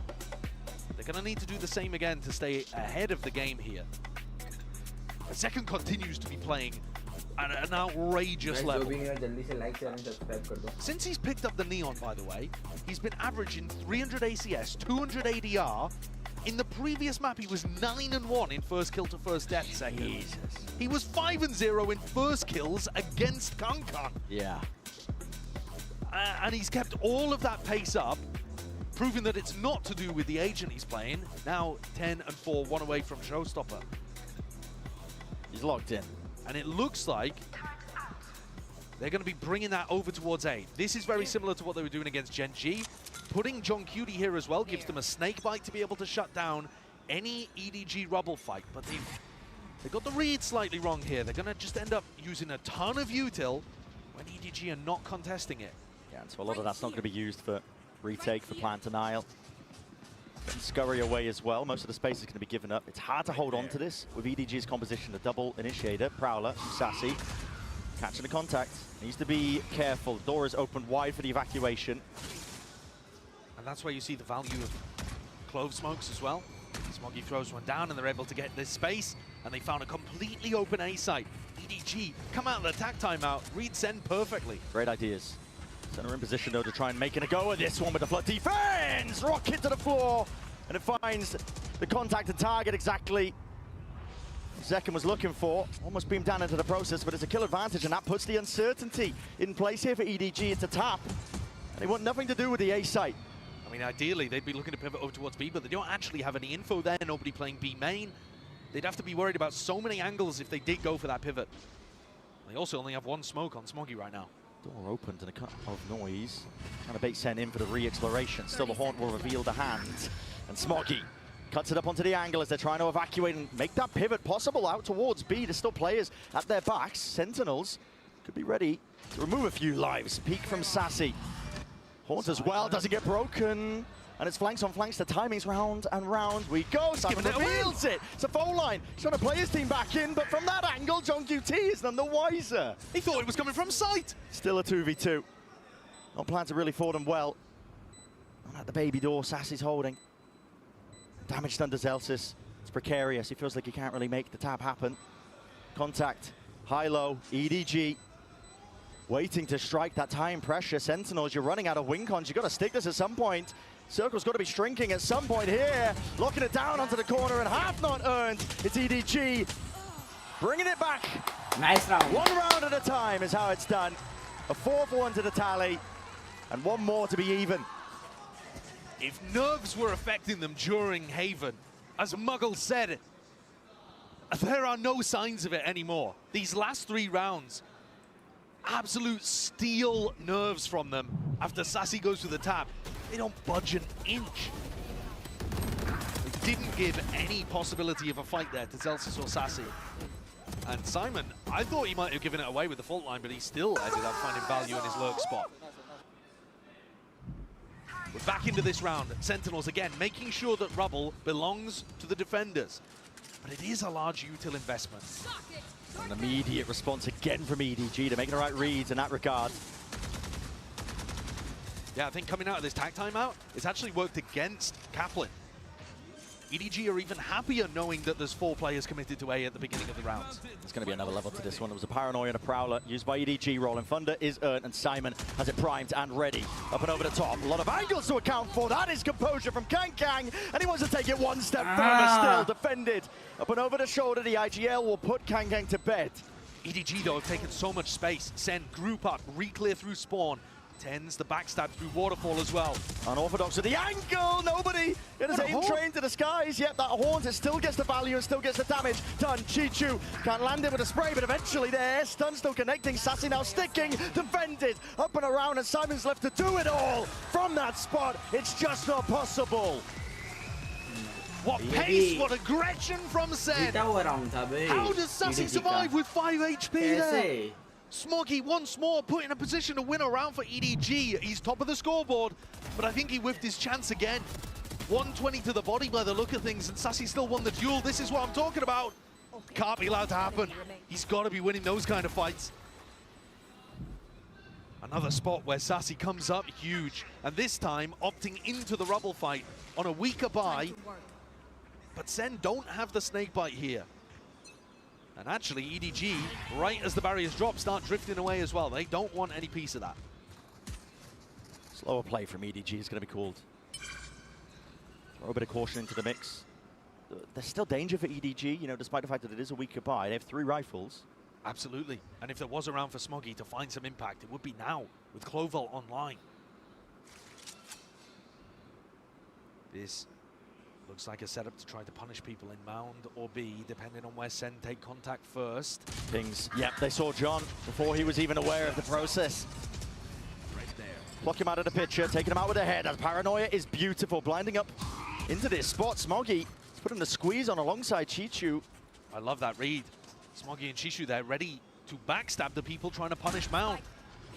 They're going to need to do the same again to stay ahead of the game here. The second continues to be playing at an outrageous level. Since he's picked up the Neon, by the way, he's been averaging 300 ACS, 200 ADR. In the previous map, he was 9-1 in first kill to first death second. Jesus. He was 5-0 in first kills against Kankan. Yeah. And he's kept all of that pace up, proving that it's not to do with the agent he's playing. Now 10-4, one away from Showstopper. He's locked in. And it looks like they're going to be bringing that over towards A. This is very similar to what they were doing against Gen G. Putting John Cutie here as well gives them a snake bite to be able to shut down any EDG Rubble fight. But they've got the read slightly wrong here. They're going to just end up using a ton of util when EDG are not contesting it. Yeah, and so a lot of that's not going to be used for retake, for plant denial. And scurry away as well. Most of the space is going to be given up. It's hard to hold on to this with EDG's composition. The double initiator, Prowler, Sacy, catching the contact. Needs to be careful. The door is opened wide for the evacuation. And that's where you see the value of Clove Smokes as well. Smoggy throws one down and they're able to get this space. And they found a completely open A site. EDG come out of the attack timeout, read SEN perfectly. Great ideas. Center in position though to try and make it a go of this one with the flood defense. Rocket to the floor, and it finds the contact and target exactly Zekken was looking for. Almost beamed down into the process, but it's a kill advantage, and that puts the uncertainty in place here for EDG. It's a tap, and they want nothing to do with the A site. I mean, ideally they'd be looking to pivot over towards B, but they don't actually have any info there. Nobody playing B main. They'd have to be worried about so many angles if they did go for that pivot. They also only have one smoke on Smoggy right now. Door opened and a cut of noise. Trying to bait SEN in for the re-exploration. Still the Haunt will reveal the hand. And Smoggy cuts it up onto the angle as they're trying to evacuate and make that pivot possible out towards B. There's still players at their backs. Sentinels could be ready to remove a few lives. Peek from Sacy. Haunt as well, doesn't get broken. And it's flanks on flanks, the timing's round and round we go. Simon reveals it. It's a phone line. He's trying to play his team back in, but from that angle, John QT is none the wiser. He thought it was coming from sight. Still a 2v2. Not planned to really for them well. And at the baby door, Sacy's holding. Damage done to Zelsis. It's precarious. He feels like he can't really make the tap happen. Contact, high-low, EDG. Waiting to strike that time pressure. Sentinels, you're running out of wing cons. You've got to stick this at some point. Circle's got to be shrinking at some point here. Locking it down onto the corner and half not earned. It's EDG. Bringing it back. Nice round. One round at a time is how it's done. A 4-for-1 to the tally. And one more to be even. If nerves were affecting them during Haven, as Muggle said, there are no signs of it anymore. These last 3 rounds, absolute steel nerves from them. After Sacy goes to the tap, they don't budge an inch. They didn't give any possibility of a fight there to Zelsis or Sacy. And Simon, I thought he might have given it away with the fault line, but he still ended up finding value in his lurk spot. We're back into this round. Sentinels again, making sure that rubble belongs to the defenders. But it is a large util investment. An immediate response again from EDG to making the right reads in that regard. Yeah, I think coming out of this tag timeout, it's actually worked against Kaplan. EDG are even happier knowing that there's 4 players committed to A at the beginning of the round. There's going to be another level to this one. It was a Paranoia and a Prowler used by EDG. Rolling Thunder is earned, and Simon has it primed and ready. Up and over the top. A lot of angles to account for. That is composure from Kang, and he wants to take it one step further still. Defended. Up and over the shoulder, the IGL will put Kang to bed. EDG, though, have taken so much space. Sen, group up, re-clear through spawn. Tens the backstab through Waterfall as well. Unorthodox with the angle, nobody! It is aim train to the skies, yep, that haunt, it still gets the value and still gets the damage done. Chichu can't land it with a spray, but eventually there, stun still connecting, Sacy now sticking, defended, up and around, and Simon's left to do it all from that spot. It's just not possible. What pace, what aggression from Sen! How does Sacy survive with 5 HP there? Smoggy once more put in a position to win a round for EDG. He's top of the scoreboard, but I think he whiffed his chance again. 120 to the body by the look of things, and Sacy still won the duel. This is what I'm talking about. Can't be allowed to happen. He's got to be winning those kind of fights. Another spot where Sacy comes up huge, and this time opting into the rubble fight on a weaker buy. But Sen don't have the snakebite here. And actually, EDG, right as the barriers drop, start drifting away as well. They don't want any piece of that. Slower play from EDG is going to be called. Throw a bit of caution into the mix. There's still danger for EDG, you know, despite the fact that it is a weaker buy. They have 3 rifles. Absolutely. And if there was a round for Smoggy to find some impact, it would be now with Cloval online. This looks like a setup to try to punish people in Mound or B, depending on where Sen take contact first. Pings. Yep, they saw John before he was even aware of the process. Right there. Pluck him out of the picture, taking him out with the head. As Paranoia is beautiful, blinding up into this spot. Smoggy is putting the squeeze on alongside Chichu. I love that read. Smoggy and Chichu there, ready to backstab the people trying to punish Mound.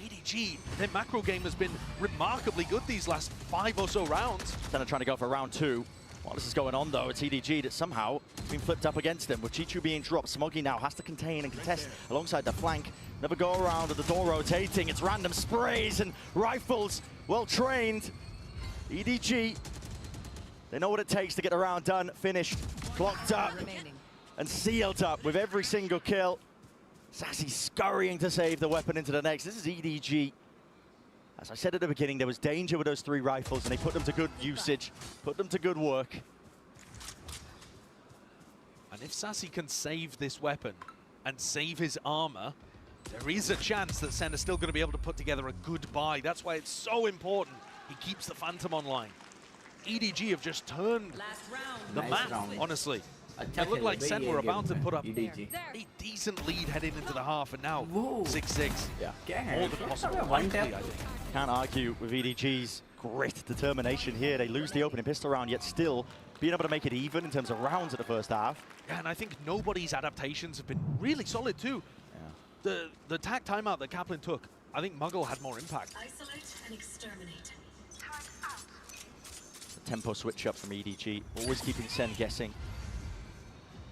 EDG, their macro game has been remarkably good these last 5 or so rounds. Then they're trying to go for round 2. While this is going on, though, it's EDG that's somehow been flipped up against them. With Chichu being dropped, Smoggy now has to contain and contest alongside the flank. Never go around with the door rotating. It's random sprays and rifles. Well trained. EDG, they know what it takes to get the round done, finished, clocked up, and sealed up with every single kill. Sacy scurrying to save the weapon into the next. This is EDG. As I said at the beginning, there was danger with those 3 rifles, and they put them to good usage, put them to good work. And if Sacy can save this weapon and save his armor, there is a chance that Sen is still going to be able to put together a good buy. That's why it's so important he keeps the Phantom online. EDG have just turned the map, honestly. It looked like Sen were about to put up a decent lead heading into the half, and now 6-6. Yeah. More than possible, likely, I think. Can't argue with EDG's grit, determination here. They lose the opening pistol round, yet still being able to make it even in terms of rounds at the first half. Yeah, and I think nobody's adaptations have been really solid too. Yeah. The tag timeout that Kaplan took, I think Muggle had more impact. Isolate and exterminate. tempo switch up from EDG, always keeping Sen guessing.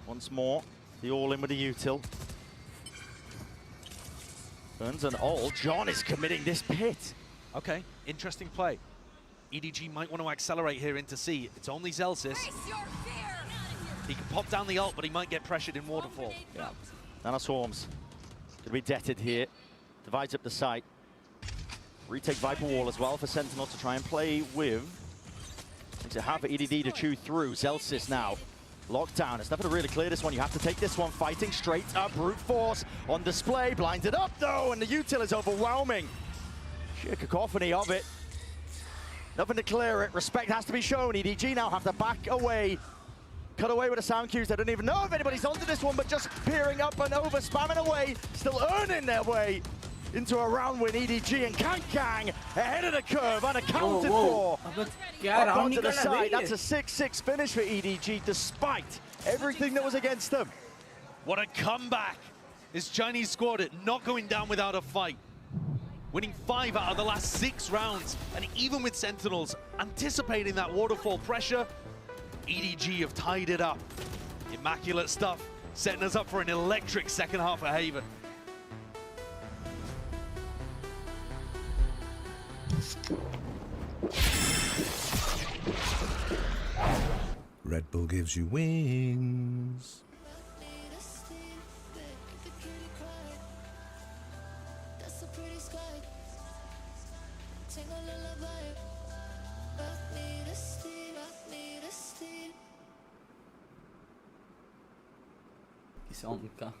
Once more, the all-in with the util. Burns an ult. John is committing this pit. Okay, interesting play. EDG might want to accelerate here into C. It's only Zelsys. He can pop down the ult, but he might get pressured in waterfall. Yeah. Nano Swarms could be deaded here. Divides up the site. Retake Viper Wall as well for Sentinels to try and play with. And to have EDD to chew through. Zelsys now. Lockdown. It's nothing to really clear this one. You have to take this one. Fighting straight up. Brute force on display. Blinded up though. And the util is overwhelming. Sheer cacophony of it. Nothing to clear it. Respect has to be shown. EDG now have to back away. Cut away with the sound cues. They don't even know if anybody's onto this one, but just peering up and over, spamming away. Still earning their way into a round win. EDG and Kang ahead of the curve, unaccounted for. Up onto the side. That's a 6-6 finish for EDG, despite everything that was against them. What a comeback! This Chinese squad not going down without a fight. Winning 5 out of the last 6 rounds, and even with Sentinels anticipating that waterfall pressure, EDG have tied it up. Immaculate stuff, setting us up for an electric second half of Haven. Red Bull gives you wings. Sonka.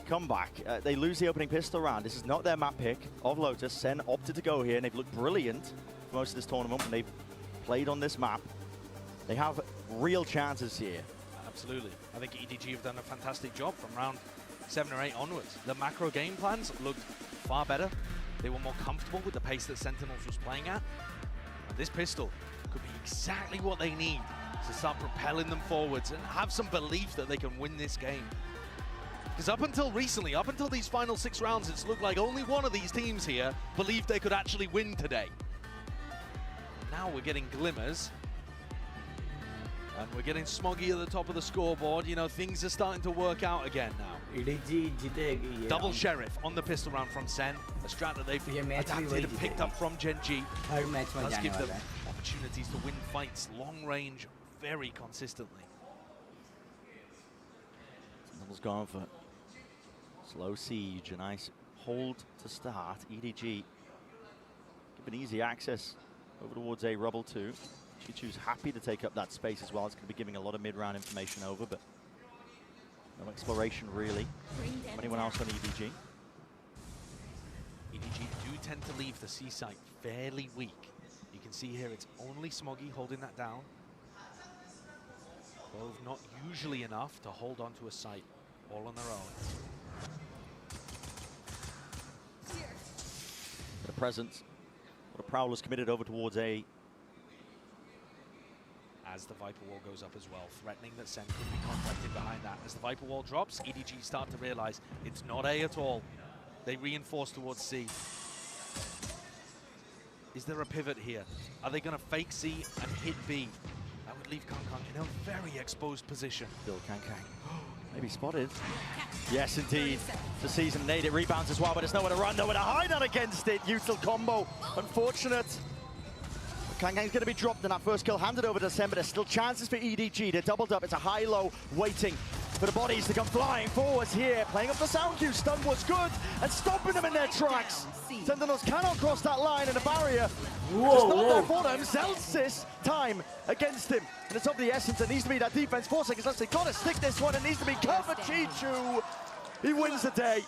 Comeback. They lose the opening pistol round. This is not their map pick of Lotus. Sen opted to go here, and they've looked brilliant for most of this tournament when they've played on this map. They have real chances here. Absolutely. I think EDG have done a fantastic job from round 7 or 8 onwards. The macro game plans looked far better. They were more comfortable with the pace that Sentinels was playing at. And this pistol could be exactly what they need to start propelling them forwards and have some belief that they can win this game. Because up until recently, up until these final 6 rounds, it's looked like only one of these teams here believed they could actually win today. Now we're getting glimmers. And we're getting Smoggy at the top of the scoreboard. You know, things are starting to work out again now. Double Sheriff on the pistol round from Sen. A strat that they've adapted and picked up from Gen G. Does give them opportunities to win fights long range very consistently. Sentinel's gone for slow siege, a nice hold to start. EDG given easy access over towards a Rubble 2. Chichu's happy to take up that space as well. It's going to be giving a lot of mid-round information over, but no exploration really from anyone else on EDG. EDG do tend to leave the C site fairly weak. You can see here it's only Smoggy holding that down. Both not usually enough to hold on to a site all on their own. The presence. What a Prowler's committed over towards A. As the Viper Wall goes up as well, threatening that Sen could be contacted behind that. As the Viper Wall drops, EDG start to realize it's not A at all. They reinforce towards C. Is there a pivot here? Are they going to fake C and hit B? That would leave Kang in a very exposed position. Still Kang. Maybe spotted. Yes, indeed. The season nade it rebounds as well, but it's nowhere to run, nowhere to hide out against it. Util combo. Unfortunate. Kang's going to be dropped in that first kill, handed over to Sen, but there's still chances for EDG. They're doubled up. It's a high-low waiting for the bodies to come flying forwards here. Playing up the sound cue. Stun was good and stopping them in their tracks. Sentinels cannot cross that line, and the barrier just not there for them. Zelsys time against him. And it's of the essence. There needs to be that defense. 4 seconds left. They've got to stick this one. It needs to be covered. Chichu, he wins the day.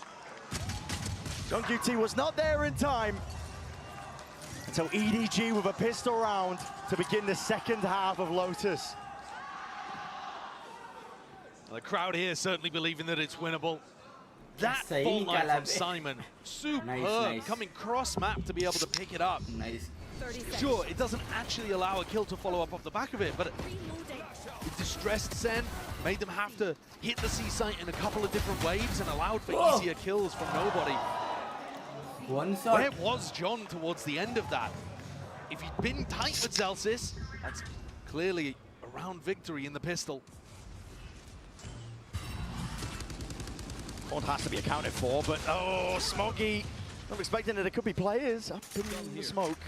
JungQT was not there in time. So EDG with a pistol round to begin the second half of Lotus. Well, the crowd here certainly believing that it's winnable. That Sacy full line from Kaplan. Simon, superb, Nice. coming cross-map to be able to pick it up. Nice. Sure, it doesn't actually allow a kill to follow up off the back of it, but it distressed Sen, made them have to hit the C site in a couple of different waves and allowed for easier kills from nobody. One shot. Where was John towards the end of that? If he'd been tight with Celsius, that's clearly a round victory in the pistol. One has to be accounted for, but oh, Smokey. I'm expecting that it could be players up in the smoke.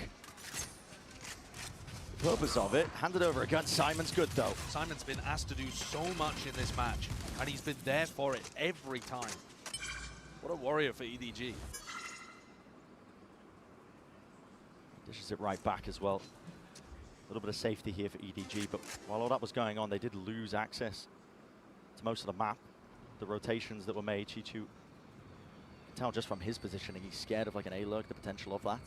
The purpose of it, handed over a gun. Simon's good though. Simon's been asked to do so much in this match, and he's been there for it every time. What a warrior for EDG. Dishes it right back as well. A little bit of safety here for EDG, but while all that was going on, they did lose access to most of the map. The rotations that were made, Chichu, you can tell just from his positioning, he's scared of like an A-lurk, the potential of that.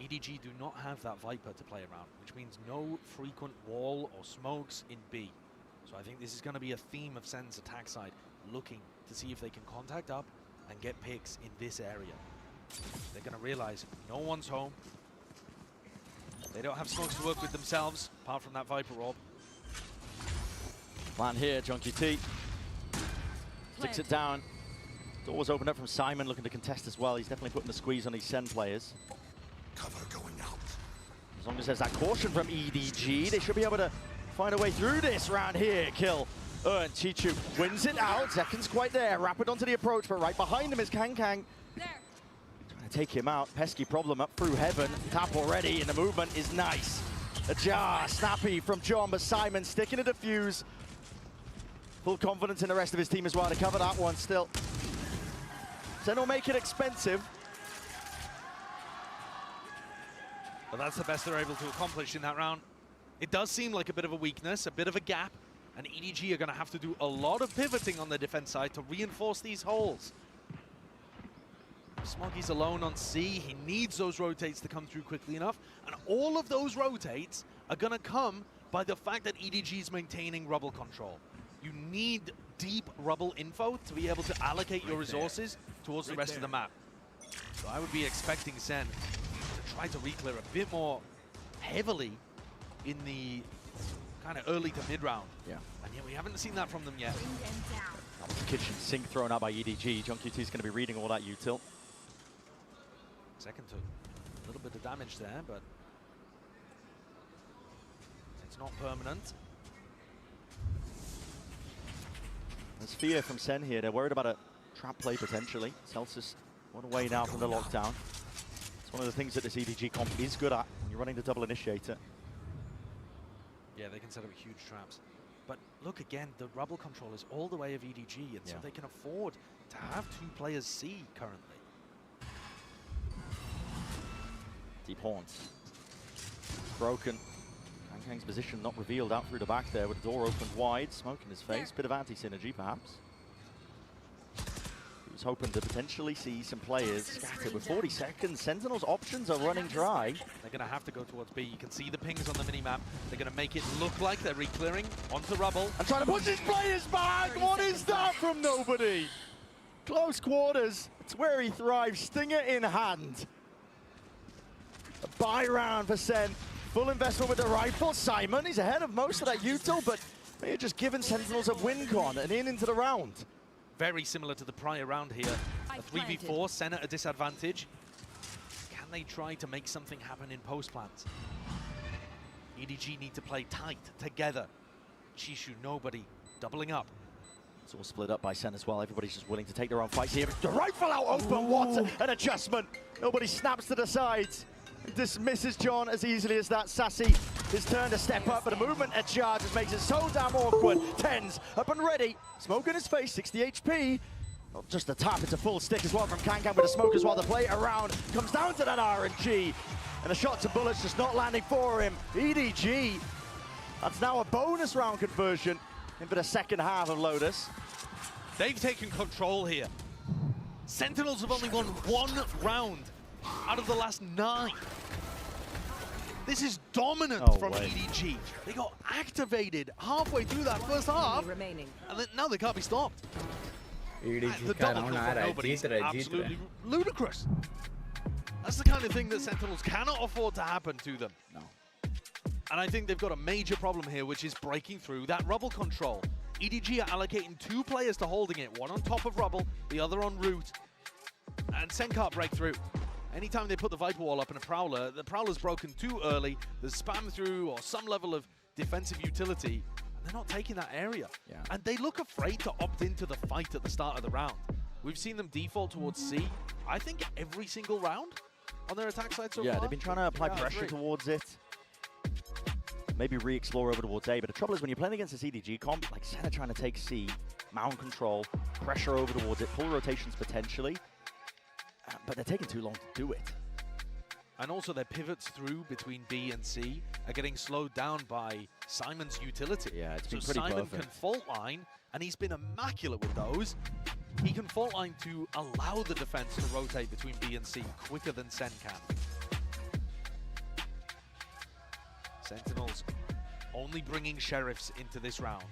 EDG do not have that Viper to play around, which means no frequent wall or smokes in B. So I think this is going to be a theme of Sen's attack side, looking to see if they can contact up and get picks in this area. They're going to realize no one's home. They don't have smokes to work with themselves, apart from that Viper orb. Plan here, Junkie T. Sticks it down. Doors open up from Simon, looking to contest as well. He's definitely putting the squeeze on these SEN players. Cover going out. As long as there's that caution from EDG, they should be able to find a way through this round here. Kill. And Chichu wins it out. Zekin's quite there. Rapid onto the approach, but right behind him is Kang Kang. Trying to take him out. Pesky problem up through heaven. Tap already, and the movement is nice. A jar, snappy from John, but Simon sticking a defuse. Full confidence in the rest of his team as well to cover that one still. Sen will make it expensive. But that's the best they're able to accomplish in that round. It does seem like a bit of a weakness, a bit of a gap, and EDG are going to have to do a lot of pivoting on the defense side to reinforce these holes. Smoggy's alone on C. He needs those rotates to come through quickly enough, and all of those rotates are going to come by the fact that EDG is maintaining rubble control. You need deep rubble info to be able to allocate your resources towards the rest of the map. So I would be expecting Sen to try to reclear a bit more heavily in the kind of early to mid round. Yeah. And yet we haven't seen that from them yet. Kitchen sink thrown out by EDG. Junkie T is going to be reading all that util. Second took a little bit of damage there, but it's not permanent. There's fear from Sen here. They're worried about a trap play potentially. Celsius one away now from the lockdown. It's one of the things that this EDG comp is good at when you're running the double initiator. Yeah, they can set up huge traps. But look again, the rubble control is all the way of EDG, and so they can afford to have two players C currently. Deep horns. Broken. Kang Kang's position not revealed out through the back there with the door opened wide. Smoke in his face. Bit of anti-synergy perhaps. He was hoping to potentially see some players scattered with 40 seconds. Sentinels' options are running dry. They're going to have to go towards B. You can see the pings on the minimap. They're going to make it look like they're re-clearing onto rubble. And trying to push his players back! What is that from nobody? Close quarters. It's where he thrives. Stinger in hand. A buy round for Sen. Full investment with the rifle. Simon, he's ahead of most of that util, but they're just giving Sentinels a win con and into the round. Very similar to the prior round here. A 3v4, Sen at a disadvantage. Can they try to make something happen in post-plant? EDG need to play tight, together. Chishu, nobody, doubling up. It's all split up by Sen as well. Everybody's just willing to take their own fights here. The rifle out open, what an adjustment. Nobody snaps to the sides. Dismisses John as easily as that. Sacy, his turn to step up, but a movement at charge just makes it so damn awkward. Tens up and ready. Smoke in his face, 60 HP. Not just the tap, it's a full stick as well from Kang Kang with the smoke as well. The play around comes down to that RNG. And the shots and bullets just not landing for him. EDG, that's now a bonus round conversion into the second half of Lotus. They've taken control here. Sentinels have only won 1 round out of the last 9. This is dominant from EDG. They got activated halfway through that first half, and then now they can't be stopped. The double kill from nobody is absolutely ludicrous. That's the kind of thing that Sentinels cannot afford to happen to them. No. And I think they've got a major problem here, which is breaking through that rubble control. EDG are allocating 2 players to holding it, one on top of rubble, the other on root. And SEN can't break through. Anytime they put the Viper Wall up in a Prowler, the Prowler's broken too early, there's spam through or some level of defensive utility, and they're not taking that area. Yeah. And they look afraid to opt into the fight at the start of the round. We've seen them default towards C, I think every single round on their attack side so far. Yeah, they've been trying to apply pressure towards it. Maybe re-explore over towards A, but the trouble is when you're playing against this EDG comp, like SEN are trying to take C, mound control, pressure over towards it, pull rotations potentially, but they're taking too long to do it. And also their pivots through between B and C are getting slowed down by Simon's utility. Yeah, it's been so pretty Simon perfect. can fault line, and he's been immaculate with those. He can fault line to allow the defense to rotate between B and C quicker than SEN can. Sentinels only bringing Sheriffs into this round.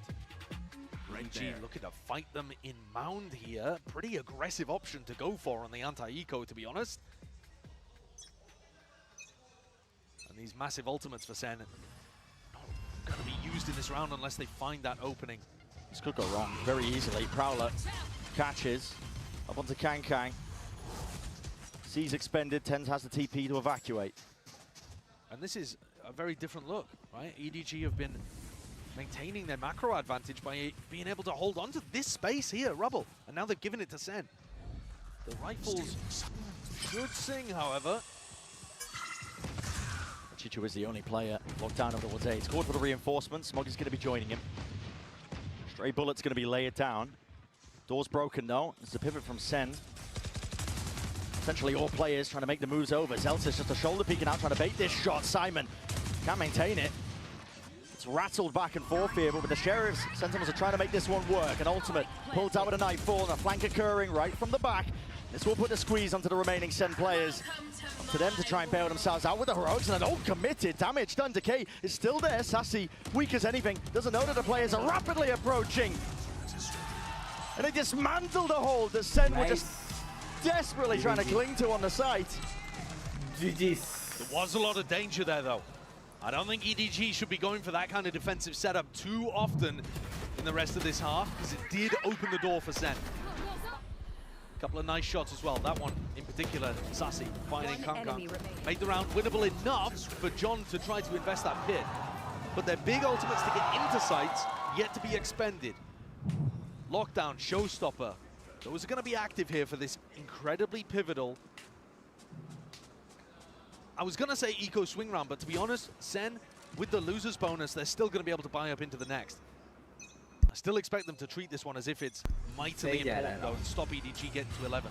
EDG looking to fight them in mound here. Pretty aggressive option to go for on the anti-eco, to be honest. And these massive ultimates for SEN not going to be used in this round unless they find that opening. This could go wrong very easily. Prowler catches up onto Kang. C's expended, Tens has the TP to evacuate. And this is a very different look, right? EDG have been maintaining their macro advantage by being able to hold on to this space here, rubble, and now they've given it to SEN. The rifles should sing, however. Chichu is the only player locked down over towards A. He's called for the reinforcements. Smoggy's going to be joining him. Stray Bullet's going to be layered down. Door's broken though. It's a pivot from SEN. Essentially all players trying to make the moves over. Zeltis just a shoulder peeking out, trying to bait this shot. Simon can't maintain it. It's rattled back and forth here, but with the Sheriffs, Sentinels are trying to make this one work. An ultimate pulled out with a nightfall and a flank occurring right from the back. This will put a squeeze onto the remaining SEN players. Up to them to try and bail themselves out with the heroics, and an ult committed. Damage done. Decay is still there. Sacy, weak as anything, doesn't know that the players are rapidly approaching. And they dismantle the hold that SEN were just desperately trying to cling to on the site. GG's. There was a lot of danger there, though. I don't think EDG should be going for that kind of defensive setup too often in the rest of this half, because it did open the door for SEN. A couple of nice shots as well. That one in particular, Sacy finding Kang. Made the round winnable enough for John to try to invest that pit. But their big ultimates to get into sites yet to be expended. Lockdown, Showstopper. Those are going to be active here for this incredibly pivotal. I was going to say eco swing round, but to be honest, SEN, with the loser's bonus, they're still going to be able to buy up into the next. I still expect them to treat this one as if it's mightily important, though, and stop EDG getting to 11.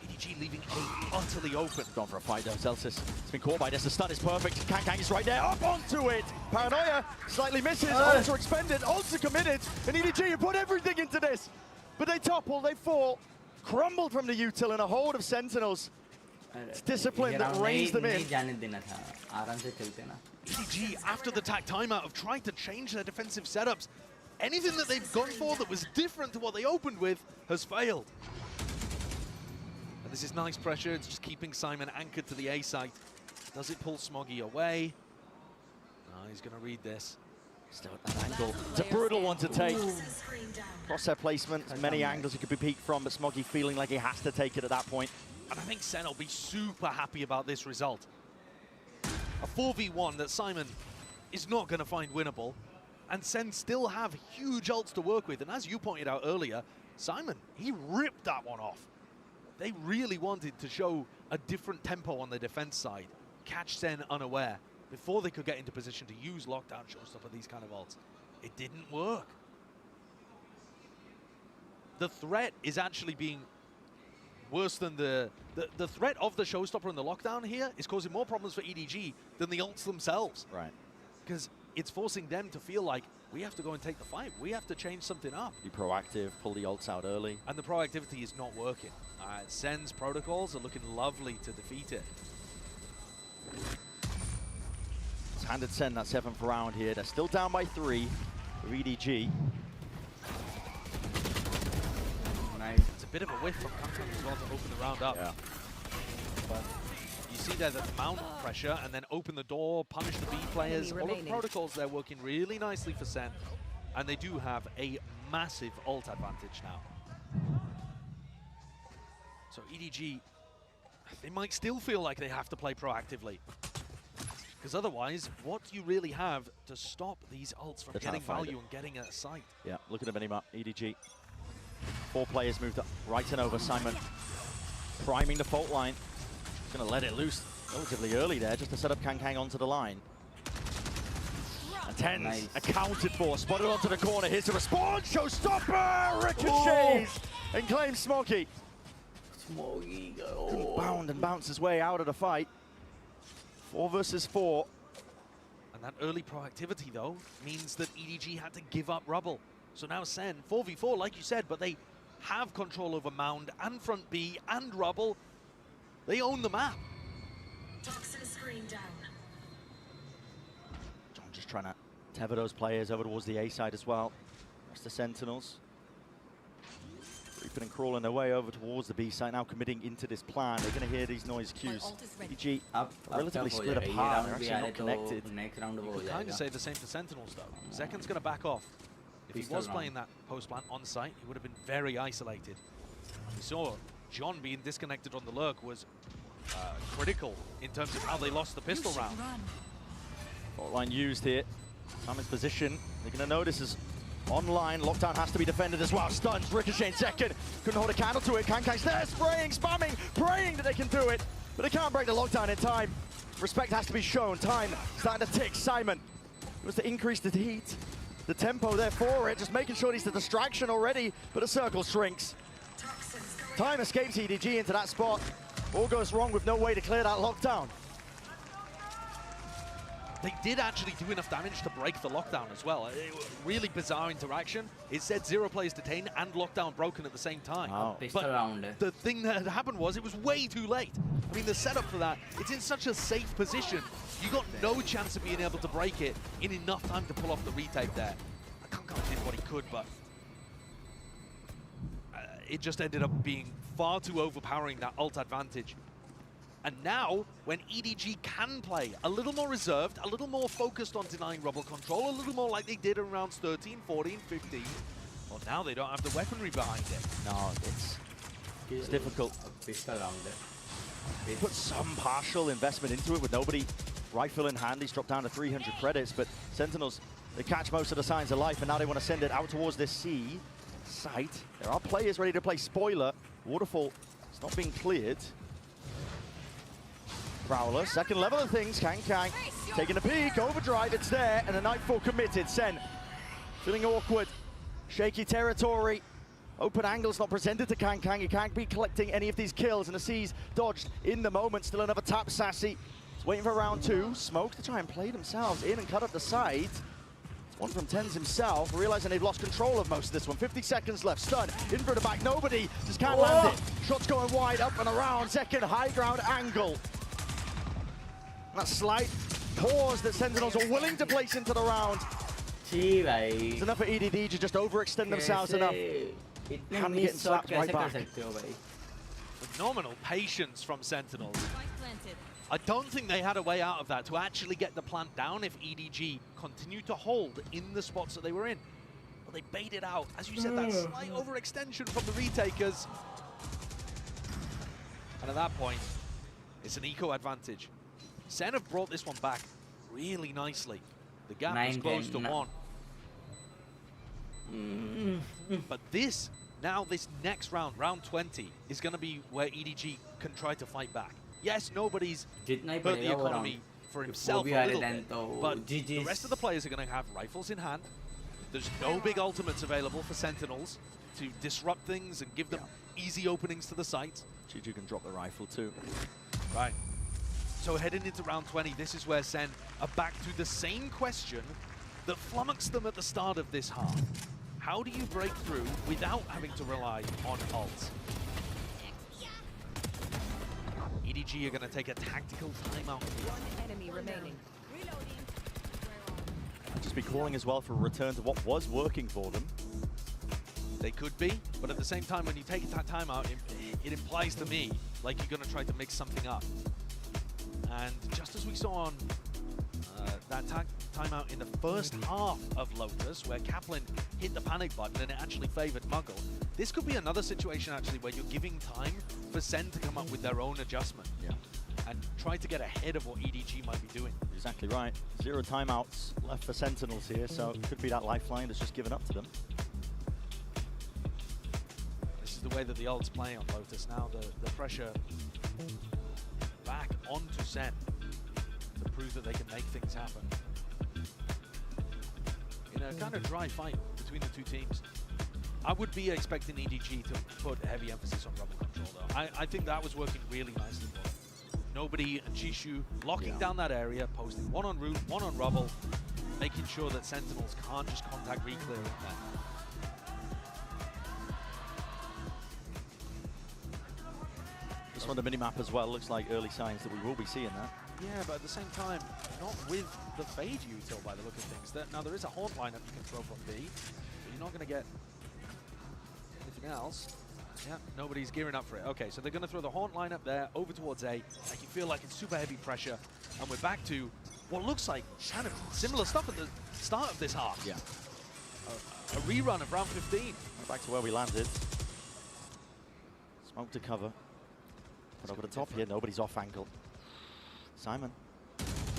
EDG leaving A utterly open. Gone for a fight though, Zelsis. It's been caught by this. The stun is perfect. Kang is right there. Up onto it. Paranoia slightly misses. Ultra expended. Ultra committed. And EDG have put everything into this. But they topple. They fall. Crumbled from the util in a hold of Sentinels. It's discipline that reins them in. EDG, after the TAC timeout, have tried to change their defensive setups. Anything that they've gone for that was different to what they opened with has failed. And this is nice pressure. It's just keeping Simon anchored to the A site. Does it pull Smoggy away? No, he's going to read this. Still at that angle. It's a brutal one to take. Crosshair placement, many angles he could be peeked from, but Smoggy feeling like he has to take it at that point. And I think SEN will be super happy about this result. A 4v1 that Simon is not going to find winnable. And SEN still have huge ults to work with. And as you pointed out earlier, Simon, he ripped that one off. They really wanted to show a different tempo on the defense side. Catch SEN unaware before they could get into position to use lockdown showstopper, these kind of ults. It didn't work. The threat is actually being worse than the threat of the showstopper and the lockdown here is causing more problems for EDG than the ults themselves. Right. Because it's forcing them to feel like we have to go and take the fight. We have to change something up. Be proactive, pull the ults out early. And the proactivity is not working. Sen's protocols are looking lovely to defeat it. It's handed Sen that 7th round here. They're still down by 3 with EDG. Nice. It's a bit of a whiff from Kaplan as well to open the round up. Yeah. But you see there that mount pressure and then open the door, punish the B players. All of the protocols there working really nicely for Sen. And they do have a massive ult advantage now. So EDG, they might still feel like they have to play proactively. Because otherwise, what do you really have to stop these ults from getting value and getting a sight? Yeah, look at the minimap, EDG. 4 players moved up, right and over. Simon priming the fault line. He's going to let it loose relatively early there just to set up Kang onto the line. And TenZ accounted for, spotted onto the corner. Here's the response, showstopper! Ricochets and claims Smokey. Smokey, bound and bounce his way out of the fight. 4 versus 4. And that early proactivity, though, means that EDG had to give up Rubble. So now Sen, 4v4, like you said, but they have control over Mound and front B and Rubble. They own the map. Toxin screen down. John just trying to tether those players over towards the A side as well. That's the Sentinels. Creeping and crawling their way over towards the B side, now committing into this plan. They're going to hear these noise cues. EDG relatively split apart. They're actually not connected. You could kind of say the same for Sentinels, though. Zeken's going to back off. If he was playing that post plant on site, he would have been very isolated. We saw John being disconnected on the lurk was critical in terms of how they lost the pistol round. Fault line used here. Simon's position. They're going to know this is online. Lockdown has to be defended as well. Stuns, Ricochet in second. Couldn't hold a candle to it. Kang's there, spraying, spamming, praying that they can do it. But they can't break the lockdown in time. Respect has to be shown. Time starting to tick. Simon was to increase the heat. The tempo there for it, just making sure he's the distraction already, but the circle shrinks. Time escapes EDG into that spot. All goes wrong with no way to clear that lockdown. They did actually do enough damage to break the lockdown as well. Really bizarre interaction. It said 0 players detained and lockdown broken at the same time. Wow. But the thing that had happened was it was way too late. I mean, the setup for that, it's in such a safe position. You got no chance of being able to break it in enough time to pull off the retake there. Kang did what he could, but it just ended up being far too overpowering, that ult advantage. And now, when EDG can play a little more reserved, a little more focused on denying Rubble control, a little more like they did in rounds 13, 14, 15, well, now they don't have the weaponry behind it. No, it's difficult. They put some partial investment into it with nobody rifle in hand. He's dropped down to 300 credits, but Sentinels, they catch most of the signs of life, and now they want to send it out towards this C site. There are players ready to play spoiler. Waterfall is not being cleared. Prowler, second level of things. Kang taking a peek, overdrive, it's there, and a Nightfall committed. Sen feeling awkward, shaky territory. Open angles not presented to Kang. He can't be collecting any of these kills, and the C's dodged in the moment. Still another tap. Sacy is waiting for round 2. Smoke to try and play themselves in and cut up the side. It's one from TenZ himself, realizing they've lost control of most of this one. 50 seconds left. Stun in for the back. Nobody just can't land it. Shots going wide, up and around. Second high ground angle. That slight pause that Sentinels are willing to place into the round. It's enough for EDG to just overextend themselves enough. Can get slapped right back. Phenomenal patience from Sentinels. I don't think they had a way out of that to actually get the plant down if EDG continued to hold in the spots that they were in. But they baited out. As you said, that slight overextension from the retakers. And at that point, it's an eco advantage. Sen have brought this one back really nicely. The gap was close to 1. But this next round, round 20, is going to be where EDG can try to fight back. Yes, nobody's hurt the economy for himself a little bit, but the rest of the players are going to have rifles in hand. There's no big ultimates available for Sentinels to disrupt things and give them easy openings to the site. GG can drop the rifle too. Right. So heading into round 20, this is where Sen are back to the same question that flummoxed them at the start of this half. How do you break through without having to rely on ults? EDG are going to take a tactical timeout. One enemy remaining. I'd just be calling as well for a return to what was working for them. They could be, but at the same time, when you take that timeout, it implies to me like you're going to try to mix something up. And just as we saw on that timeout in the first half of Lotus, where Kaplan hit the panic button and it actually favored Muggle, this could be another situation actually where you're giving time for SEN to come up with their own adjustment. Yeah. And try to get ahead of what EDG might be doing. Exactly right. 0 timeouts left for Sentinels here, so it could be that lifeline that's just given up to them. This is the way that the ults play on Lotus now. The pressure back onto SEN to prove that they can make things happen. In a kind of dry fight between the two teams. I would be expecting EDG to put heavy emphasis on rubble control though. I think that was working really nicely for them. Nobody and Chishu locking down that area, posting one on root, one on rubble, making sure that Sentinels can't just contact reclear in there. Just on the minimap as well, looks like early signs that we will be seeing that. Yeah, but at the same time, not with the fade util by the look of things. Now there is a haunt lineup you can throw from B, but you're not going to get anything else. Yeah, nobody's gearing up for it. Okay, so they're going to throw the haunt lineup there over towards A, make you feel like it's super heavy pressure, and we're back to what looks like kind of similar stuff at the start of this half. Yeah. A rerun of round 15. Back to where we landed. Smoke to cover. But over the top here, nobody's off angle. Simon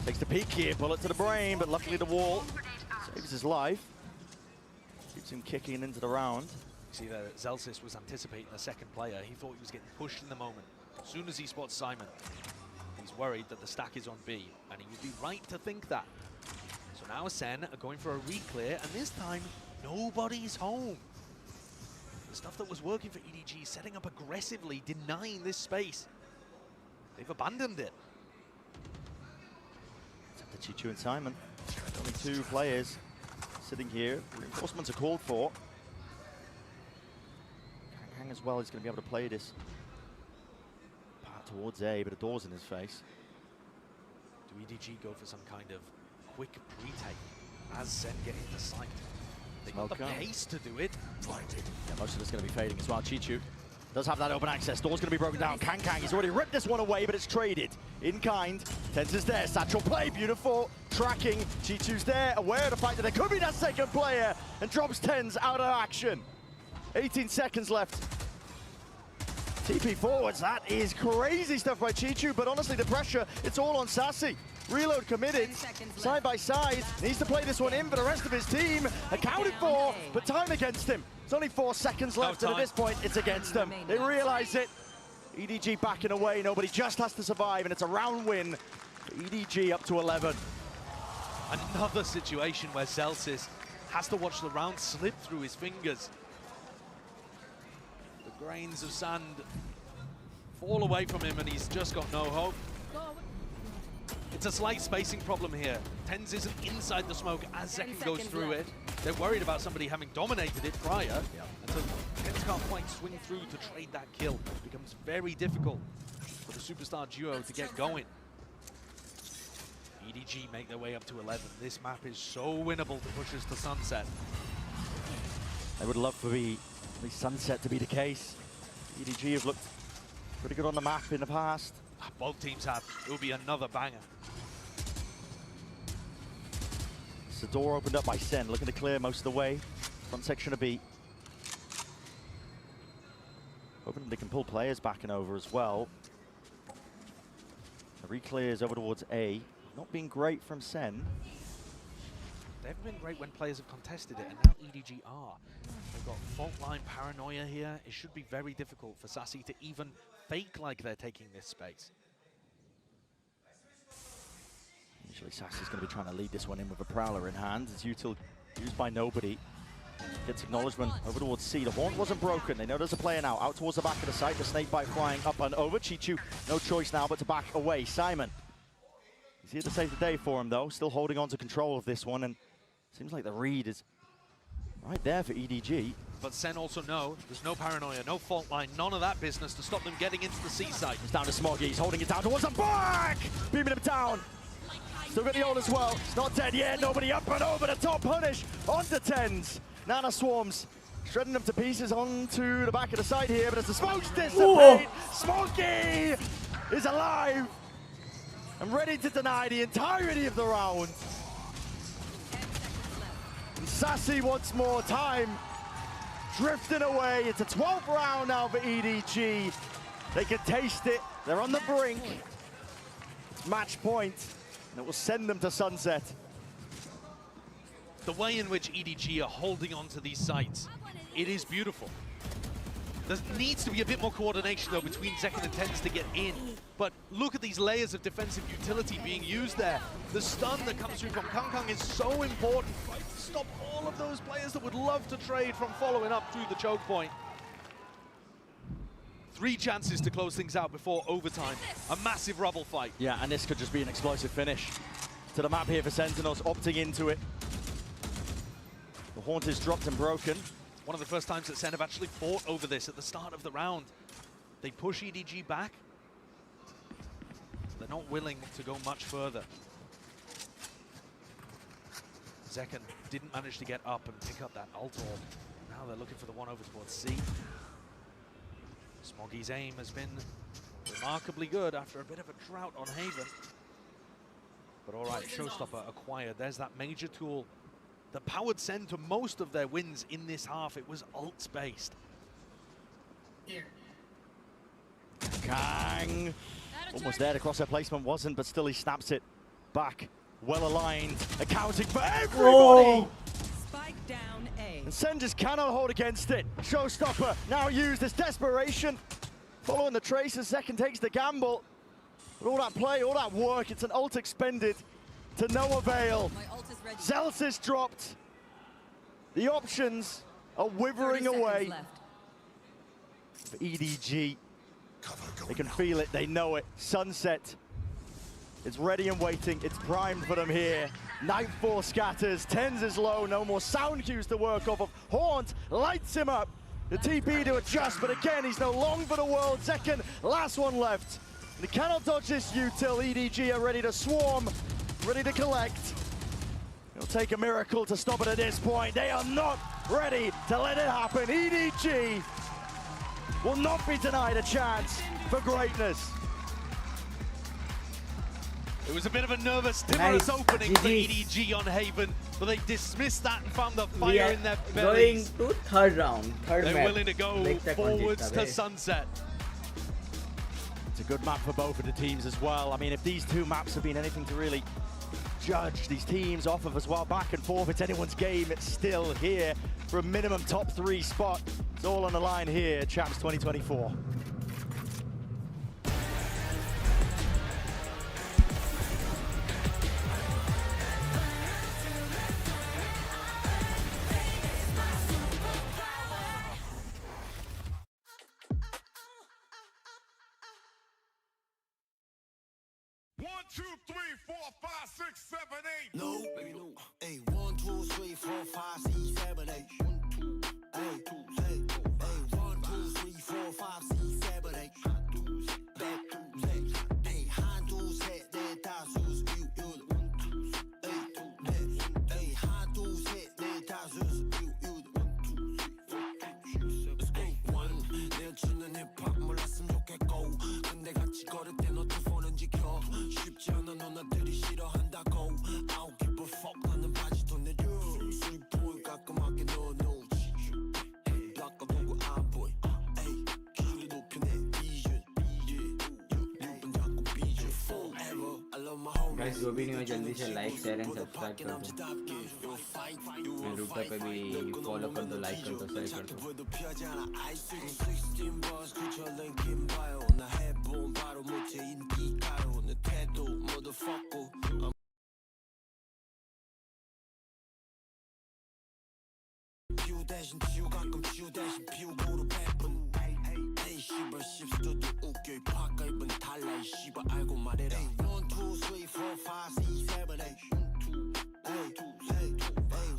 takes the peek here, bullet to the brain, but luckily the wall saves his life. Keeps him kicking into the round. See that Zelsys was anticipating the second player. He thought he was getting pushed in the moment. As soon as he spots Simon, he's worried that the stack is on B, and he would be right to think that. So now SEN are going for a re-clear, and this time, nobody's home. The stuff that was working for EDG, setting up aggressively, denying this space. They've abandoned it. It's up to Chichu and Simon. Only 2 players sitting here. Reinforcements are called for. Kang as well is going to be able to play this part towards A, but a door's in his face. Do EDG go for some kind of quick retake as SEN get into sight? They got the pace to do it. Yeah, most of it's going to be fading as well. Chichu does have that open access. Door's going to be broken down. Kang, he's already ripped this one away, but it's traded. In kind. Tenz is there. Satchel play, beautiful. Tracking. Chichu's there, aware of the fact that there could be that second player, and drops Tenz out of action. 18 seconds left. TP forwards, that is crazy stuff by Chichu, but honestly the pressure, it's all on Sacy. Reload committed, side by side, needs to play this one in, but the rest of his team accounted for, but time against him. It's only 4 seconds left, and at this point it's against them. They realize it. EDG backing away, nobody just has to survive, and it's a round win for EDG up to 11. Another situation where Zelsys has to watch the round slip through his fingers. The grains of sand fall away from him and he's just got no hope. It's a slight spacing problem here. Tenz isn't inside the smoke as Second goes through it. They're worried about somebody having dominated it prior. And so Tenz can't quite swing through to trade that kill. It becomes very difficult for the superstar duo to get going. EDG make their way up to 11. This map is so winnable to push us to Sunset. I would love for the Sunset to be the case. EDG have looked pretty good on the map in the past. Both teams have. It will be another banger. It's the door opened up by SEN, looking to clear most of the way. Front section of B. Hoping they can pull players back and over as well. The re-clears over towards A. Not being great from SEN. They've been great when players have contested it, and now EDG are. They've got fault line paranoia here. It should be very difficult for Sacy to even fake like they're taking this space. Usually Sacy's going to be trying to lead this one in with a Prowler in hand. It's util used by nobody. Gets acknowledgement over towards C. The horn wasn't broken. They know there's a player now. Out towards the back of the site. The snake bite flying up and over. Chichu, no choice now but to back away. Simon. He's here to save the day for him, though. Still holding on to control of this one. And Seems like the read is right there for EDG. But SEN also know there's no paranoia, no fault line, none of that business to stop them getting into the seaside. It's down to Smoggy. He's holding it down towards the back. Beaming him down. Still got the ult as well. It's not dead yet. Nobody up and over the top punish onto Tens. Nana Swarms shredding them to pieces onto the back of the side here, but as the smokes dissipate, Smoggy is alive and ready to deny the entirety of the round. And Sacy wants more time. Drifting away. It's a 12th round now for EDG. They can taste it. They're on the brink. It's match point, and it will send them to sunset. The way in which EDG are holding on to these sites, it is beautiful. There needs to be a bit more coordination, though, between Zekken and Tens to get in. But look at these layers of defensive utility being used there. The stun that comes through from Kang is so important. Stop all of those players that would love to trade from following up through the choke point. 3 chances to close things out before overtime. A massive rubble fight. Yeah, and this could just be an explosive finish to the map here for Sentinels, opting into it. The Haunt is dropped and broken. One of the first times that SEN have actually fought over this at the start of the round. They push EDG back. They're not willing to go much further. Zekken didn't manage to get up and pick up that ult orb. Now they're looking for the one over towards C. Smoggy's aim has been remarkably good after a bit of a drought on Haven. But all right, Showstopper acquired. There's that major tool that powered SEN to most of their wins in this half. It was ults-based. Kang! Almost there, the crosshair placement wasn't, but still he snaps it back. Well aligned, accounting for everybody! Spike down A. And SEN just cannot hold against it. Showstopper now used as desperation. Following the traces, Zekken takes the gamble. But all that play, all that work, it's an ult expended to no avail. Zelsis dropped. The options are withering away. For EDG, they can feel it, they know it. Sunset is ready and waiting. It's primed for them here. Nightfall scatters, Tens is low, no more sound cues to work off of. Haunt lights him up. The TP to adjust, but again, he's no long for the world. Zekken, last one left. They cannot dodge this util. EDG are ready to swarm, ready to collect. It'll take a miracle to stop it at this point. They are not ready to let it happen. EDG will not be denied a chance for greatness. It was a bit of a nervous, timorous opening for EDG on Haven, but they dismissed that and found the fire in their bellies. Going to third round, third They're map. willing to go forwards to sunset. It's a good map for both of the teams as well. I mean, if these two maps have been anything to really judge these teams off of as well, back and forth, it's anyone's game. It's still here for a minimum top 3 spot. It's all on the line here, Champs 2024. No, baby, no. Hey, 1, 2, 3, 4, 5, 6, 7, 8. 1, 2, hey, 2, hey, hey, 1, 2, 3, 4, 5, 6, 7, 8. Hey, 1, 2, 3, 4, 5, 6, 7, 8. Hey, 1, 2, 3, 4, 5, 6, 7, 8. Let's go. 1, 내가 주는 힙합 몰랐으면 좋겠고 근데 같이 걸을 때 너 두 손은 지켜 쉽지 않아 너나들이 싫어한다고 I don't give a fuck 나는 바지도 내려 슬픔을 깔끔하게 넣어놓지 닦아놓고 안 보여 기준을 높여 내 vision 눈은 자꾸 비전 forever I love my home guys जो भी नहीं हो जल्दी से like share and subscribe कर दो मैं router पे भी फॉलो कर दो लाइक कर दो शेयर कर दो 대신 치우 가끔 치우 대신 피우고로 배분 에이 씨발 씹스도 웃겨 이 파까 입은 달라 이 씨발 알고 말해라 1, 2, 3, 4, 5, 6, 7, 8 1, 2, 3, 4, 5, 6, 7, 8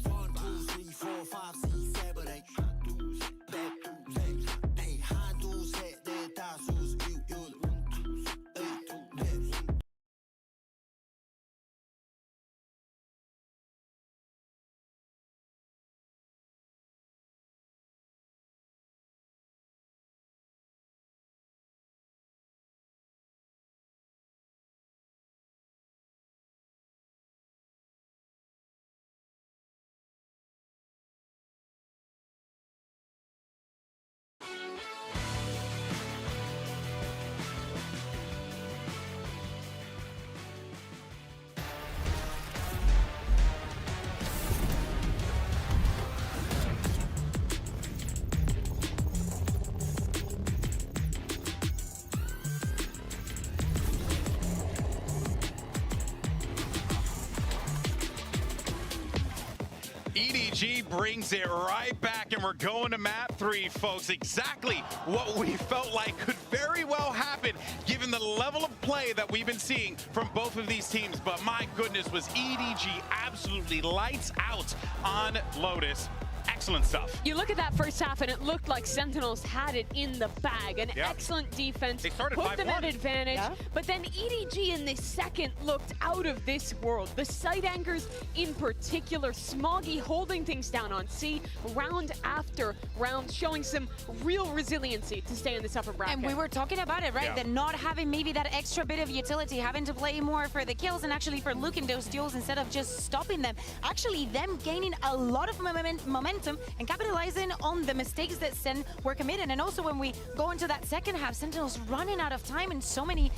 EDG brings it right back, and we're going to map 3, folks. Exactly what we felt like could very well happen, given the level of play that we've been seeing from both of these teams. But my goodness, was EDG absolutely lights out on Lotus. Excellent stuff. You look at that first half, and it looked like Sentinels had it in the bag. An excellent defense, They started put them 5-1. at advantage. But then EDG in the second looked out of this world. The side anchors in particular, Smoggy holding things down on C, round after round, showing some real resiliency to stay in this upper bracket. And we were talking about it, right? That not having maybe that extra bit of utility, having to play more for the kills and actually for looking those duels instead of just stopping them. Actually, them gaining a lot of momentum and capitalizing on the mistakes that SEN were committing. And also when we go into that second half, Sentinels running out of time in so many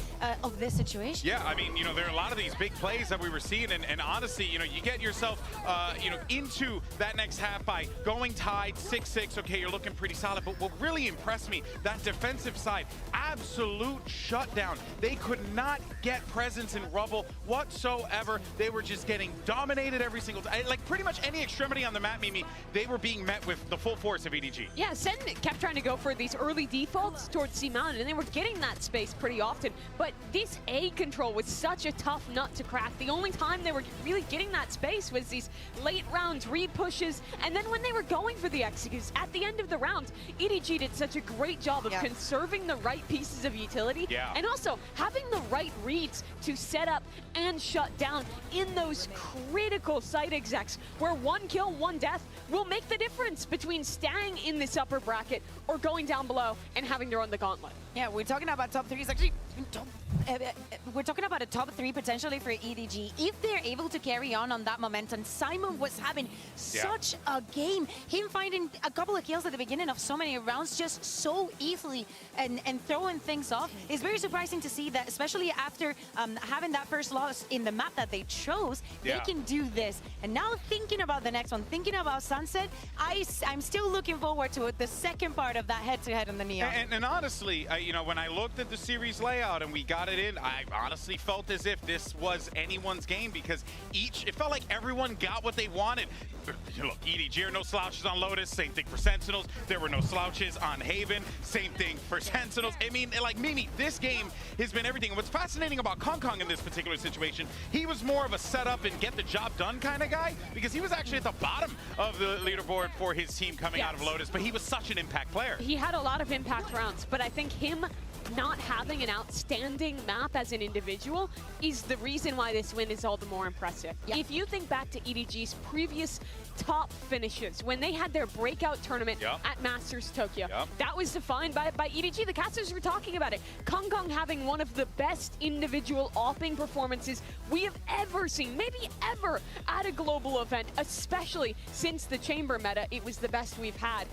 of this situation. Yeah, I mean, you know, there are a lot of these big plays that we were seeing, and honestly, you know, you get yourself, you know, into that next half by going tied 6-6. Okay, you're looking pretty solid, but what really impressed me, that defensive side, absolute shutdown. They could not get presence in rubble whatsoever. They were just getting dominated every single time. Like pretty much any extremity on the map, Mimi, they were being met with the full force of EDG. Yeah, Sen kept trying to go for these early defaults towards C Mountain, and they were getting that space pretty often. But this A control was such a tough nut to crack. The only time they were really getting that space was these late round re-pushes, and then when they were going for the executes at the end of the round, EDG did such a great job of conserving the right pieces of utility, and also having the right reads to set up and shut down in those critical site execs, where one kill, one death will make the difference between staying in this upper bracket or going down below and having to run the gauntlet. Yeah, we're talking about top 3s. Actually, we're talking about a top 3 potentially for EDG. If they're able to carry on that momentum, Simon was having such a game. Him finding a couple of kills at the beginning of so many rounds just so easily and throwing things off. It's very surprising to see that, especially after having that first loss in the map that they chose, they can do this. And now thinking about the next one, thinking about Sunset, I'm still looking forward to it, the second part of that head-to-head in the Neon. And honestly, you know, when I looked at the series layout and we got it in, I honestly felt as if this was anyone's game, because it felt like everyone got what they wanted. Look, EDG are no slouches on Lotus, same thing for Sentinels. There were no slouches on Haven, same thing for Sentinels. I mean, like, Mimi, this game has been everything. And what's fascinating about Kong in this particular situation, he was more of a setup and get the job done kind of guy, because he was actually at the bottom of the leaderboard for his team coming out of Lotus, but he was such an impact player. He had a lot of impact rounds, but I think him not having an outstanding map as an individual is the reason why this win is all the more impressive. If you think back to EDG's previous top finishes, when they had their breakout tournament at Masters Tokyo, that was defined by EDG. The casters were talking about it. Kong having one of the best individual opping performances we have ever seen, maybe ever, at a global event, especially since the Chamber meta. It was the best we've had.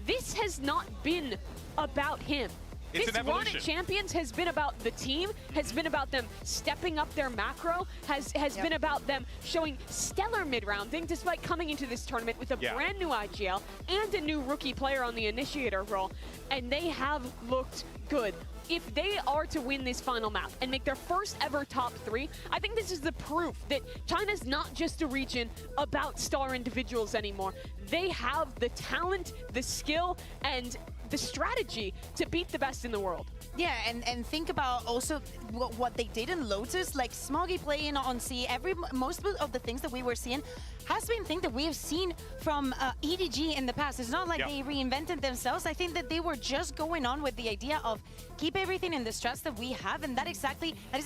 This has not been about him. It's This an run evolution. at Champions has been about the team, has been about them stepping up their macro, has been about them showing stellar mid-rounding despite coming into this tournament with a brand new IGL and a new rookie player on the initiator role, and they have looked good. If they are to win this final map and make their first ever top 3, I think this is the proof that China's not just a region about star individuals anymore. They have the talent, the skill, and the strategy to beat the best in the world. Yeah, and think about also what they did in Lotus, like Smoggy playing on C. Most of the things that we were seeing has been things that we have seen from EDG in the past. It's not like they reinvented themselves. I think that they were just going on with the idea of keep everything in the stress that we have, and that is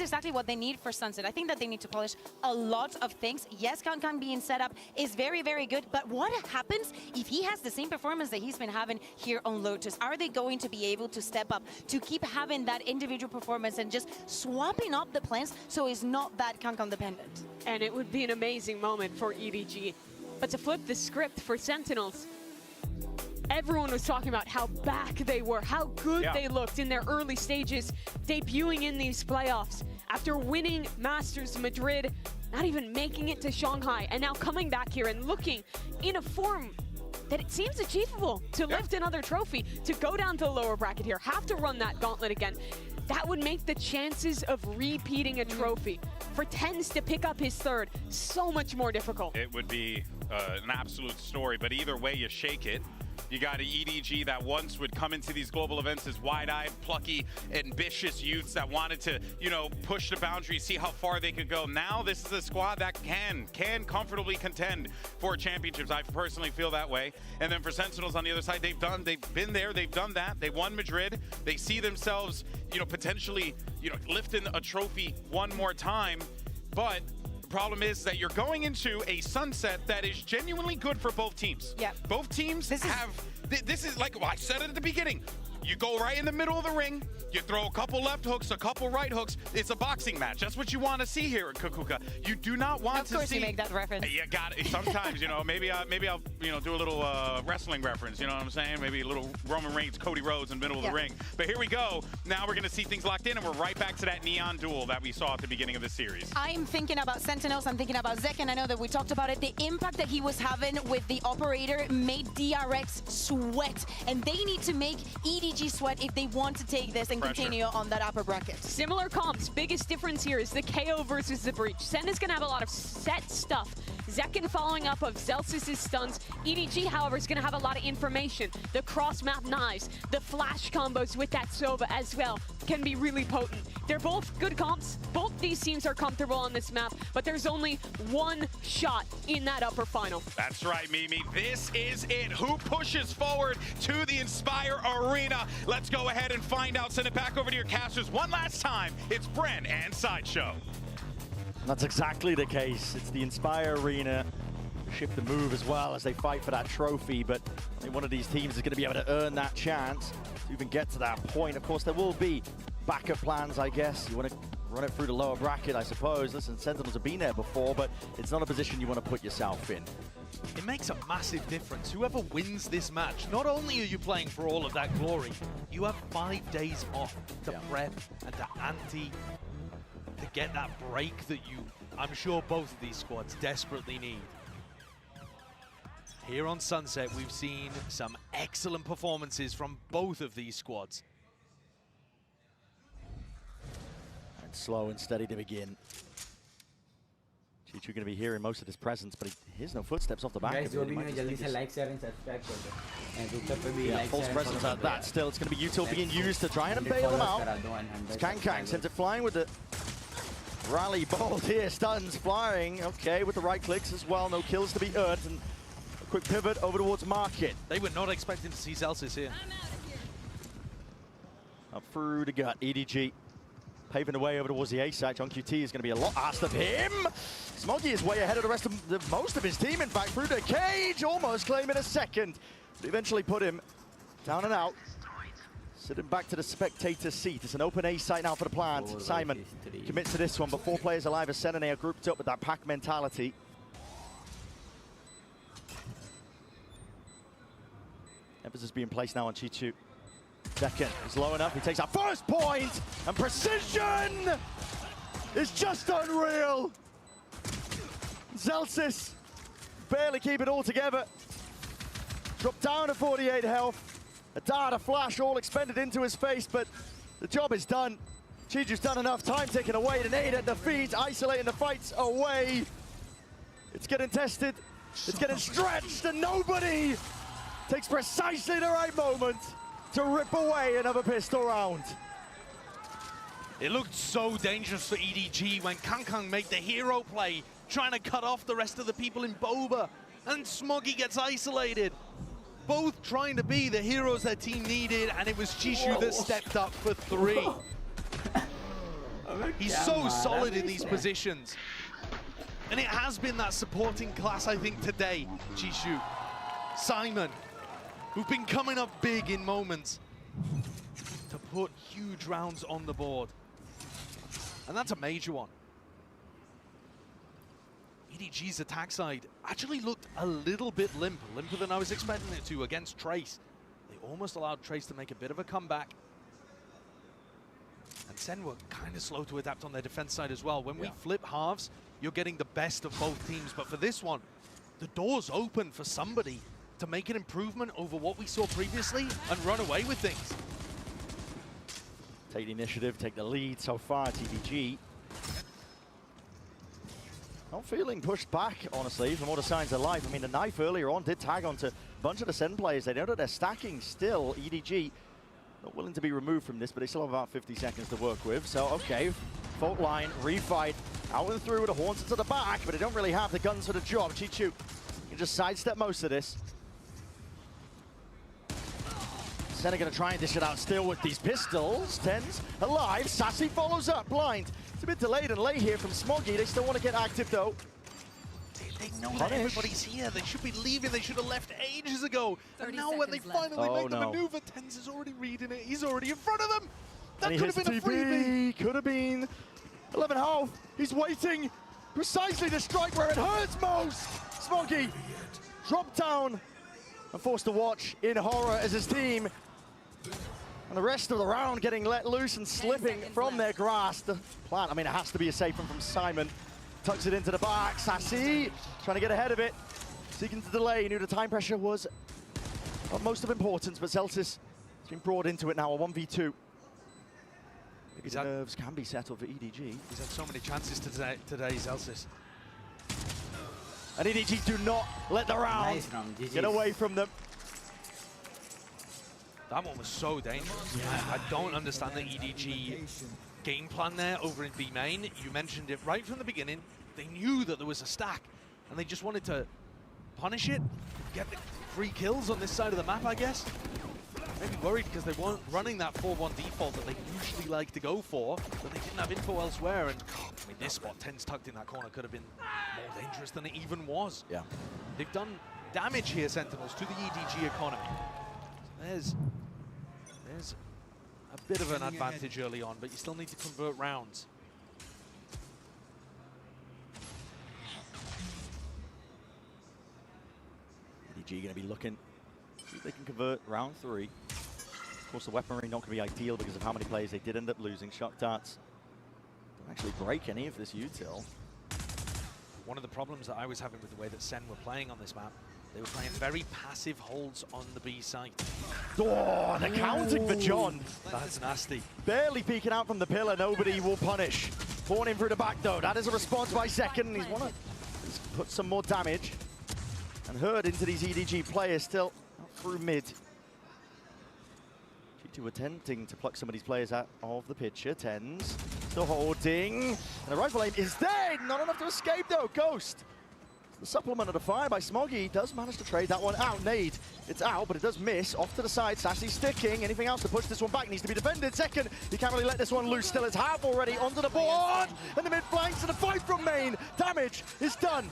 exactly what they need for Sunset. I think that they need to polish a lot of things. Yes, Kong being set up is very, very good, but what happens if he has the same performance that he's been having here on Lotus? Are they going to be able to step up, to keep having that individual performance and just swapping up the plans so it's not that Kong dependent? And it would be an amazing moment for EDG. But to flip the script for Sentinels, Everyone was talking about how back they were, how good they looked in their early stages, debuting in these playoffs. After winning Masters Madrid, not even making it to Shanghai, and now coming back here and looking in a form that it seems achievable to lift another trophy, to go down to the lower bracket here, have to run that gauntlet again. That would make the chances of repeating a trophy for TenZ to pick up his third so much more difficult. It would be an absolute story, but either way you shake it, you got an EDG that once would come into these global events as wide-eyed, plucky, ambitious youths that wanted to, you know, push the boundaries, see how far they could go. Now this is a squad that can comfortably contend for championships. I personally feel that way. And then for Sentinels on the other side, they've been there, they've done that. They won Madrid. They see themselves, you know, potentially, you know, lifting a trophy one more time. But the problem is that you're going into a sunset that is genuinely good for both teams. Yeah. Both teams this is like, well, I said it at the beginning. You go right in the middle of the ring, you throw a couple left hooks, a couple right hooks. It's a boxing match. That's what you want to see here at Kakuka. You do not want to see... Of course you make that reference. You got it. Sometimes, you know, maybe I'll you know, do a little wrestling reference, you know what I'm saying? Maybe a little Roman Reigns, Cody Rhodes in the middle of the ring. But here we go. Now we're going to see things locked in, and we're right back to that neon duel that we saw at the beginning of the series. I'm thinking about Sentinels, I'm thinking about Zek, and I know that we talked about it. The impact that he was having with the operator made DRX sweat, and they need to make EDG sweat if they want to take this and continue on that upper bracket. Similar comps. Biggest difference here is the KO versus the Breach. Sen is going to have a lot of set stuff. Zekken following up of Zelsys' stuns. EDG, however, is going to have a lot of information. The cross-map knives, the flash combos with that Sova as well can be really potent. They're both good comps. Both these teams are comfortable on this map, but there's only one shot in that upper final. That's right, Mimi. This is it. Who pushes forward to the Inspire Arena? Let's go ahead and find out. Send it back over to your casters one last time. It's Bren and Sideshow. That's exactly the case. It's the Inspire Arena. Shift the move as well as they fight for that trophy, but I think one of these teams is going to be able to earn that chance to even get to that point. Of course, there will be backup plans, I guess. You want to run it through the lower bracket, I suppose. Listen, Sentinels have been there before, but it's not a position you want to put yourself in. It makes a massive difference. Whoever wins this match, not only are you playing for all of that glory, you have 5 days off to prep and to ante, to get that break that I'm sure both of these squads desperately need. Here on Sunset, we've seen some excellent performances from both of these squads. And slow and steady to begin. Chichu going to be hearing most of his presence, but he hears no footsteps off the back. Guys, false presence at that. Still, it's going to be util being used to try and bail them out. Kang sends it flying with the rally bolt here. Stuns flying. Okay, with the right clicks as well. No kills to be earned. And a quick pivot over towards Market. They were not expecting to see Zelsys here. Up through the gut. EDG paving the way over towards the A side. John QT is going to be a lot asked of him. Smoggy is way ahead of the rest of most of his team, in fact, through the cage, almost claiming a second. But eventually put him down and out. Sitting back to the spectator seat. It's an open A site now for the plant. Simon commits to this one, but 4 players alive as SEN and they are grouped up with that pack mentality. Emphasis being placed now on Chichu. Second is low enough. He takes our first point, and precision is just unreal. Zelsys barely keep it all together. Dropped down to 48 health. A dart, a flash, all expended into his face, but the job is done. Chiju's done enough. Time taken away. The nade at the feet, isolating the fights away. It's getting tested. It's getting stretched, and nobody takes precisely the right moment to rip away another pistol round. It looked so dangerous for EDG when Kang made the hero play, trying to cut off the rest of the people in Boba, and Smoggy gets isolated. Both trying to be the heroes their team needed, and it was Chishu that stepped up for 3. He's so solid in these positions. And it has been that supporting class, I think, today, Chishu. Simon, who've been coming up big in moments to put huge rounds on the board. And that's a major one. EDG's attack side actually looked a little bit limp, limper than I was expecting it to against Trace. They almost allowed Trace to make a bit of a comeback. And Sen were kind of slow to adapt on their defense side as well. When we flip halves, you're getting the best of both teams. But for this one, the door's open for somebody to make an improvement over what we saw previously and run away with things. Take the initiative, take the lead so far, TVG. Not feeling pushed back, honestly, from all the signs of life. I mean, the knife earlier on did tag onto a bunch of the SEN players. They know that they're stacking still. EDG not willing to be removed from this, but they still have about 50 seconds to work with. So, okay, fault line, refight, out and through with the horns to the back, but they don't really have the guns for the job. Chichu can just sidestep most of this. SEN are going to try and dish it out still with these pistols. Tens alive, Sacy follows up, blind. It's a bit delayed and late here from Smoggy. They still want to get active though. They know that everybody's here. They should be leaving. They should have left ages ago. And now when they finally make the maneuver, Tens is already reading it. He's already in front of them. That could have been a freebie. Could have been. 11 half. He's waiting precisely to strike where it hurts most. Smoggy dropped down and forced to watch in horror as his team and the rest of the round getting let loose and slipping from their grasp. The plan, I mean, it has to be a safe one from Simon. Tucks it into the back. Sacy trying to get ahead of it. Seeking to delay. Knew the time pressure was of most of importance, but Celsius has been brought into it now, a 1v2. Maybe the nerves can be settled for EDG. He's had so many chances today, Celsius. And EDG do not let the round get away from them. That one was so dangerous. I don't understand the EDG game plan there over in B main. You mentioned it right from the beginning. They knew that there was a stack, and they just wanted to punish it, get the free kills on this side of the map, I guess. Maybe worried because they weren't running that 4-1 default that they usually like to go for, but they didn't have info elsewhere. And I mean, this spot, 10's tucked in that corner, could have been more dangerous than it even was. Yeah. They've done damage here, Sentinels, to the EDG economy. So there's a bit of an advantage early on, but you still need to convert rounds. EDG going to be looking, see if they can convert round 3. Of course, the weaponry not going to be ideal because of how many players they did end up losing. Shock darts don't actually break any of this util. One of the problems that I was having with the way that SEN were playing on this map, they were playing very passive holds on the B site. Oh, and accounting for John. That's nasty. Barely peeking out from the pillar, nobody will punish. Born in through the back though, that is a response by Second. He's want to put some more damage. And herd into these EDG players still out through mid. G2 attempting to pluck some of these players out of the picture. Tens still holding. And the rifle aim is dead. Not enough to escape though. Ghost. The supplement of the fire by Smoggy does manage to trade that one out. Nade, it's out, but it does miss. Off to the side, Sacy sticking. Anything else to push this one back needs to be defended. Second, he can't really let this one loose. Still, it's half already onto the board. And the mid flanks and the fight from main. Damage is done.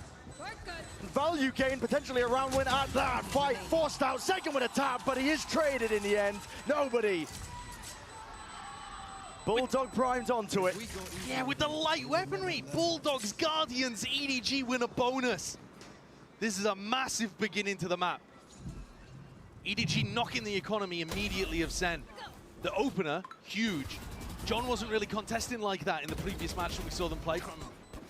Value gain, potentially a round win at that. Fight forced out. Second with a tap, but he is traded in the end. Nobody. Bulldog primed onto it. Yeah, with the light weaponry. Bulldogs, Guardians, EDG win a bonus. This is a massive beginning to the map. EDG knocking the economy immediately of SEN. The opener, huge. John wasn't really contesting like that in the previous match that we saw them play from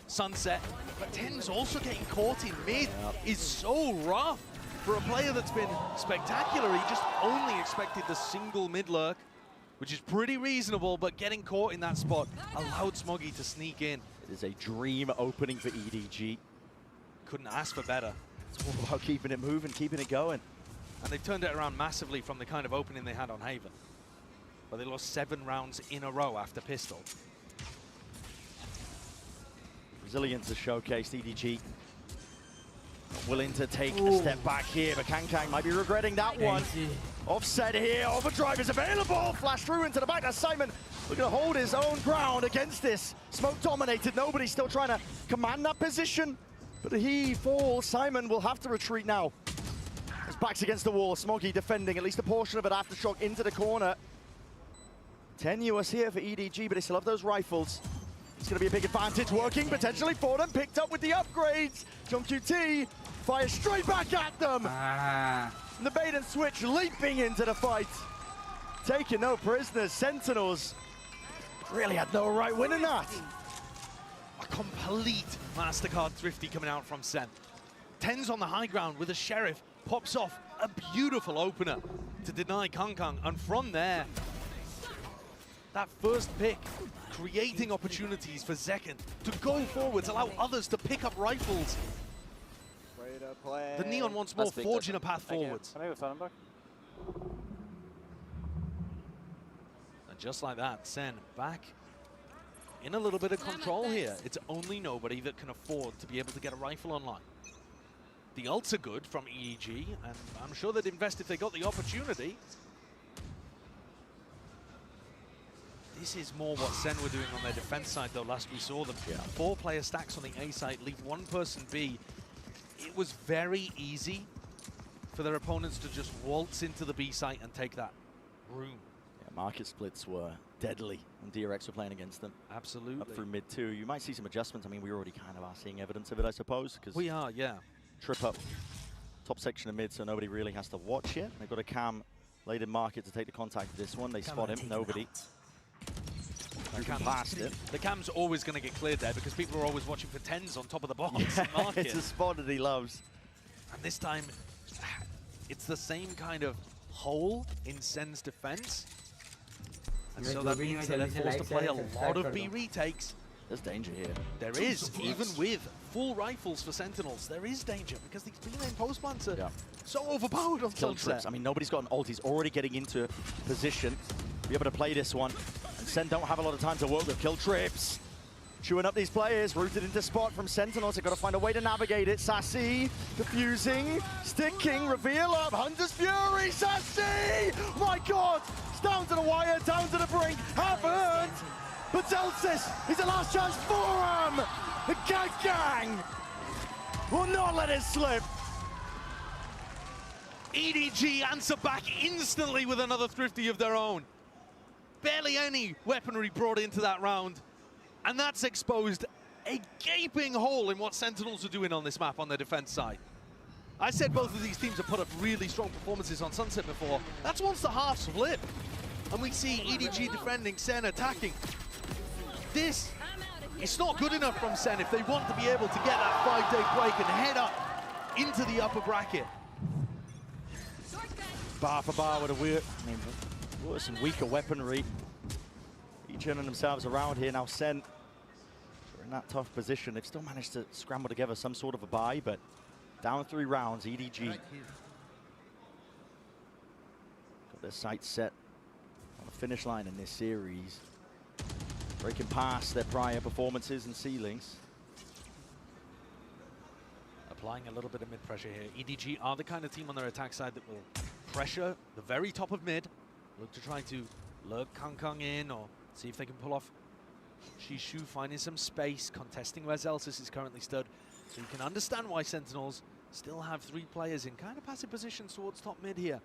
Sunset. But 10's also getting caught in mid is so rough for a player that's been spectacular. He just only expected the single mid lurk, which is pretty reasonable, but getting caught in that spot allowed Smoggy to sneak in. It is a dream opening for EDG. Couldn't ask for better. It's all about keeping it moving, keeping it going. And they've turned it around massively from the kind of opening they had on Haven. But they lost 7 rounds in a row after Pistol. Resilience is showcased. EDG not willing to take a step back here, but Kang might be regretting that one. Offset here, overdrive is available. Flash through into the back. That's Simon looking to hold his own ground against this. Smoke dominated, nobody's still trying to command that position. But he falls, Simon will have to retreat now. His back's against the wall, Smoggy defending at least a portion of it. Aftershock into the corner. Tenuous here for EDG, but they still have those rifles. It's going to be a big advantage working potentially for them. Picked up with the upgrades. JungQt fires straight back at them. And the bait and switch leaping into the fight. Taking no prisoners. Sentinels really had no right winning that. A complete MasterCard thrifty coming out from SEN. Tens on the high ground with a Sheriff. Pops off a beautiful opener to deny Kangkang. And from there, that first pick, creating opportunities for Zekken to go forwards, allow others to pick up rifles. The Neon once more forging a path forwards. And just like that, Sen back in a little bit of control here. It's only nobody that can afford to be able to get a rifle online. The ults are good from EDG, and I'm sure they'd invest if they got the opportunity. This is more what Sen were doing on their defense side, though, last we saw them. 4-player stacks on the A side, leave one person B. It was very easy for their opponents to just waltz into the B site and take that room. Yeah, market splits were deadly when DRX were playing against them. Absolutely. Up through mid 2. You might see some adjustments. I mean, we already kind of are seeing evidence of it, I suppose. We are, yeah. Trip up top section of mid, so nobody really has to watch it. They've got a cam late in market to take the contact of this one. They spot him, nobody. Past it. The cam's always going to get cleared there because people are always watching for tens on top of the box. Market. It's a spot that he loves. And this time, it's the same kind of hole in Sen's defense. And so that means that they're forced to play a lot of B retakes. There's danger here. There is, even with full rifles for Sentinels, there is danger because these B-lane post-plants are so overpowered on Kill Sunset. trips. I mean, nobody's got an ult. He's already getting into position. Be able to play this one. And Sen don't have a lot of time to work with. Kill trips. Chewing up these players. Rooted into spot from Sentinels. They've got to find a way to navigate it. Sacy defusing. Sticking. Reveal up. Hunter's Fury. Sacy! My God! It's down to the wire. Down to the brink. Haven't. But Zelsis is the last chance for him. The Gang will not let it slip. EDG answer back instantly with another thrifty of their own. Barely any weaponry brought into that round. And that's exposed a gaping hole in what Sentinels are doing on this map on their defense side. I said both of these teams have put up really strong performances on Sunset before. That's once the halves flip. And we see EDG defending, Sen attacking. This is not good enough from Sen if they want to be able to get that 5-day break and head up into the upper bracket. Bar for bar with a weird, worse and weaker weaponry. Each turning themselves around here. Now Sen are in that tough position. They've still managed to scramble together some sort of a buy, but down 3 rounds, EDG got their sights set on the finish line in this series. Breaking past their prior performances and ceilings. Applying a little bit of mid-pressure here. EDG are the kind of team on their attack side that will pressure the very top of mid. Look to try to lurk Kangkang in or see if they can pull off Shishu, finding some space, contesting where Zelsis is currently stood. So you can understand why Sentinels still have 3 players in kind of passive positions towards top mid here.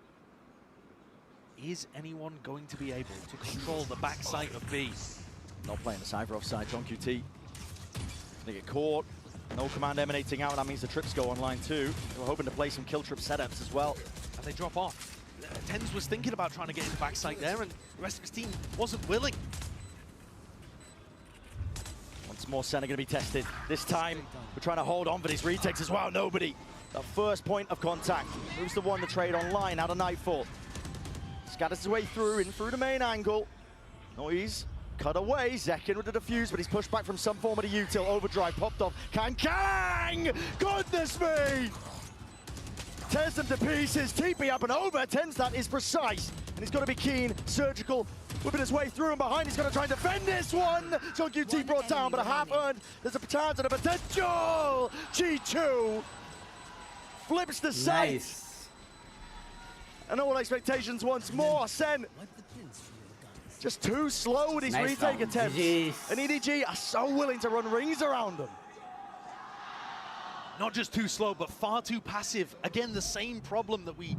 Is anyone going to be able to control the backside of B? Not playing the Cypher offside. JungQt they get caught. No command emanating out. That means the trips go online too. We're hoping to play some kill trip setups as well. And they drop off. Tens was thinking about trying to get his backside there, and the rest of his team wasn't willing. Once more, Sen are going to be tested. This time, we're trying to hold on for these retakes as well. Nobody. That first point of contact moves the one the trade online out of Nightfall. Scatters his way through, in through the main angle. Noise. Cut away, Zekken with the defuse, but he's pushed back from some form of the util. Overdrive popped off. Kang! Goodness me! Tears them to pieces. TP up and over. Tenstat is precise, and he's got to be keen, surgical, whipping his way through and behind. He's going to try and defend this one. JungQt brought down, but a half earned. There's a chance and a potential. G2 flips the sight. Nice. And all expectations once more. Sen just too slow with his Nice retake round. attempts. GG's. And EDG are so willing to run rings around them. Not just too slow, but far too passive. Again, the same problem that we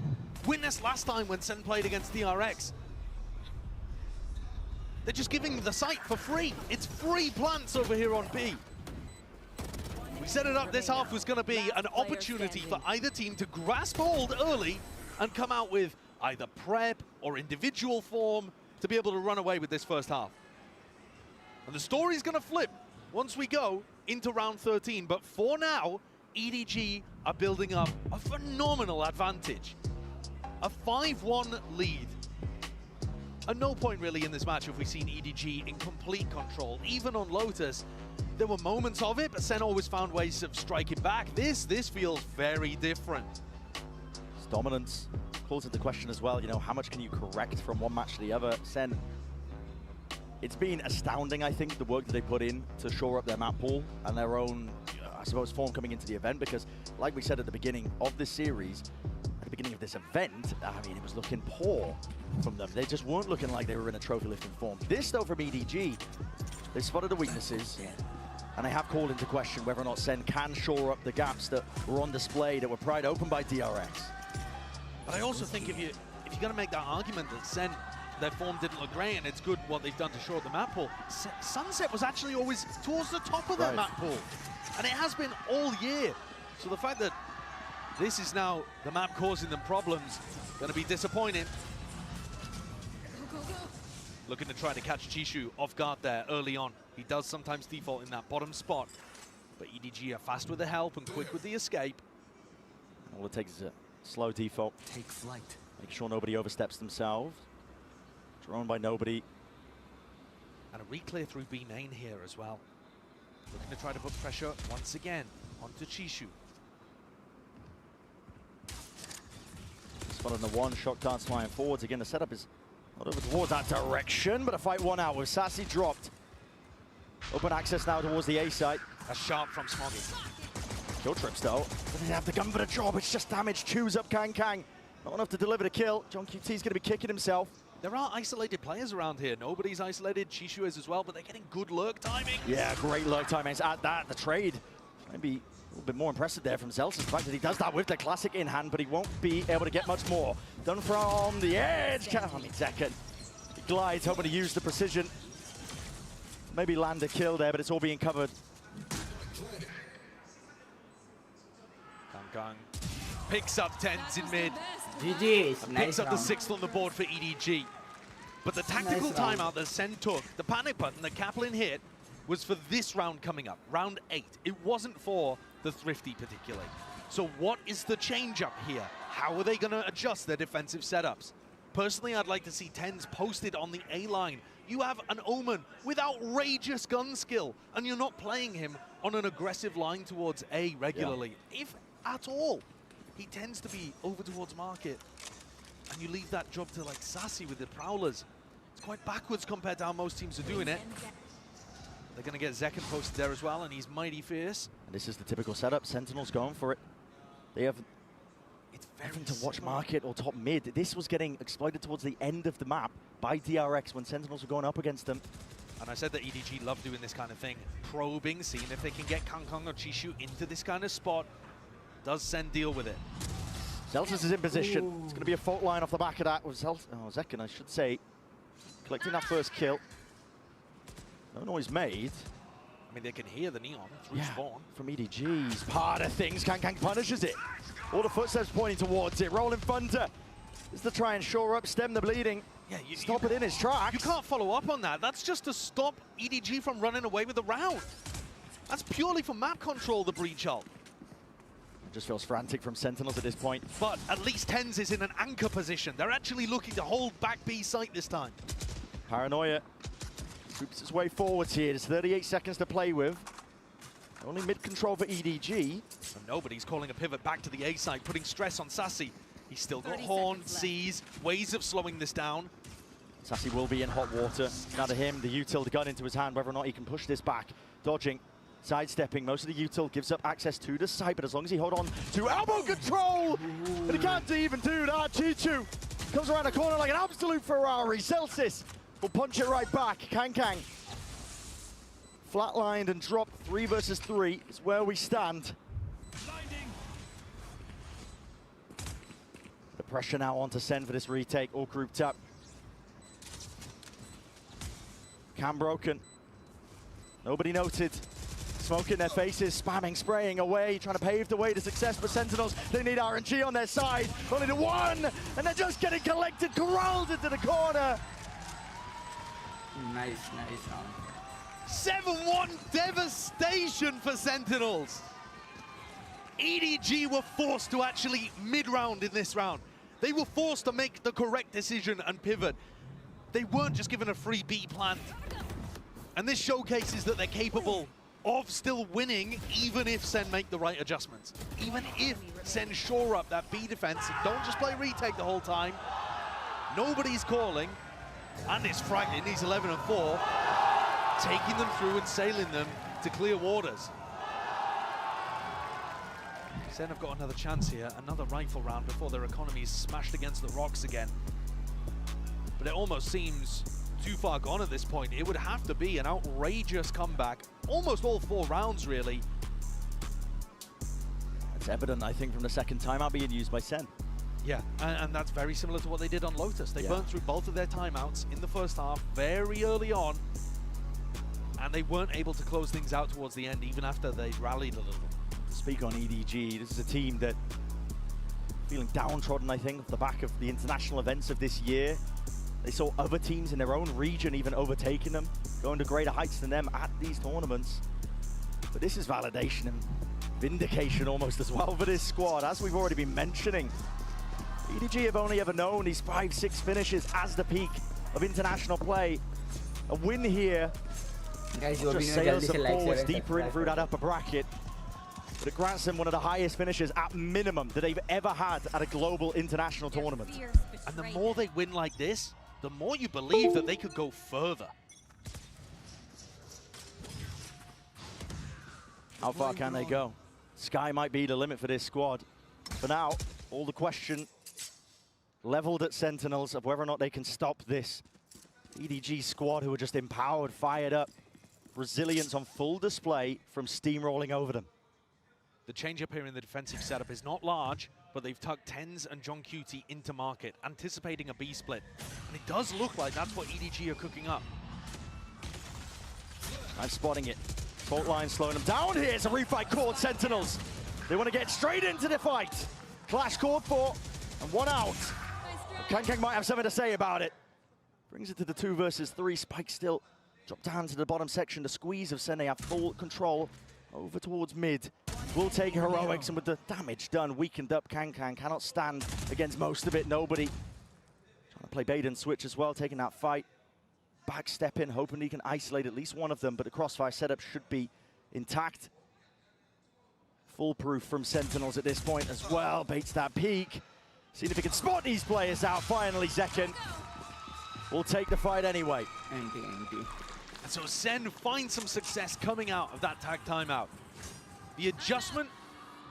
witnessed last time when Sen played against DRX. They're just giving the site for free. It's free plants over here on B. We set it up, this half was going to be an opportunity for either team to grasp hold early and come out with either prep or individual form to be able to run away with this first half. And the story's going to flip once we go into round 13. But for now, EDG are building up a phenomenal advantage. A 5-1 lead. At no point really in this match have we seen EDG in complete control. Even on Lotus, there were moments of it, but SEN always found ways of striking back. This feels very different. It's dominance calls into question as well. You know, how much can you correct from one match to the other? SEN, it's been astounding, I think, the work that they put in to shore up their map pool and their own, I suppose, form coming into the event. Because, like we said at the beginning of this series, at the beginning of this event, I mean, it was looking poor from them. They just weren't looking like they were in a trophy lifting form. This, though, from EDG, they spotted the weaknesses, and they have called into question whether or not SEN can shore up the gaps that were on display, that were pried open by DRX. But I also think if you're going to make that argument that SEN, their form didn't look great and it's good what they've done to shore up the map pool, Sunset was actually always towards the top of their map pool. And it has been all year. So the fact that this is now the map causing them problems, going to be disappointing. Looking to try to catch Chishu off guard there early on. He does sometimes default in that bottom spot. But EDG are fast with the help and quick with the escape. All it takes is a slow default. Take flight. Make sure nobody oversteps themselves. Drawn by nobody. And a re-clear through B main here as well. Looking to try to put pressure once again onto Chishu. Spot on the one, shot dance flying forwards. Again, the setup is not over towards that direction, but a fight one out with Sacy dropped. Open access now towards the A site. A sharp from Smoggy. Kill trips though. Doesn't have the gun for the job. It's just damage. Chews up Kang. Not enough to deliver the kill. John QT's going to be kicking himself. There are isolated players around here. Nobody's isolated. Chishu is as well, but they're getting good lurk timing. Yeah, great lurk timings. At that, the trade might be a little bit more impressive there from Zelsis. The fact that he does that with the classic in hand, but he won't be able to get much more. Done from the edge. I mean, Zekken. He glides, hoping to use the precision. Maybe land a kill there, but it's all being covered. Kang picks up 10s in mid. GG's. And Nice picks up round. the 6th on the board for EDG. But the tactical Nice round. timeout that SEN took, the panic button that Kaplan hit, was for this round coming up, round 8. It wasn't for the Thrifty particularly. So what is the change up here? How are they going to adjust their defensive setups? Personally, I'd like to see 10s posted on the A line. You have an Omen with outrageous gun skill, and you're not playing him on an aggressive line towards A regularly, if at all. He tends to be over towards market, and you leave that job to like Sacy with the Prowlers. It's quite backwards compared to how most teams are doing it. They're going to get Zekken posted there as well, and he's mighty fierce. And this is the typical setup. Sentinels going for it. They have nothing to watch market or top mid. This was getting exploited towards the end of the map by DRX when Sentinels were going up against them. And I said that EDG love doing this kind of thing. Probing, seeing if they can get Kang or Chishu into this kind of spot. Does SEN deal with it? Zelsis is in position. Ooh. It's going to be a fault line off the back of that. With Zekken, I should say, collecting that first kill. No noise made. I mean, they can hear the neon through spawn. From EDG's part of things, Kang punishes it. All the footsteps pointing towards it. Rolling Thunder is to try and shore up, stem the bleeding. Yeah, stop it in its tracks. You can't follow up on that. That's just to stop EDG from running away with the round. That's purely for map control, the breach ult. Just feels frantic from Sentinels at this point. But at least 10s is in an anchor position. They're actually looking to hold back B site this time. Paranoia groups its way forwards here. There's 38 seconds to play with. Only mid-control for EDG. And nobody's calling a pivot back to the A side, putting stress on Sacy. He's still got Horn, sees, ways of slowing this down. Sacy will be in hot water. Now to him, the util, the gun into his hand, whether or not he can push this back. Dodging, sidestepping, most of the util gives up access to the site, but as long as he hold on to elbow control, and he can't even do that. Chichu comes around the corner like an absolute Ferrari. Celsius will punch it right back. Kang flatlined and dropped. 3 versus 3 is where we stand. The pressure now onto SEN for this retake, all grouped up. Cam broken. Nobody noted. Smoke in their faces, spamming, spraying away, trying to pave the way to success for Sentinels. They need RNG on their side. Only the one, and they're just getting collected, corralled into the corner. Nice round. 7-1 devastation for Sentinels. EDG were forced to actually mid-round in this round. They were forced to make the correct decision and pivot. They weren't just given a free B plant. And this showcases that they're capable of still winning, even if Sen make the right adjustments. Even if Sen shore up that B defense and don't just play retake the whole time. Nobody's calling. And it's Frank in these 11 and 4, taking them through and sailing them to clear waters. Sen have got another chance here, another rifle round before their economy is smashed against the rocks again. But it almost seems too far gone at this point. It would have to be an outrageous comeback, almost all 4 rounds really. It's evident, I think, from the second timeout being used by Sen. Yeah, and that's very similar to what they did on Lotus. They burnt through both of their timeouts in the first half very early on, and they weren't able to close things out towards the end, even after they rallied a little. To speak on EDG, this is a team that feeling downtrodden, I think, off the back of the international events of this year. They saw other teams in their own region even overtaking them, going to greater heights than them at these tournaments. But this is validation and vindication almost as well for this squad, as we've already been mentioning. EDG have only ever known these 5-6 finishes as the peak of international play. A win here just sails them forwards deeper in through that upper bracket. But it grants them one of the highest finishes at minimum that they've ever had at a global international tournament. And the more they win like this, the more you believe that they could go further. How far can they go? Sky might be the limit for this squad. For now, all the question leveled at Sentinels of whether or not they can stop this EDG squad, who are just empowered, fired up, resilience on full display from steamrolling over them. The change-up here in the defensive setup is not large, but they've tucked TenZ and John Cutie into market, anticipating a B split. And it does look like that's what EDG are cooking up. I'm spotting it. Fault line slowing them down. Here's a refight called Sentinels. They want to get straight into the fight. Clash called for, and 1 out. Kankang might have something to say about it. Brings it to the 2 versus 3. Spike still dropped down to the bottom section. The squeeze of Sen, they have full control over towards mid. Will take heroics, and with the damage done, weakened up, Kankang cannot stand against most of it. Nobody. Trying to play bait and switch as well, taking that fight. Backstep in, hoping he can isolate at least one of them, but the crossfire setup should be intact. Foolproof from Sentinels at this point as well. Baits that peak. See if he can spot these players out. Finally, Zekken will take the fight anyway. And so Sen finds some success coming out of that tag timeout. The adjustment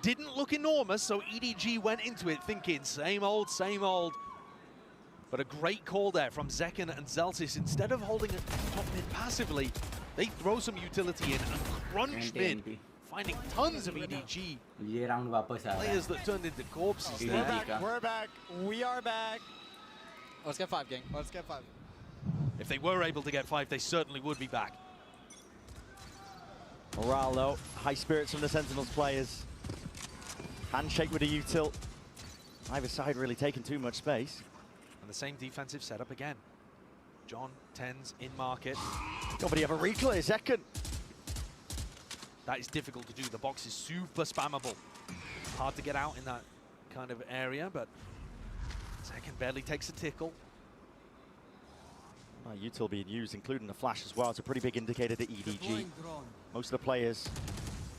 didn't look enormous, so EDG went into it thinking same old, same old. But a great call there from Zekken and Zelsis. Instead of holding it top mid passively, they throw some utility in and crunch mid, finding tons of EDG players that turned into corpses. We're back. We are back. Let's get 5, gang. Let's get 5. If they were able to get 5, they certainly would be back. Morale though, high spirits from the Sentinels players. Handshake with a util. Either side really taking too much space. And the same defensive setup again. John, TenZ in market. Nobody ever reclear, Zekken. That is difficult to do. The box is super spammable. Hard to get out in that kind of area, but Zekken barely takes a tickle. Util being used, including the flash as well. It's a pretty big indicator to EDG. Most of the players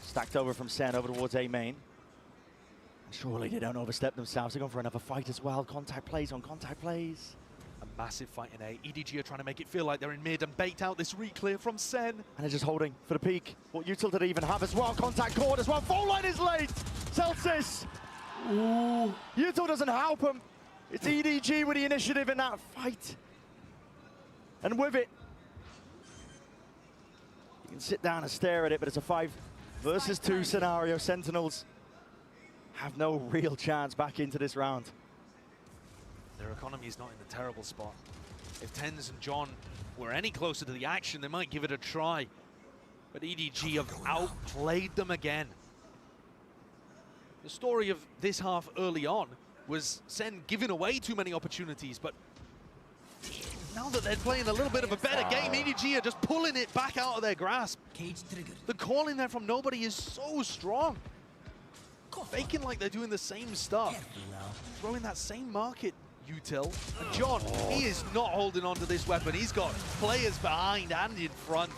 stacked over from Sen over towards A main. Surely they don't overstep themselves. They're going for another fight as well. Contact plays on contact plays. A massive fight in A. EDG are trying to make it feel like they're in mid and bait out this reclear from Sen. And they're just holding for the peak. What util did they even have as well? Contact cord as well. Full line is late. Celsius. Ooh. Util doesn't help him. It's EDG with the initiative in that fight. And with it, you can sit down and stare at it, but it's a 5 versus 2 scenario. Sentinels have no real chance back into this round. Their economy is not in a terrible spot. If TenZ and John were any closer to the action, they might give it a try. But EDG have outplayed them again. The story of this half early on was SEN giving away too many opportunities, but now that they're playing a little bit of a better game, EDG are just pulling it back out of their grasp. The call in there from nobody is so strong. Faking like they're doing the same stuff. Throwing that same market util. And John, he is not holding on to this weapon. He's got players behind and in front.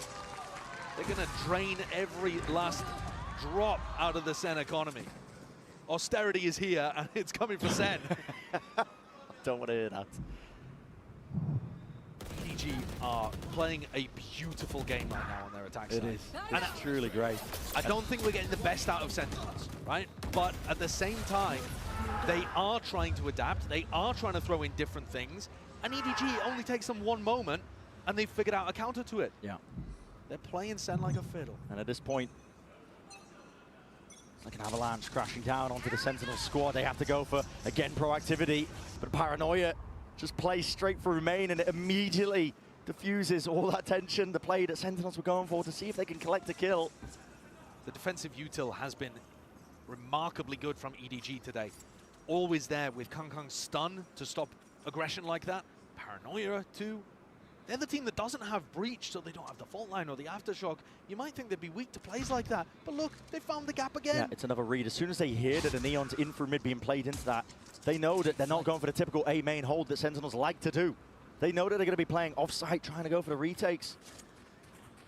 They're gonna drain every last drop out of the SEN economy. Austerity is here and it's coming for SEN. Don't want to hear that. EDG are playing a beautiful game right now on their attack side. It is. It's truly great. I don't think we're getting the best out of Sentinels, right? But at the same time, they are trying to adapt. They are trying to throw in different things. And EDG only takes them one moment, and they've figured out a counter to it. Yeah. They're playing SEN like a fiddle. And at this point, it's like an avalanche crashing down onto the Sentinel squad. They have to go for, again, proactivity. But Paranoia just plays straight through main, and it immediately diffuses all that tension, the play that Sentinels were going for to see if they can collect a kill. The defensive util has been remarkably good from EDG today. Always there with Kangkang's stun to stop aggression like that. Paranoia too. They're the team that doesn't have breach, so they don't have the fault line or the aftershock. You might think they'd be weak to plays like that, but look, they found the gap again. Yeah, it's another read. As soon as they hear that the Neon's in through mid being played into that, they know that they're not going for the typical A main hold that Sentinels like to do. They know that they're going to be playing off-site, trying to go for the retakes.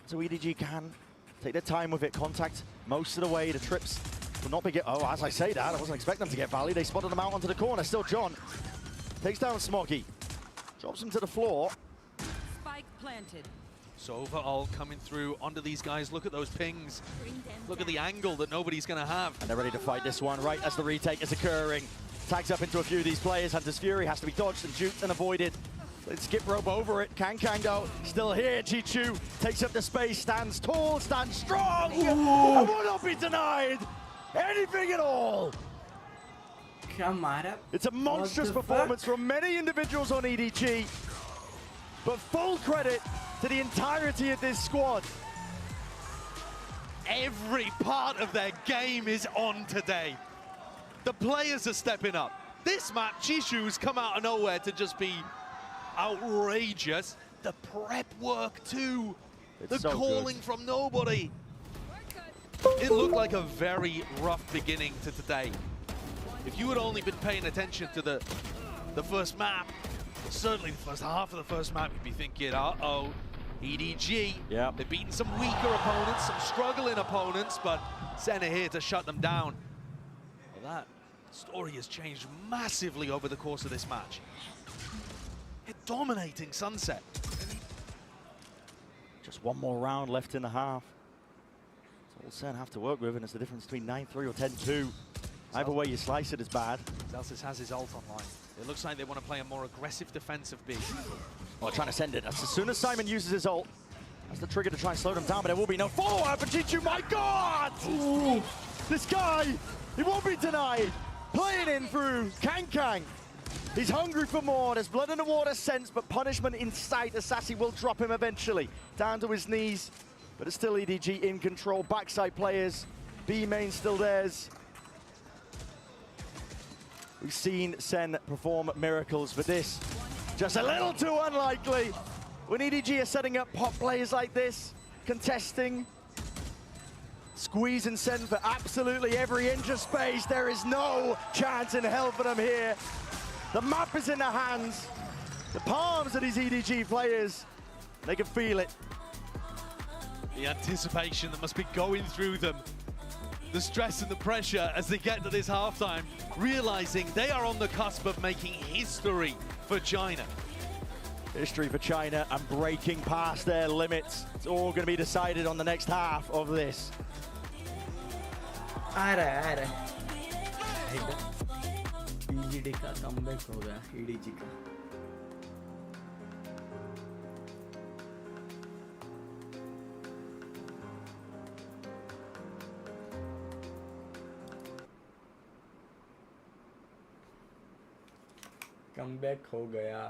So EDG can take their time with it, contact most of the way. The trips will not be oh, as I say that, I wasn't expecting them to get Valley. They spotted them out onto the corner. Still John takes down Smoggy, drops him to the floor. Spike planted. So overall coming through onto these guys. Look at those pings. Look at the angle that nobody's going to have. And they're ready to fight this one right as the retake is occurring. Tags up into a few of these players. Hunter's Fury has to be dodged and juked and avoided. Let's skip rope over it. Kangkang though, still here. Chichu takes up the space, stands tall, stands strong. And will not be denied anything at all. It's a monstrous performance from many individuals on EDG, but full credit to the entirety of this squad. Every part of their game is on today. The players are stepping up. This map, Chishu's come out of nowhere to just be outrageous. The prep work too. The so calling good from nobody. It looked like a very rough beginning to today. If you had only been paying attention to the first map, certainly the first half of the first map, you'd be thinking, uh-oh, EDG. Yeah. They've beaten some weaker opponents, some struggling opponents, but SEN are here to shut them down. Well, that story has changed massively over the course of this match. They're dominating Sunset. Just one more round left in the half. That's all SEN have to work with, and it's the difference between 9-3 or 10-2. Either way you slice it is bad. Zelsis has his ult online. It looks like they want to play a more aggressive defensive B. Oh, trying to send it. As soon as Simon uses his ult, that's the trigger to try and slow them down, but there will be no follow-up. And Chichu, my God! Ooh. This guy, he won't be denied. Playing in through Kangkang. He's hungry for more. There's blood in the water sense, but punishment in sight as Sacy will drop him eventually. Down to his knees, but it's still EDG in control. Backside players, B main still theirs. We've seen SEN perform miracles, but this just a little too unlikely. When EDG are setting up pop players like this, contesting, squeezing SEN for absolutely every inch of space, there is no chance in hell for them here. The map is in their hands, the palms of these EDG players, they can feel it. The anticipation that must be going through them. The stress and the pressure as they get to this halftime, realizing they are on the cusp of making history for China. History for China and breaking past their limits. It's all going to be decided on the next half of this. EDG का comeback हो गया EDG का comeback हो गया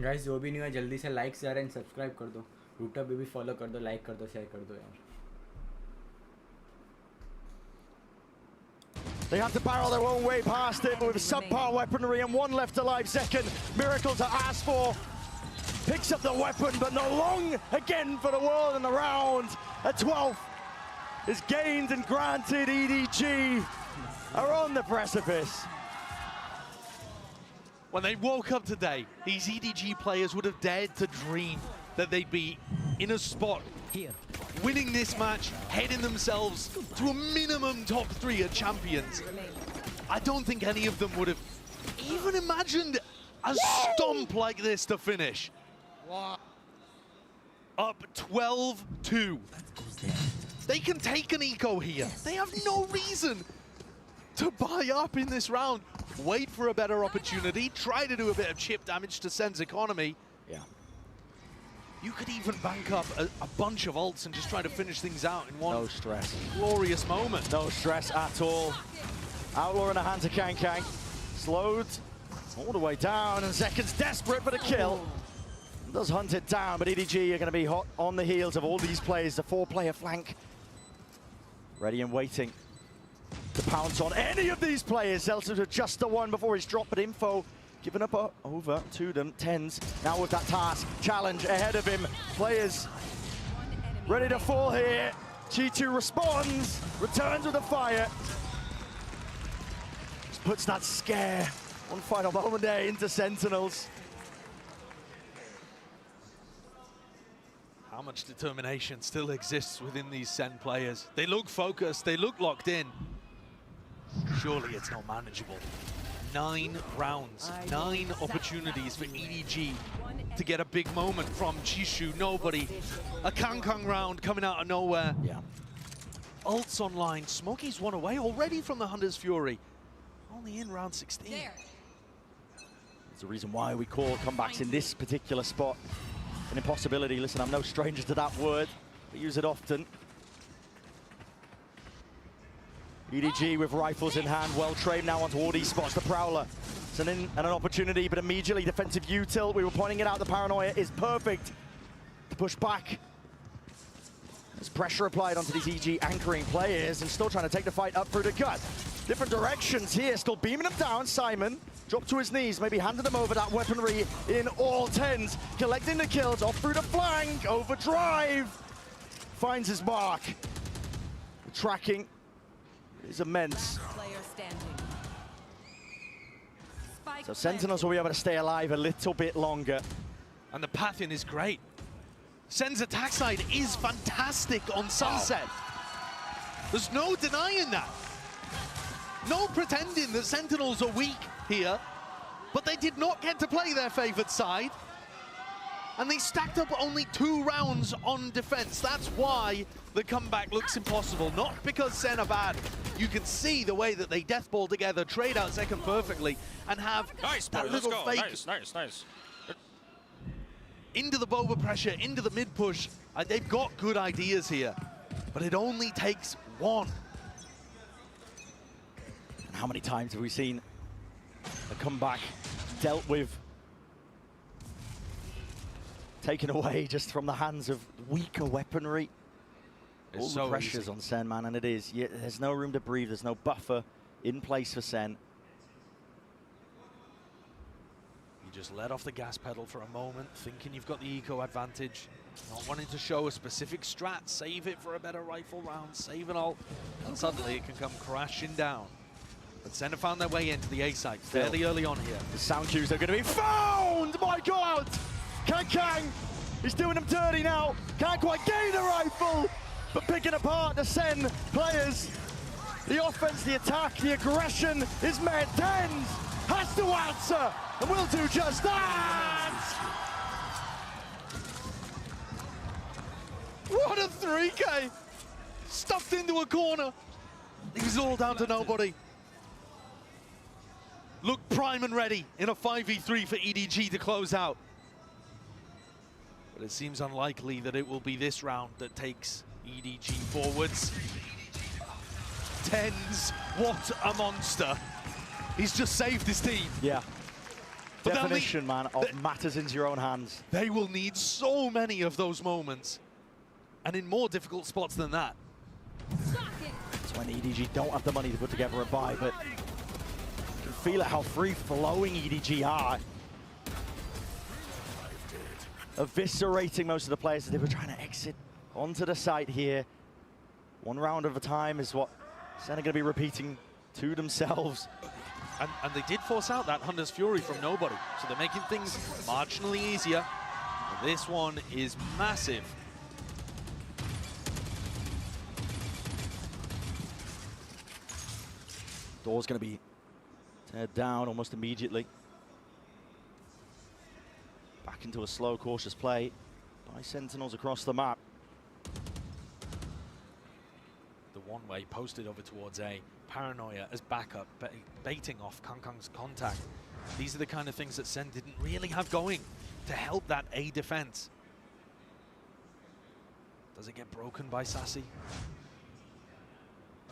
guys जो भी नहीं है जल्दी से लाइक शेयर एंड सब्सक्राइब कर दो रूटा पे भी फॉलो कर दो लाइक कर दो शेयर कर दो यार They have to barrel their own way past it, but with subpar weaponry and one left alive. Second, Miracle to ask for. Picks up the weapon, but no long again for the world in the round. A 12th is gained and granted. EDG are on the precipice. When they woke up today, these EDG players would have dared to dream that they'd be in a spot here, winning this match, heading themselves to a minimum top 3 at Champions. I don't think any of them would have even imagined a stomp like this to finish. Up 12-2. They can take an eco here. They have no reason to buy up in this round. Wait for a better opportunity, try to do a bit of chip damage to Sen's economy. Yeah. You could even bank up a bunch of ults and just try to finish things out in one No stress. glorious moment. No stress at all. Outlaw in the hands of Kang Kang. Slowed all the way down, and Zeken's desperate for the kill. Does hunt it down, but EDG are going to be hot on the heels of all these players. The 4-player flank. Ready and waiting to pounce on any of these players. Zeltz with just the one before he's dropped, but info given up over to them. Tens now with that task. Challenge ahead of him. Players ready to fall here. G2 responds, returns with a fire. Just puts that scare one final moment there into Sentinels. How much determination still exists within these Sen players. They look focused, they look locked in. Surely it's not manageable. 9 rounds, 9 opportunities for EDG to get a big moment from Chishu. Nobody. A Kangkang round coming out of nowhere. Yeah. Ults online. Smokey's one away already from the Hunter's Fury. Only in round 16. There's a reason why we call comebacks in this particular spot an impossibility. Listen, I'm no stranger to that word. We use it often. EDG with rifles in hand, well trained now onto all these spots. The Prowler, it's an opportunity, but immediately defensive util. We were pointing it out, the paranoia is perfect to push back. There's pressure applied onto these EG anchoring players and still trying to take the fight up through the gut. Different directions here, still beaming them down. Simon dropped to his knees, maybe handed them over that weaponry in all 10s. Collecting the kills off through the flank, overdrive. Finds his mark. The tracking is immense. So Sentinels will be able to stay alive a little bit longer. And the pathing is great. Sen's attack side is fantastic on Sunset. There's no denying that. No pretending that Sentinels are weak here, but they did not get to play their favored side. And they stacked up only 2 rounds on defense. That's why the comeback looks impossible. Not because Sen are bad. You can see the way that they deathball together, trade out second perfectly, and have that little fake. Nice. Into the Boba pressure, into the mid push. They've got good ideas here, but it only takes one. And how many times have we seen a comeback dealt with, taken away just from the hands of weaker weaponry? It's all so the pressures easy on Sen, man, and it is. Yeah, there's no room to breathe. There's no buffer in place for Sen. You just let off the gas pedal for a moment, thinking you've got the eco advantage, not wanting to show a specific strat, save it for a better rifle round, save it all, and suddenly it can come crashing down. But Sen have found their way into the A site fairly early on here. The sound cues are going to be found! My God! Kang, he's doing them dirty now. Can't quite gain a rifle, but picking apart the Sen players. The offense, the attack, the aggression is met. Tens has to answer, and will do just that! What a 3K! Stuffed into a corner. It was all down to nobody. Look prime and ready in a 5v3 for EDG to close out. But it seems unlikely that it will be this round that takes EDG forwards. Tens, what a monster. He's just saved his team. Yeah. definition, man, of matters into your own hands. They will need so many of those moments, and in more difficult spots than that. It's when EDG don't have the money to put together a buy, but you can feel it how free-flowing EDG are. Eviscerating most of the players that they were trying to exit onto the site here. One round at a time is what SEN are going to be repeating to themselves. And they did force out that Hunter's Fury from nobody, so they're making things marginally easier. And this one is massive. Door's going to be teared down almost immediately. Back into a slow, cautious play by Sentinels across the map. The one-way posted over towards A. Paranoia as backup, baiting off Kangkang's contact. These are the kind of things that SEN didn't really have going to help that A defense. Does it get broken by Sacy?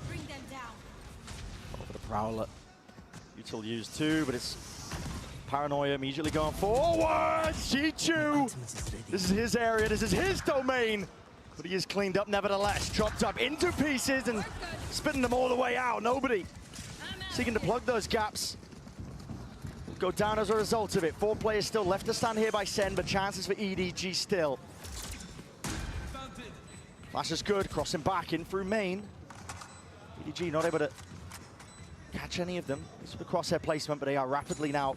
Bring them down. Over the Prowler. Util used too, but it's Paranoia immediately going forward. Chichu! This is his area, this is his domain. But he is cleaned up nevertheless. Chopped up into pieces and spitting them all the way out. Nobody seeking to plug those gaps. Go down as a result of it. 4 players still left to stand here by SEN, but chances for EDG still. Flash is good, crossing back in through main. EDG not able to catch any of them. This is the crosshair placement, but they are rapidly now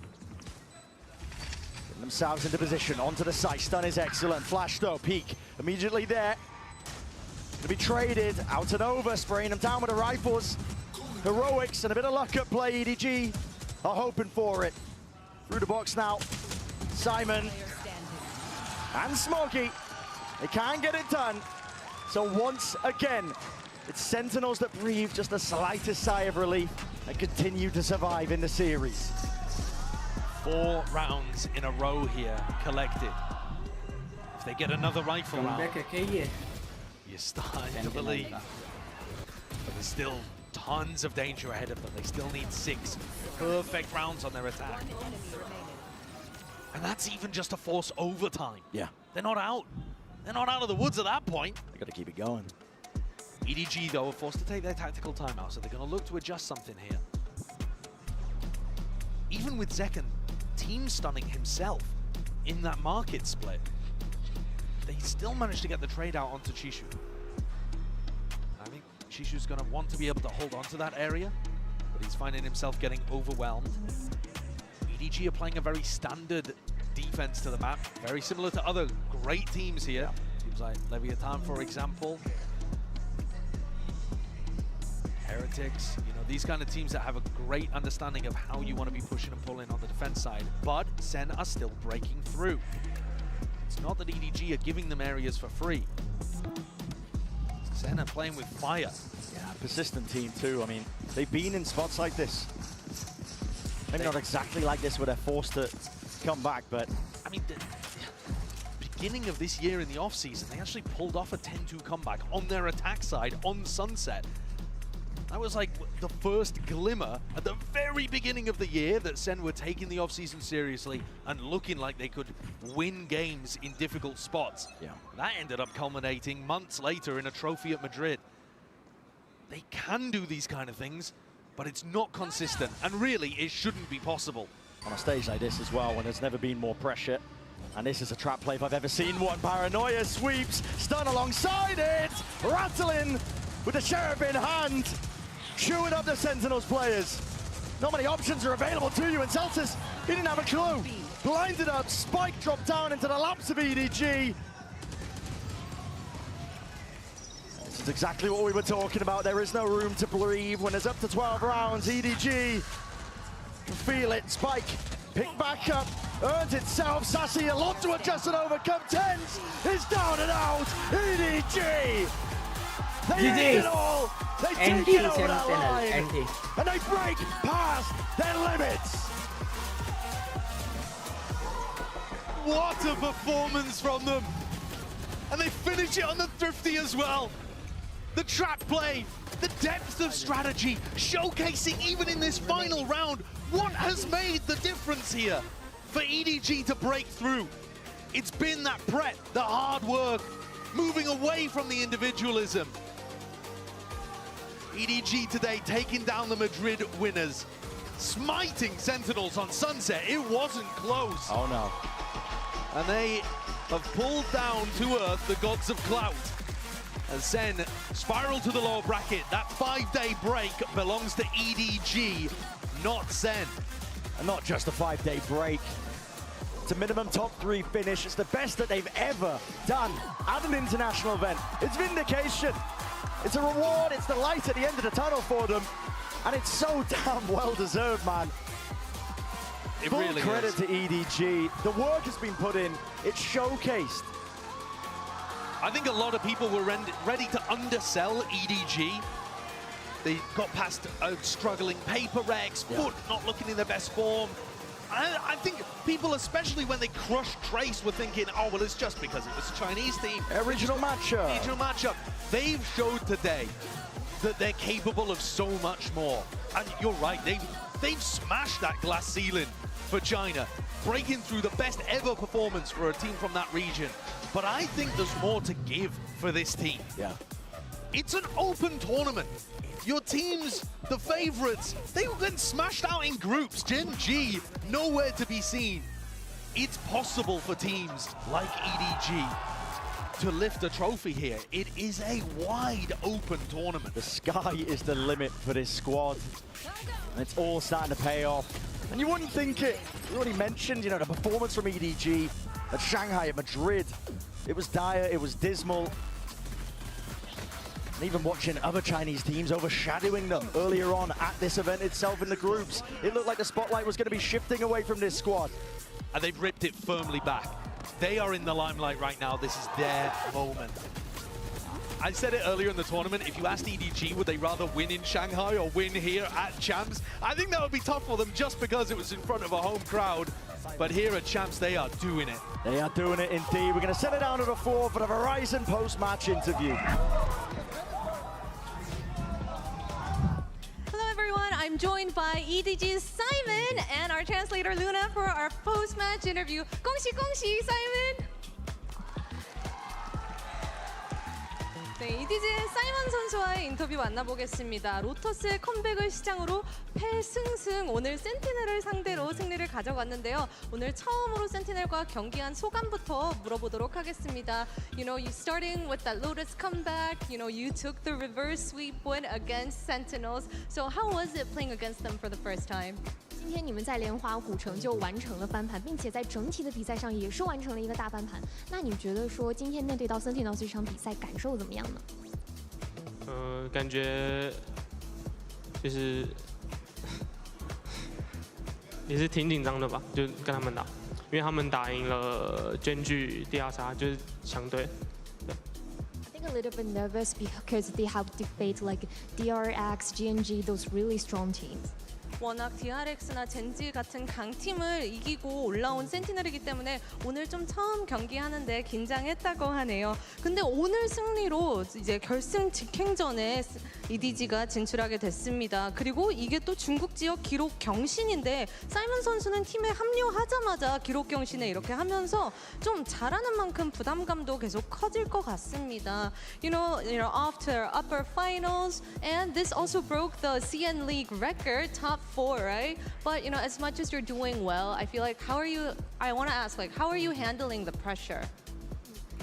getting themselves into position. Onto the site, stun is excellent. Flash though, peek immediately there. To be traded out and over, spraying them down with the rifles. Heroics and a bit of luck at play. EDG are hoping for it. Through the box now. Simon and Smokey. They can't get it done. So once again, it's Sentinels that breathe just the slightest sigh of relief and continue to survive in the series. 4 rounds in a row here collected. If they get another rifle round, you're starting to believe. But there's still tons of danger ahead of them. They still need 6 perfect rounds on their attack. And that's even just to force overtime. Yeah. They're not out. They're not out of the woods at that point. They got to keep it going. EDG, though, are forced to take their tactical timeout, so they're going to look to adjust something here. Even with Zekken team stunning himself in that market split, they still managed to get the trade out onto Chishu. I think Chishu's going to want to be able to hold on to that area, but he's finding himself getting overwhelmed. EDG are playing a very standard defense to the map, very similar to other great teams here. Teams like Leviathan, for example. Heretics, you know, these kind of teams that have a great understanding of how you want to be pushing and pulling on the defense side, but SEN are still breaking through. It's not that EDG are giving them areas for free. SEN are playing with fire. Yeah, persistent team too. I mean, they've been in spots like this. Maybe not exactly like this where they're forced to come back, but... I mean, the beginning of this year in the off-season, they actually pulled off a 10-2 comeback on their attack side on Sunset. That was like the first glimmer at the very beginning of the year that SEN were taking the off-season seriously and looking like they could win games in difficult spots. Yeah. That ended up culminating months later in a trophy at Madrid. They can do these kind of things, but it's not consistent, and really, it shouldn't be possible. On a stage like this as well, when there's never been more pressure. And this is a trap play if I've ever seen one. Paranoia sweeps, stun alongside it, rattling with the Sheriff in hand. Chewing up the Sentinels players. Not many options are available to you, and Celtics, he didn't have a clue. Blinded up, Spike dropped down into the laps of EDG. This is exactly what we were talking about. There is no room to breathe when there's up to 12 rounds. EDG can feel it. Spike picked back up, earns itself. Sacy, a lot to adjust and overcome. Tens is down and out. EDG. They end it all. They take it over that line. And they break past their limits. What a performance from them. And they finish it on the Thrifty as well. The trap play, the depth of strategy, showcasing even in this final round what has made the difference here. for EDG to break through. It's been that prep, the hard work, moving away from the individualism. EDG today taking down the Madrid winners, smiting Sentinels on Sunset. It wasn't close. Oh no. And they have pulled down to earth the gods of clout. And SEN spiral to the lower bracket. That 5-day break belongs to EDG, not SEN. And not just a 5-day break. It's a minimum top 3 finish. It's the best that they've ever done at an international event. It's vindication. It's a reward. It's the light at the end of the tunnel for them. And it's so damn well deserved, man. It Full really credit is. to EDG. The work has been put in. It's showcased. I think a lot of people were ready to undersell EDG. They got past a struggling Paper Rex, Foot not looking in their best form. I think people, especially when they crushed Trace, were thinking, oh, well, it's just because it was a Chinese team. Regional matchup. Regional matchup. They've showed today that they're capable of so much more. And you're right, they've smashed that glass ceiling for China, breaking through the best ever performance for a team from that region. But I think there's more to give for this team. Yeah. It's an open tournament. Your teams, the favorites, they were getting smashed out in groups. Gen G, nowhere to be seen. It's possible for teams like EDG to lift a trophy here. It is a wide open tournament. The sky is the limit for this squad. And it's all starting to pay off. And you wouldn't think it. We already mentioned, you know, the performance from EDG at Shanghai, at Madrid. It was dire, it was dismal. And even watching other Chinese teams overshadowing them earlier on at this event itself in the groups, it looked like the spotlight was going to be shifting away from this squad. And they've ripped it firmly back. They are in the limelight right now. This is their moment. I said it earlier in the tournament, if you asked EDG, would they rather win in Shanghai or win here at Champs? I think that would be tough for them just because it was in front of a home crowd. But here at Champs, they are doing it. They are doing it indeed. We're going to set it down to the 4 for the Verizon post-match interview. Hello everyone, I'm joined by EDG's Simon and our translator Luna for our post-match interview. 공시 공시, Simon! 네, EDG의 사이먼 선수와의 인터뷰 만나보겠습니다. 로터스의 컴백을 시장으로 패승승, 오늘 센티넬을 상대로 승리를 가져갔는데요. 오늘 처음으로 센티넬과 경기한 소감부터 물어보도록 하겠습니다. You know, you starting with that Lotus comeback, you know, you took the reverse sweep win against Sentinels. So how was it playing against them for the first time? 今天你们在莲花古城就完成了翻盘，并且在整体的比赛上也是完成了一个大翻盘。那你觉得说今天面对到 Sentinels 这场比赛感受怎么样呢？感觉就是也是挺紧张的吧，就跟他们打，因为他们打赢了Gen G第二杀，就是强队。I think a little bit nervous because they have to face like DRX, GNG, those really strong teams. 워낙 DRX나 젠지 같은 강팀을 이기고 올라온 센티넬이기 때문에 오늘 좀 처음 경기하는데 긴장했다고 하네요. 근데 오늘 승리로 이제 결승 직행전에 EDG가 진출하게 됐습니다. 그리고 이게 또 중국 지역 기록 경신인데 사이먼 선수는 팀에 합류하자마자 기록 경신에 이렇게 하면서 좀 잘하는 만큼 부담감도 계속 커질 것 같습니다. You know, off to upper finals, and this also broke the SEN League record, top 4, right? But you know, as much as you're doing well, I feel like I want to ask, like, how are you handling the pressure?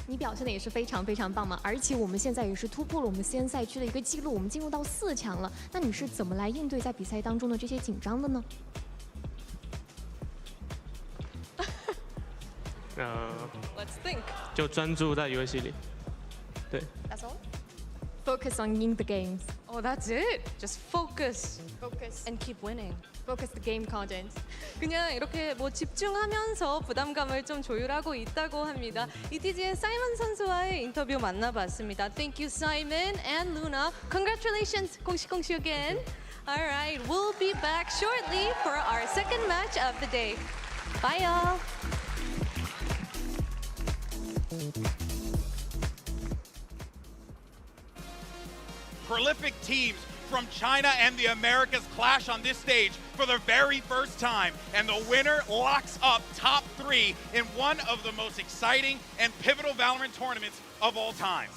你表现的也是非常非常棒嘛，而且我们现在也是突破了我们SEN赛区的一个记录，我们进入到4强了。那你是怎么来应对在比赛当中的这些紧张的呢？ Let's think. 就专注在游戏里，对。 That's all. Focus on winning the games. Oh, that's it. Just focus. Focus. And keep winning. Focus the game content. 그냥 이렇게 뭐 집중하면서 부담감을 좀 조율하고 있다고 합니다. EDG의 사이먼 선수와의 인터뷰 만나봤습니다. Thank you, Simon and Luna. Congratulations, 공시 again. All right, we'll be back shortly for our second match of the day. Bye, y'all. Prolific teams from China and the Americas clash on this stage for the very first time, and the winner locks up top 3 in one of the most exciting and pivotal Valorant tournaments of all time.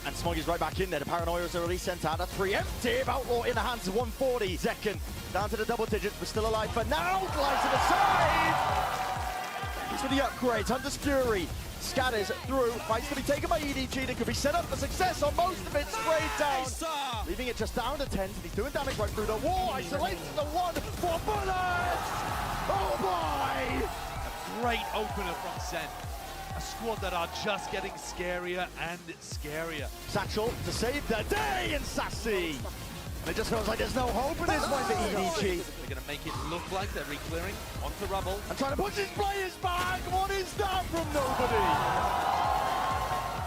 And Smoggy's right back in there. The Paranoias are released sent out. A preemptive outlaw in the hands of 140. Zekken down to the double digits, but still alive for now. Glides to the side. He's for the upgrades. Hunter's Fury scatters through. Fights to be taken by EDG. That could be set up for success on most of it. Sprayed down. Leaving it just down to 10. He's doing damage right through the wall. Isolates the 1 for bullets. Oh boy! A great opener from SEN. A squad that are just getting scarier and scarier. Satchel to save the day in Sacy. And it just feels like there's no hope in this one for EDG. They're going to make it look like they're re-clearing onto rubble. And trying to push his players back. What is that from nobody?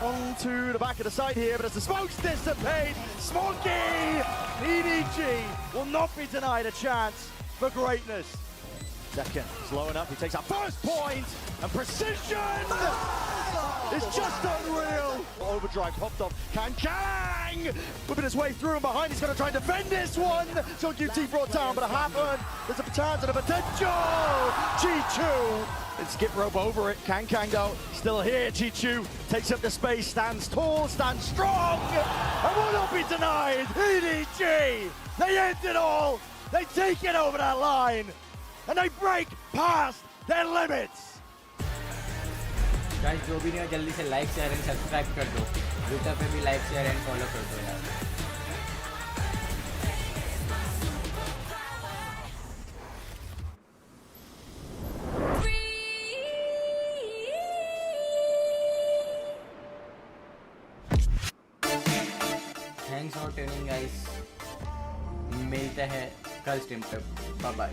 On to the back of the side here, but as the smokes dissipate, Smoggy, EDG will not be denied a chance for greatness. Second, slowing up, he takes our first point, and precision is just unreal. Overdrive popped off, Kang! Whipping his way through and behind, he's gonna try and defend this one. So QT brought down, but it happened. There's a chance and a potential. Chi-Chu, and skip rope over it. Kang though, still here. Chi-Chu takes up the space, stands tall, stands strong, and will not be denied. EDG, they end it all. They take it over that line. And they break past their limits. Guys, जो भी नहीं है जल्दी से like share and subscribe कर दो. Twitter पे भी लाइक शेयर एंड फॉलो कर दो यार. Thanks for tuning guys. मिलते हैं कल स्ट्रीम पे. Bye bye.